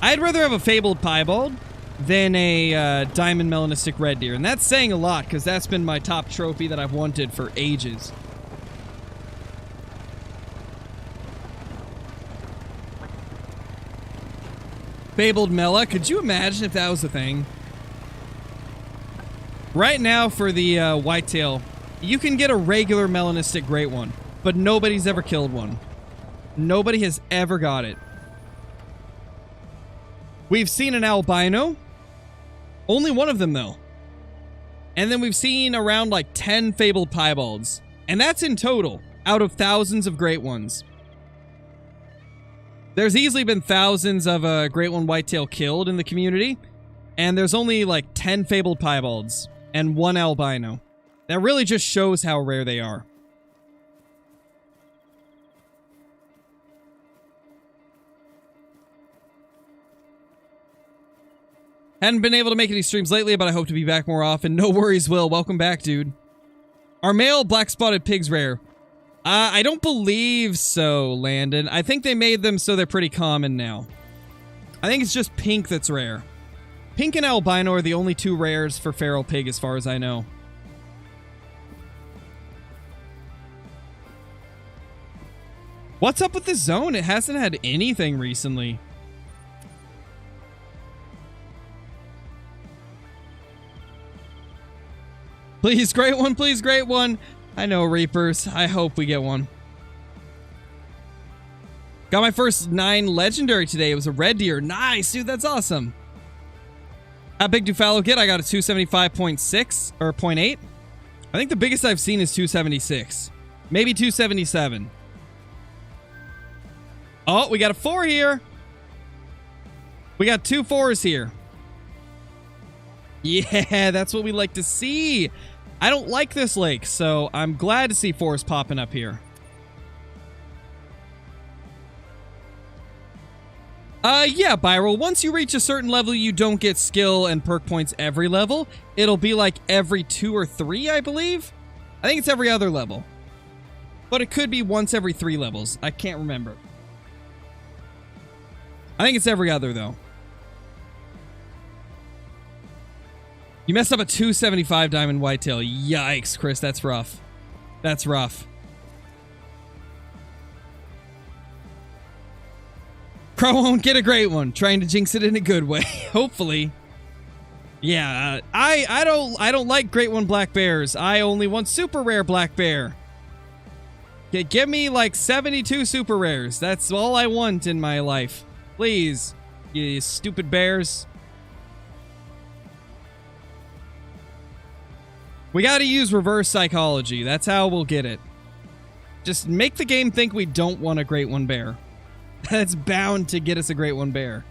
S1: I'd rather have a fabled piebald than a diamond melanistic red deer. And that's saying a lot, because that's been my top trophy that I've wanted for ages. Fabled Mela, could you imagine if that was a thing? Right now for the whitetail, you can get a regular melanistic great one, but nobody's ever killed one. Nobody has ever got it. We've seen an albino. Only one of them, though. And then we've seen around like 10 fabled piebalds. And that's in total, out of thousands of great ones. There's easily been thousands of great one whitetail killed in the community. And there's only like 10 fabled piebalds and 1 albino. That really just shows how rare they are. Hadn't been able to make any streams lately, but I hope to be back more often. No worries, Will. Welcome back, dude. Are male black-spotted pigs rare? I don't believe so, Landon. I think they made them so they're pretty common now. I think it's just pink that's rare. Pink and albino are the only 2 rares for feral pig, as far as I know. What's up with this zone? It hasn't had anything recently. Please, great one. Please, great one. I know, Reapers. I hope we get one. Got my first 9 legendary today. It was a red deer. Nice, dude. That's awesome. How big do fallow get? I got a 275.6 or 0.8. I think the biggest I've seen is 276. Maybe 277. Oh, we got a 4 here. We got 2 4s here. Yeah, that's what we like to see. I don't like this lake, so I'm glad to see 4s popping up here. Yeah, Byral, once you reach a certain level, you don't get skill and perk points every level. It'll be like every 2 or 3, I believe. I think it's every other level. But it could be once every 3 levels. I can't remember. I think it's every other, though. You messed up a 275 diamond whitetail. Yikes, Chris, that's rough. That's rough. Crow won't get a great one. Trying to jinx it in a good way. Hopefully. Yeah, I don't like great one black bears. I only want super rare black bear. Okay, give me like 72 super rares. That's all I want in my life. Please, you stupid bears. We gotta use reverse psychology. That's how we'll get it. Just make the game think we don't want a great one bear. That's bound to get us a great one bear.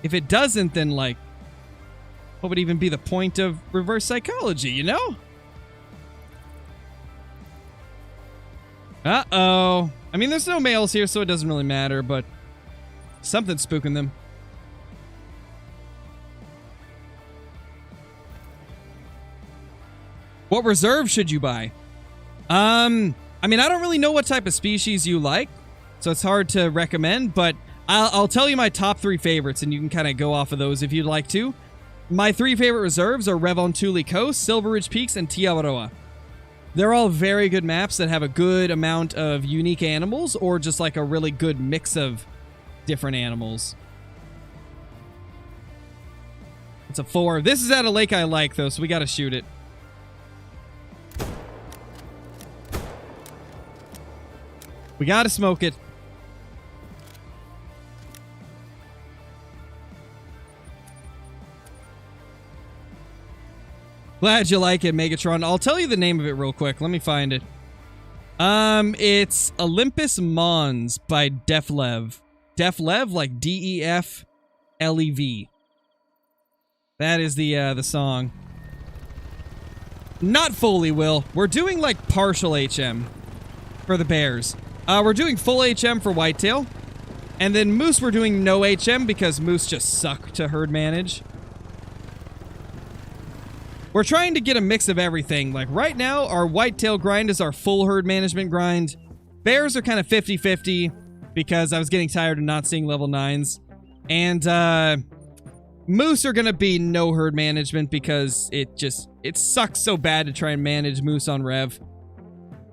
S1: If it doesn't, then like, what would even be the point of reverse psychology, you know? Uh-oh. I mean, there's no males here, so it doesn't really matter, but something's spooking them. What reserve should you buy? I mean, I don't really know what type of species you like, so it's hard to recommend, but I'll tell you my top 3 favorites, and you can kind of go off of those if you'd like to. My 3 favorite reserves are Revontuli Coast, Silver Ridge Peaks, and Tiawaroa. They're all very good maps that have a good amount of unique animals, or just like a really good mix of different animals. It's a 4. This is at a lake I like, though, so we gotta shoot it. We gotta smoke it. Glad you like it, Megatron. I'll tell you the name of it real quick. Let me find it. It's Olympus Mons by Deflev. Deflev, like D-E-F-L-E-V. That is the song. Not fully, Will. We're doing like partial HM for the bears. We're doing full HM for whitetail. And then moose we're doing no HM because moose just suck to herd manage. We're trying to get a mix of everything. Like right now, our whitetail grind is our full herd management grind. Bears are kind of 50-50 because I was getting tired of not seeing level 9s. And Moose are gonna be no herd management because it sucks so bad to try and manage moose on Rev.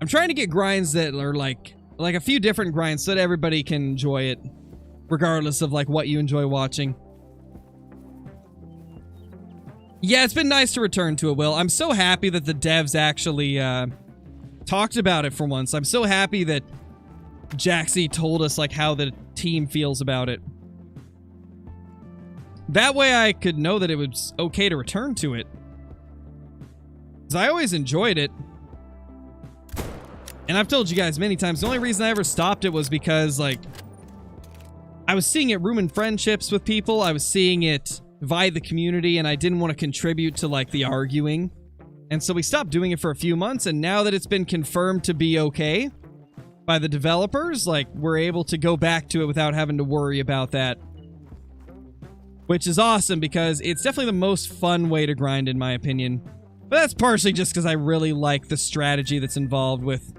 S1: I'm trying to get grinds that are like a few different grinds so that everybody can enjoy it, regardless of like what you enjoy watching. Yeah, it's been nice to return to it, Will. I'm so happy that the devs actually talked about it for once. I'm so happy that Jaxie told us like how the team feels about it. That way I could know that it was okay to return to it. Because I always enjoyed it. And I've told you guys many times, the only reason I ever stopped it was because, like, I was seeing it ruin friendships with people. I was seeing it divide the community, and I didn't want to contribute to, like, the arguing. And so we stopped doing it for a few months, and now that it's been confirmed to be okay by the developers, like, we're able to go back to it without having to worry about that. Which is awesome, because it's definitely the most fun way to grind, in my opinion. But that's partially just because I really like the strategy that's involved with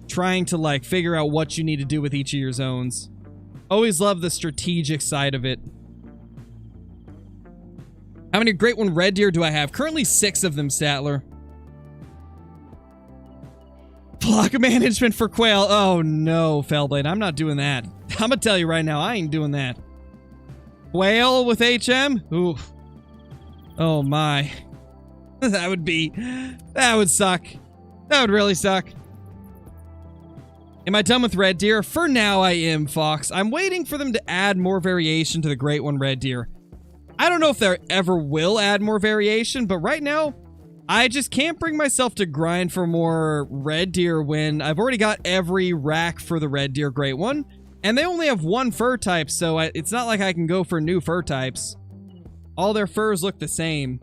S1: trying to, like, figure out what you need to do with each of your zones. Always love the strategic side of it. How many Great One Red Deer do I have? Currently 6 of them, Statler. Block management for quail. Oh no, Fellblade. I'm not doing that. I'm gonna tell you right now, I ain't doing that. Quail with HM? Oof. Oh my. That would suck. That would really suck. Am I done with Red Deer? For now, I am, Fox. I'm waiting for them to add more variation to the Great One Red Deer. I don't know if they ever will add more variation, but right now, I just can't bring myself to grind for more Red Deer when I've already got every rack for the Red Deer Great One, and they only have 1 fur type, so it's not like I can go for new fur types. All their furs look the same.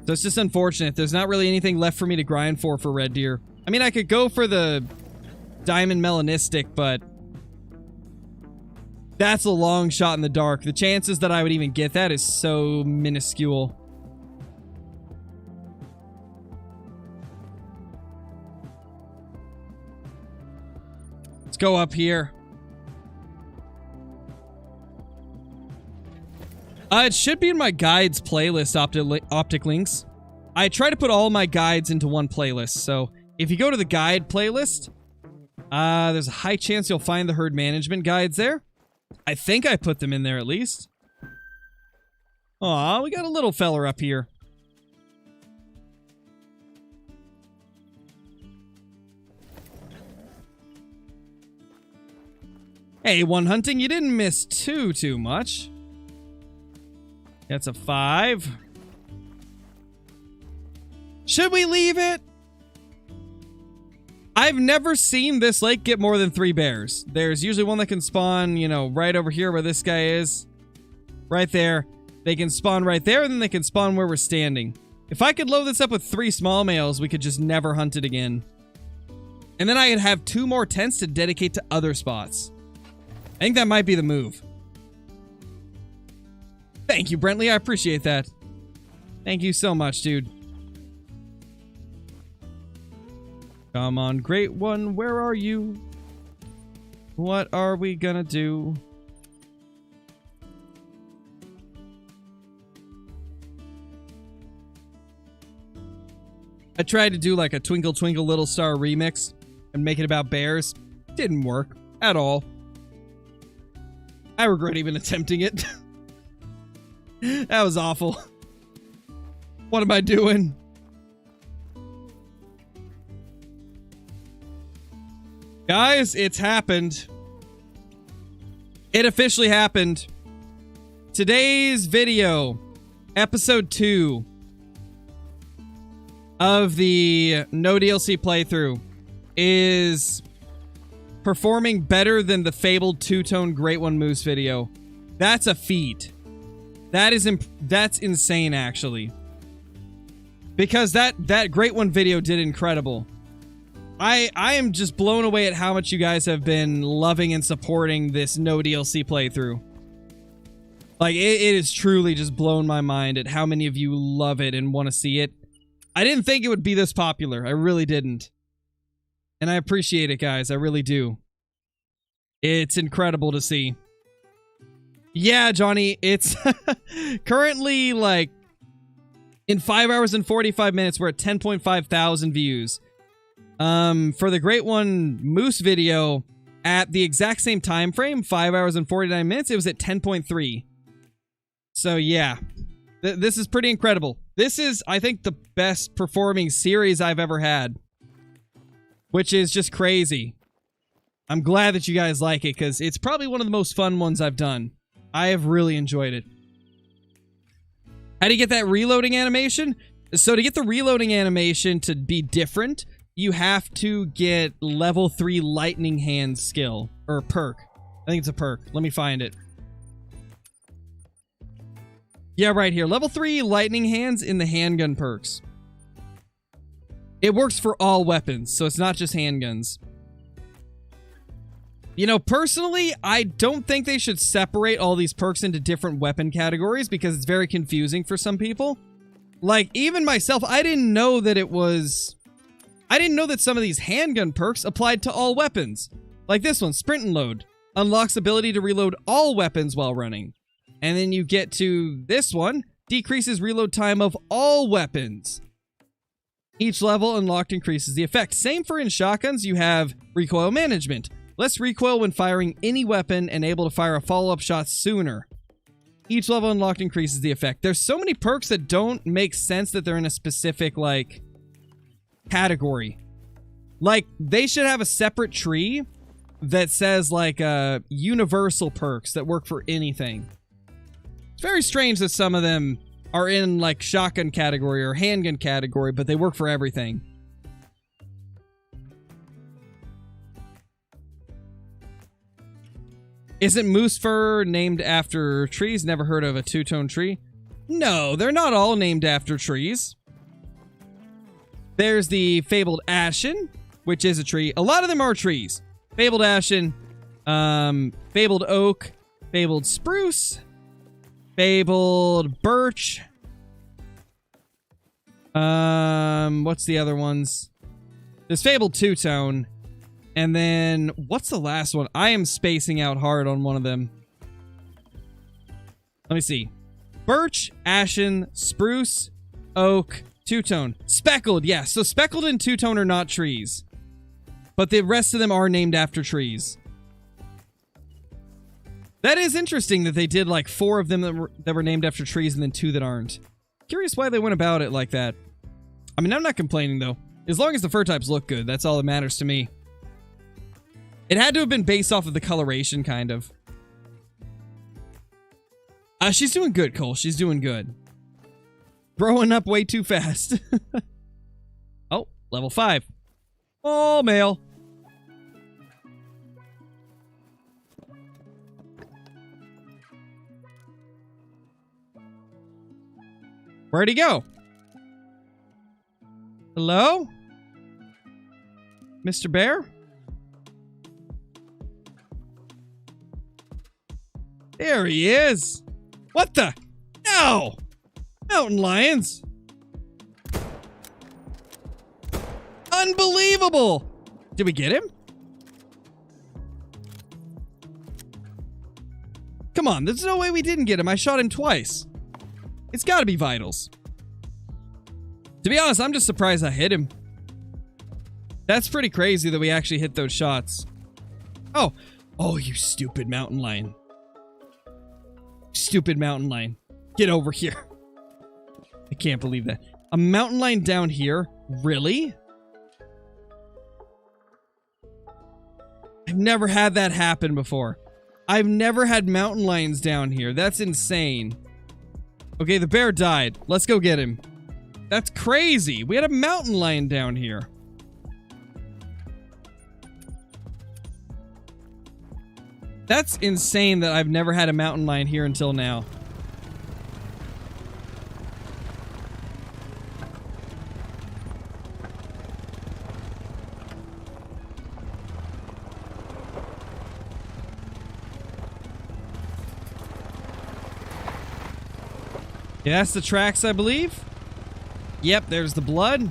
S1: So it's just unfortunate. There's not really anything left for me to grind for Red Deer. I mean, I could go for the Diamond Melanistic, but that's a long shot in the dark. The chances that I would even get that is so minuscule. Let's go up here. It should be in my guides playlist, Optic Links. I try to put all my guides into one playlist, so if you go to the guide playlist, there's a high chance you'll find the herd management guides there. I think I put them in there at least. Aw, we got a little feller up here. Hey, one hunting, you didn't miss too much. That's a 5. Should we leave it? I've never seen this lake get more than 3 bears. There's usually one that can spawn, you know, right over here where this guy is. Right there. They can spawn right there, and then they can spawn where we're standing. If I could load this up with 3 small males, we could just never hunt it again. And then I could have 2 more tents to dedicate to other spots. I think that might be the move. Thank you, Brentley. I appreciate that. Thank you so much, dude. Come on, Great One, where are you? What are we gonna do? I tried to do like a Twinkle Twinkle Little Star remix and make it about bears. Didn't work at all. I regret even attempting it. That was awful. What am I doing? Guys, it's happened. It officially happened. Today's video, episode 2 of the No DLC playthrough, is performing better than the fabled 2-tone Great One Moose video. That's a feat. That's insane, actually. Because that Great One video did incredible. I am just blown away at how much you guys have been loving and supporting this No DLC playthrough. Like, it is truly just blown my mind at how many of you love it and want to see it. I didn't think it would be this popular. I really didn't. And I appreciate it, guys. I really do. It's incredible to see. Yeah, Johnny, it's currently like in 5 hours and 45 minutes, we're at 10.5 thousand views. For the Great One Moose video, at the exact same time frame, 5 hours and 49 minutes, it was at 10.3. So yeah, this is pretty incredible. This is, I think, the best performing series I've ever had, which is just crazy. I'm glad that you guys like it, because it's probably one of the most fun ones I've done. I have really enjoyed it. How do you get that reloading animation? So to get the reloading animation to be different, you have to get level 3 lightning hand skill, or perk. I think it's a perk. Let me find it. Yeah, right here. Level 3 lightning hands in the handgun perks. It works for all weapons, so it's not just handguns. You know, personally, I don't think they should separate all these perks into different weapon categories because it's very confusing for some people. Like, even myself, I didn't know that it was... I didn't know that some of these handgun perks applied to all weapons. Like this one, Sprint and Load. Unlocks ability to reload all weapons while running. And then you get to this one, decreases reload time of all weapons. Each level unlocked increases the effect. Same for in shotguns, you have recoil management. Less recoil when firing any weapon and able to fire a follow-up shot sooner. Each level unlocked increases the effect. There's so many perks that don't make sense that they're in a specific, like, category. Like, they should have a separate tree that says, like, universal perks that work for anything. It's very strange that some of them are in, like, shotgun category or handgun category, but they work for everything. Isn't moose fur named after trees? Never heard of a two-tone tree? No, they're not all named after trees. There's the fabled ashen, which is a tree. A lot of them are trees. Fabled ashen, fabled oak, fabled spruce, fabled birch. What's the other ones? There's fabled two-tone. And then, what's the last one? I am spacing out hard on one of them. Let me see. Birch, ashen, spruce, oak, two-tone. Speckled, yeah. So speckled and two-tone are not trees. But the rest of them are named after trees. That is interesting that they did like 4 of them that were named after trees and then 2 that aren't. Curious why they went about it like that. I mean, I'm not complaining though. As long as the fur types look good, that's all that matters to me. It had to have been based off of the coloration, kind of. She's doing good, Cole. She's doing good. Growing up way too fast. Oh, level 5. All male. Where'd he go? Hello? Mr. Bear? There he is. What the? No! Mountain lions. Unbelievable! Did we get him? Come on, there's no way we didn't get him. I shot him twice. It's gotta be vitals. To be honest, I'm just surprised I hit him. That's pretty crazy that we actually hit those shots. Oh. Oh, you stupid mountain lion. Stupid mountain lion. Get over here. I can't believe that. A mountain lion down here? Really? I've never had that happen before. I've never had mountain lions down here. That's insane. Okay, the bear died. Let's go get him. That's crazy. We had a mountain lion down here. That's insane that I've never had a mountain lion here until now. Yeah, that's the tracks, I believe. Yep, there's the blood.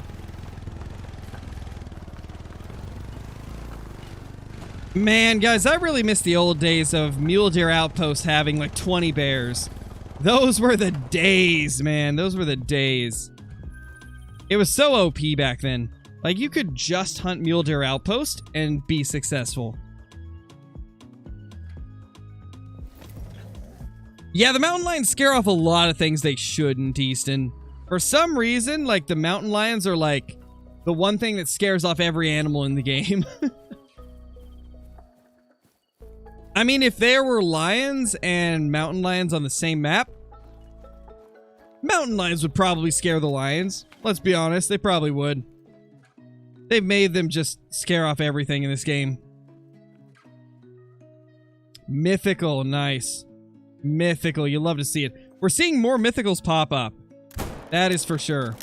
S1: Man, guys, I really miss the old days of Mule Deer Outpost having like 20 bears. Those were the days, man. Those were the days. It was so OP back then. Like, you could just hunt Mule Deer Outpost and be successful. Yeah, the mountain lions scare off a lot of things they shouldn't, Easton. For some reason, like, the mountain lions are, like, the one thing that scares off every animal in the game. I mean, if there were lions and mountain lions on the same map, mountain lions would probably scare the lions. Let's be honest, they probably would. They've made them just scare off everything in this game. Mythical, nice. Mythical, you love to see it. We're seeing more mythicals pop up. That is for sure.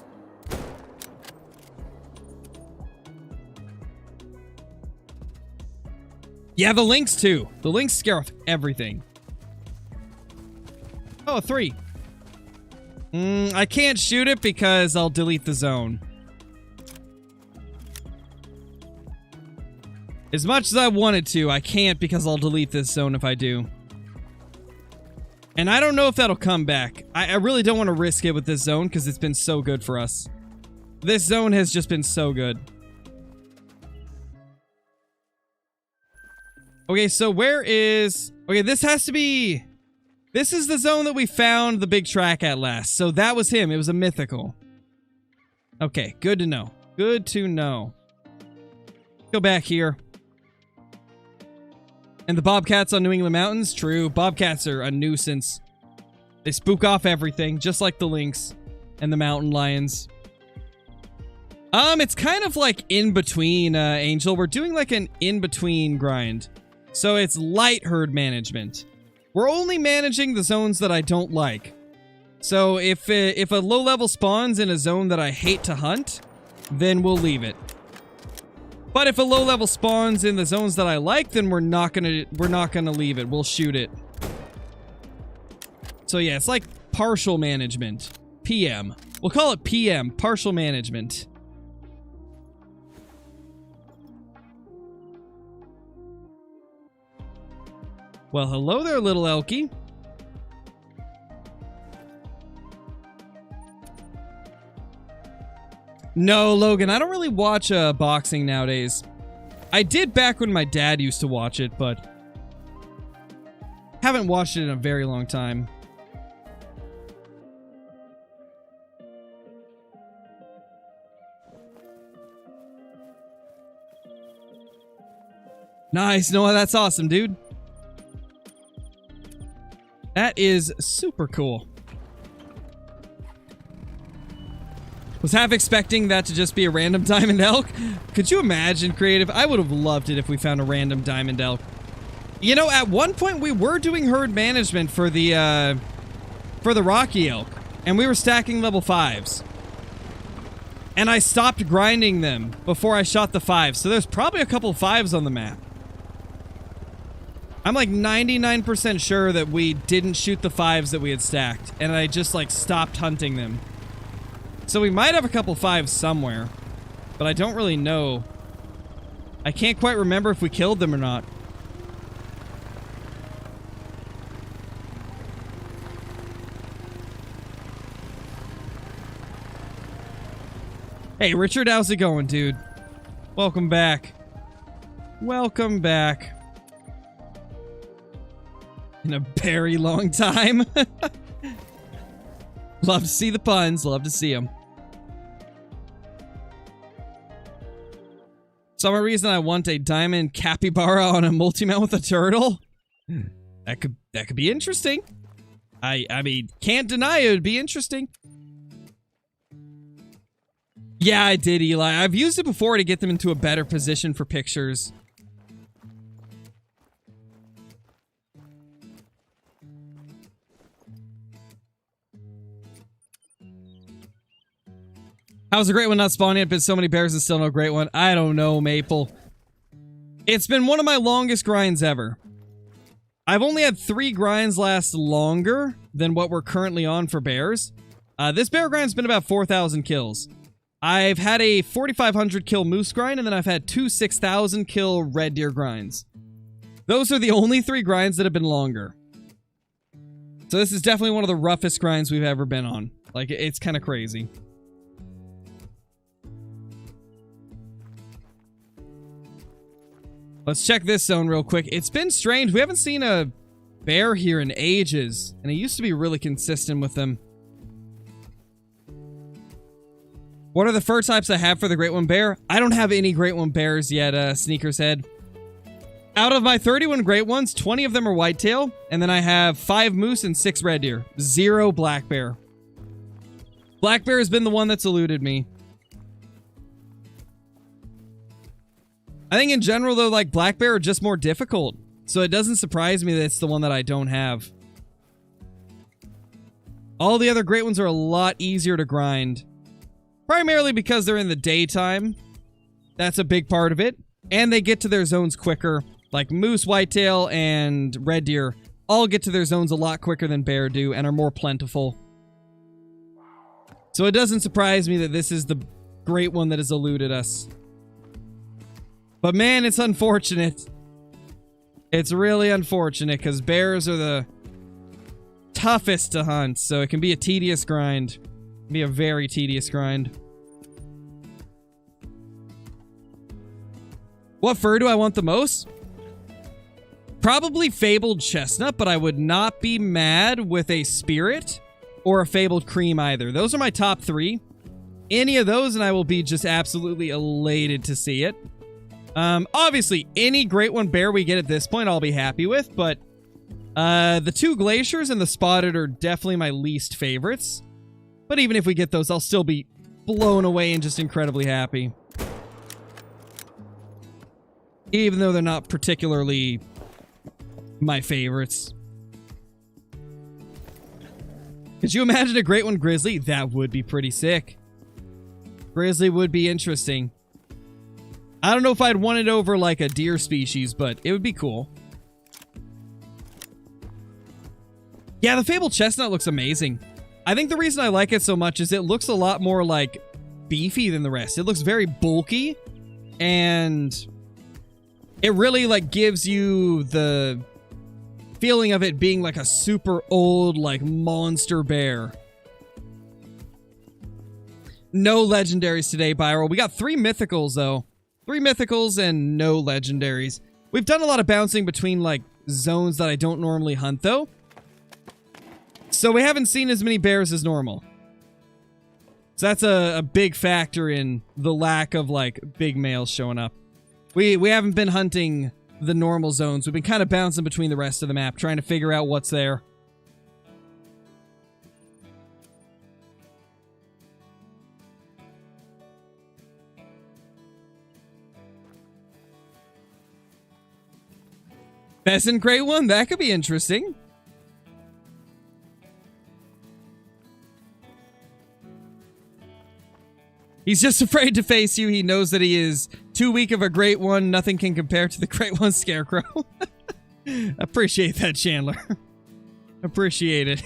S1: Yeah, the lynx too. The lynx scare off everything. Oh, 3. I can't shoot it because I'll delete the zone. As much as I wanted to, I can't because I'll delete this zone if I do. And I don't know if that'll come back. I really don't want to risk it with this zone because it's been so good for us. This zone has just been so good. Okay, so where is... Okay, this has to be... This is the zone that we found the big track at last. So that was him. It was a mythical. Okay, good to know. Good to know. Go back here. And the bobcats on New England mountains? True. Bobcats are a nuisance. They spook off everything, just like the lynx and the mountain lions. It's kind of like in between, Angel. We're doing like an in-between grind. So it's light herd management. We're only managing the zones that I don't like. So if a low level spawns in a zone that I hate to hunt, then we'll leave it. But if a low level spawns in the zones that I like, then we're not gonna leave it. We'll shoot it. So yeah, it's like partial management. PM. We'll call it PM, partial management. Well, hello there, little Elkie. No, Logan, I don't really watch boxing nowadays. I did back when my dad used to watch it, but haven't watched it in a very long time. Nice, Noah, that's awesome, dude. That is super cool. Was half expecting that to just be a random diamond elk. Could you imagine, Creative? I would have loved it if we found a random diamond elk. You know, at one point we were doing herd management for the Rocky elk, and we were stacking level 5s. And I stopped grinding them before I shot the 5s, so there's probably a couple of 5s on the map. I'm like 99% sure that we didn't shoot the 5s that we had stacked, and I just like stopped hunting them. So we might have a couple 5s somewhere, but I don't really know. I can't quite remember if we killed them or not. Hey, Richard, how's it going, dude? Welcome back. Welcome back. In a very long time. Love to see the puns. Love to see them. Some reason I want a diamond capybara on a multi-mount with a turtle. That could be interesting. I mean, can't deny it would be interesting. Yeah, I did, Eli. I've used it before to get them into a better position for pictures. How's a great one not spawning yet, but so many bears and still no great one? I don't know, Maple. It's been one of my longest grinds ever. I've only had 3 grinds last longer than what we're currently on for bears. This bear grind's been about 4,000 kills. I've had a 4,500 kill moose grind, and then I've had 2 6,000 kill red deer grinds. Those are the only 3 grinds that have been longer. So this is definitely one of the roughest grinds we've ever been on. Like, it's kind of crazy. Let's check this zone real quick. It's been strange. We haven't seen a bear here in ages, and it used to be really consistent with them. What are the fur types I have for the Great One Bear? I don't have any Great One Bears yet, Sneakers Head. Out of my 31 Great Ones, 20 of them are whitetail, and then I have 5 moose and 6 red deer. 0 black bear. Black bear has been the one that's eluded me. I think in general, though, like, black bear are just more difficult. So it doesn't surprise me that it's the one that I don't have. All the other Great Ones are a lot easier to grind. Primarily because they're in the daytime. That's a big part of it. And they get to their zones quicker. Like moose, whitetail, and red deer all get to their zones a lot quicker than bear do and are more plentiful. So it doesn't surprise me that this is the Great One that has eluded us. But man, it's unfortunate. It's really unfortunate because bears are the toughest to hunt. So it can be a tedious grind. It can be a very tedious grind. What fur do I want the most? Probably fabled chestnut, but I would not be mad with a spirit or a fabled cream either. Those are my top 3. Any of those and I will be just absolutely elated to see it. Obviously, any Great One Bear we get at this point, I'll be happy with, but the 2 glaciers and the spotted are definitely my least favorites. But even if we get those, I'll still be blown away and just incredibly happy. Even though they're not particularly my favorites. Could you imagine a Great One grizzly? That would be pretty sick. Grizzly would be interesting. I don't know if I'd want it over like a deer species, but it would be cool. Yeah, the fabled chestnut looks amazing. I think the reason I like it so much is it looks a lot more like beefy than the rest. It looks very bulky and it really like gives you the feeling of it being like a super old like monster bear. No legendaries today, Byro. We got 3 mythicals though. 3 mythicals and no legendaries. We've done a lot of bouncing between like zones that I don't normally hunt though. So we haven't seen as many bears as normal. So that's a big factor in the lack of like big males showing up. We haven't been hunting the normal zones. We've been kind of bouncing between the rest of the map, trying to figure out what's there. Pheasant Great One? That could be interesting. He's just afraid to face you. He knows that he is too weak of a Great One. Nothing can compare to the Great One Scarecrow. Appreciate that, Chandler. Appreciate it.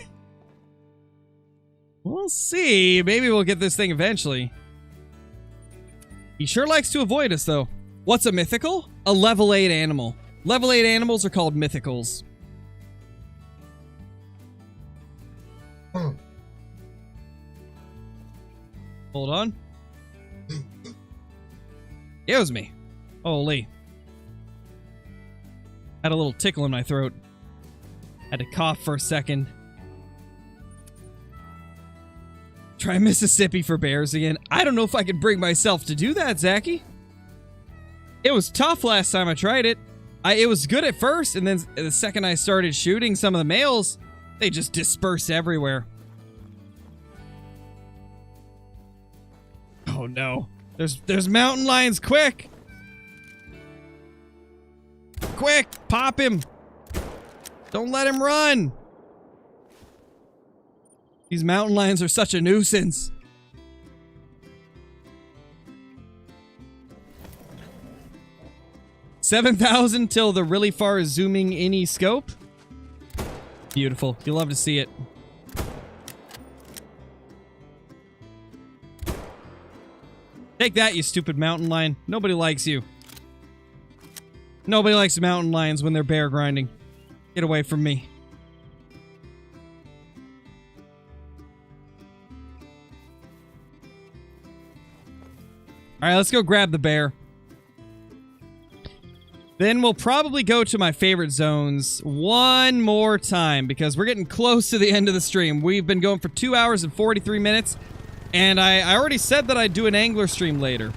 S1: We'll see. Maybe we'll get this thing eventually. He sure likes to avoid us, though. What's a mythical? A level 8 animal. Level 8 animals are called mythicals. Hold on. It was me. Holy. Had a little tickle in my throat. Had to cough for a second. Try Mississippi for bears again. I don't know if I could bring myself to do that, Zachy. It was tough last time I tried it. It was good at first, and then the second I started shooting some of the males, they just dispersed everywhere. Oh no. There's mountain lions, quick! Quick, pop him! Don't let him run! These mountain lions are such a nuisance. $7,000 till the really far zooming any scope. Beautiful. You'll love to see it. Take that, you stupid mountain lion. Nobody likes you. Nobody likes mountain lions when they're bear grinding. Get away from me. Alright, let's go grab the bear. Then we'll probably go to my favorite zones one more time because we're getting close to the end of the stream. We've been going for 2 hours and 43 minutes, and I already said that I'd do an angler stream later.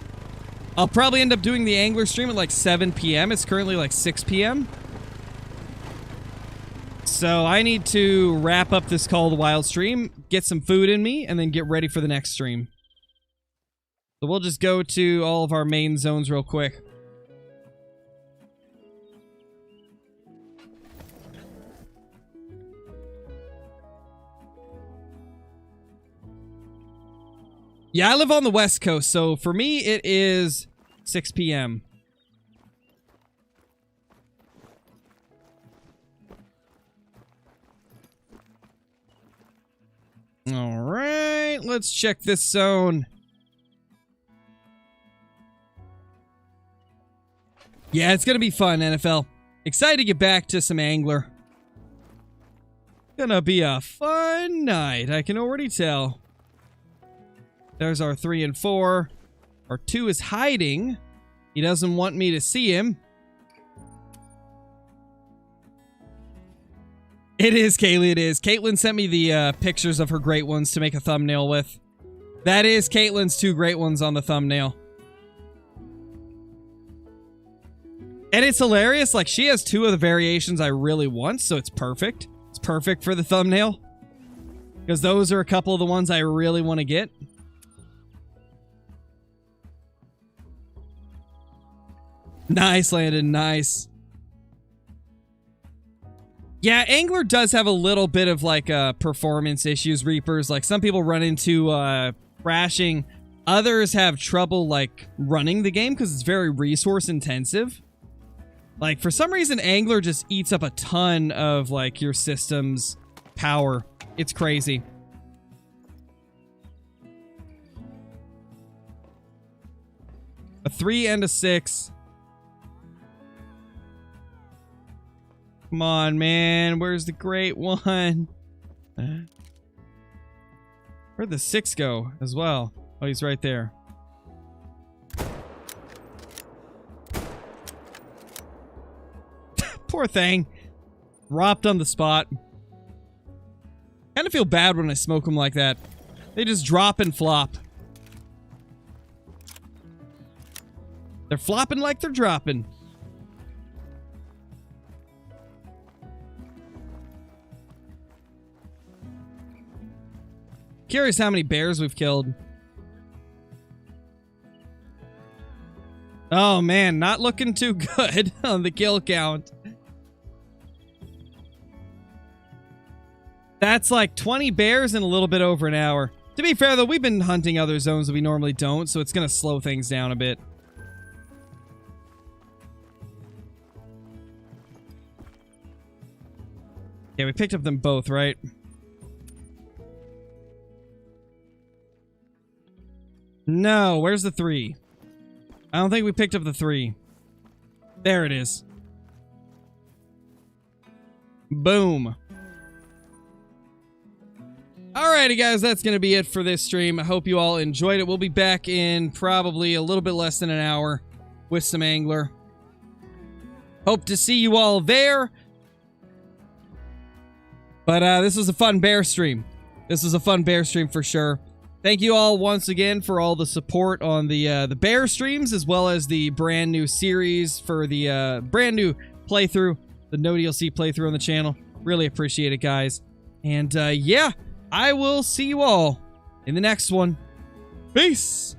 S1: I'll probably end up doing the angler stream at like 7 p.m. It's currently like 6 p.m. So I need to wrap up this Call of the Wild stream, get some food in me, and then get ready for the next stream. So we'll just go to all of our main zones real quick. Yeah, I live on the West Coast, so for me it is 6 p.m. Alright, let's check this zone. Yeah, it's gonna be fun, NFL. Excited to get back to some angler. Gonna be a fun night, I can already tell. There's our 3 and 4. Our 2 is hiding. He doesn't want me to see him. It is, Kaylee, it is. Caitlin sent me the pictures of her great ones to make a thumbnail with. That is Caitlin's 2 great ones on the thumbnail. And it's hilarious, like, she has 2 of the variations I really want, so it's perfect. It's perfect for the thumbnail. Because those are a couple of the ones I really want to get. Nice, Landon, nice. Yeah, Angler does have a little bit of, like, performance issues, Reapers. Like, some people run into, crashing. Others have trouble, like, running the game because it's very resource-intensive. Like, for some reason, Angler just eats up a ton of, like, your system's power. It's crazy. A 3 and a 6. Come on, man. Where's the great one? Where'd the 6 go as well? Oh, he's right there. Poor thing. Dropped on the spot. Kind of feel bad when I smoke them like that. They just drop and flop. They're flopping like they're dropping. Curious how many bears we've killed. Oh man, not looking too good on the kill count. That's like 20 bears in a little bit over an hour. To be fair though, we've been hunting other zones that we normally don't, so it's gonna slow things down a bit. Yeah, we picked up them both, right? No, where's the 3? I don't think we picked up the 3. There it is. Boom. Alrighty, guys, that's going to be it for this stream. I hope you all enjoyed it. We'll be back in probably a little bit less than an hour with some Angler. Hope to see you all there. But this was a fun bear stream. This was a fun bear stream for sure. Thank you all once again for all the support on the bear streams, as well as the brand new series for the brand new playthrough, the no DLC playthrough on the channel. Really appreciate it, guys. And yeah, I will see you all in the next one. Peace!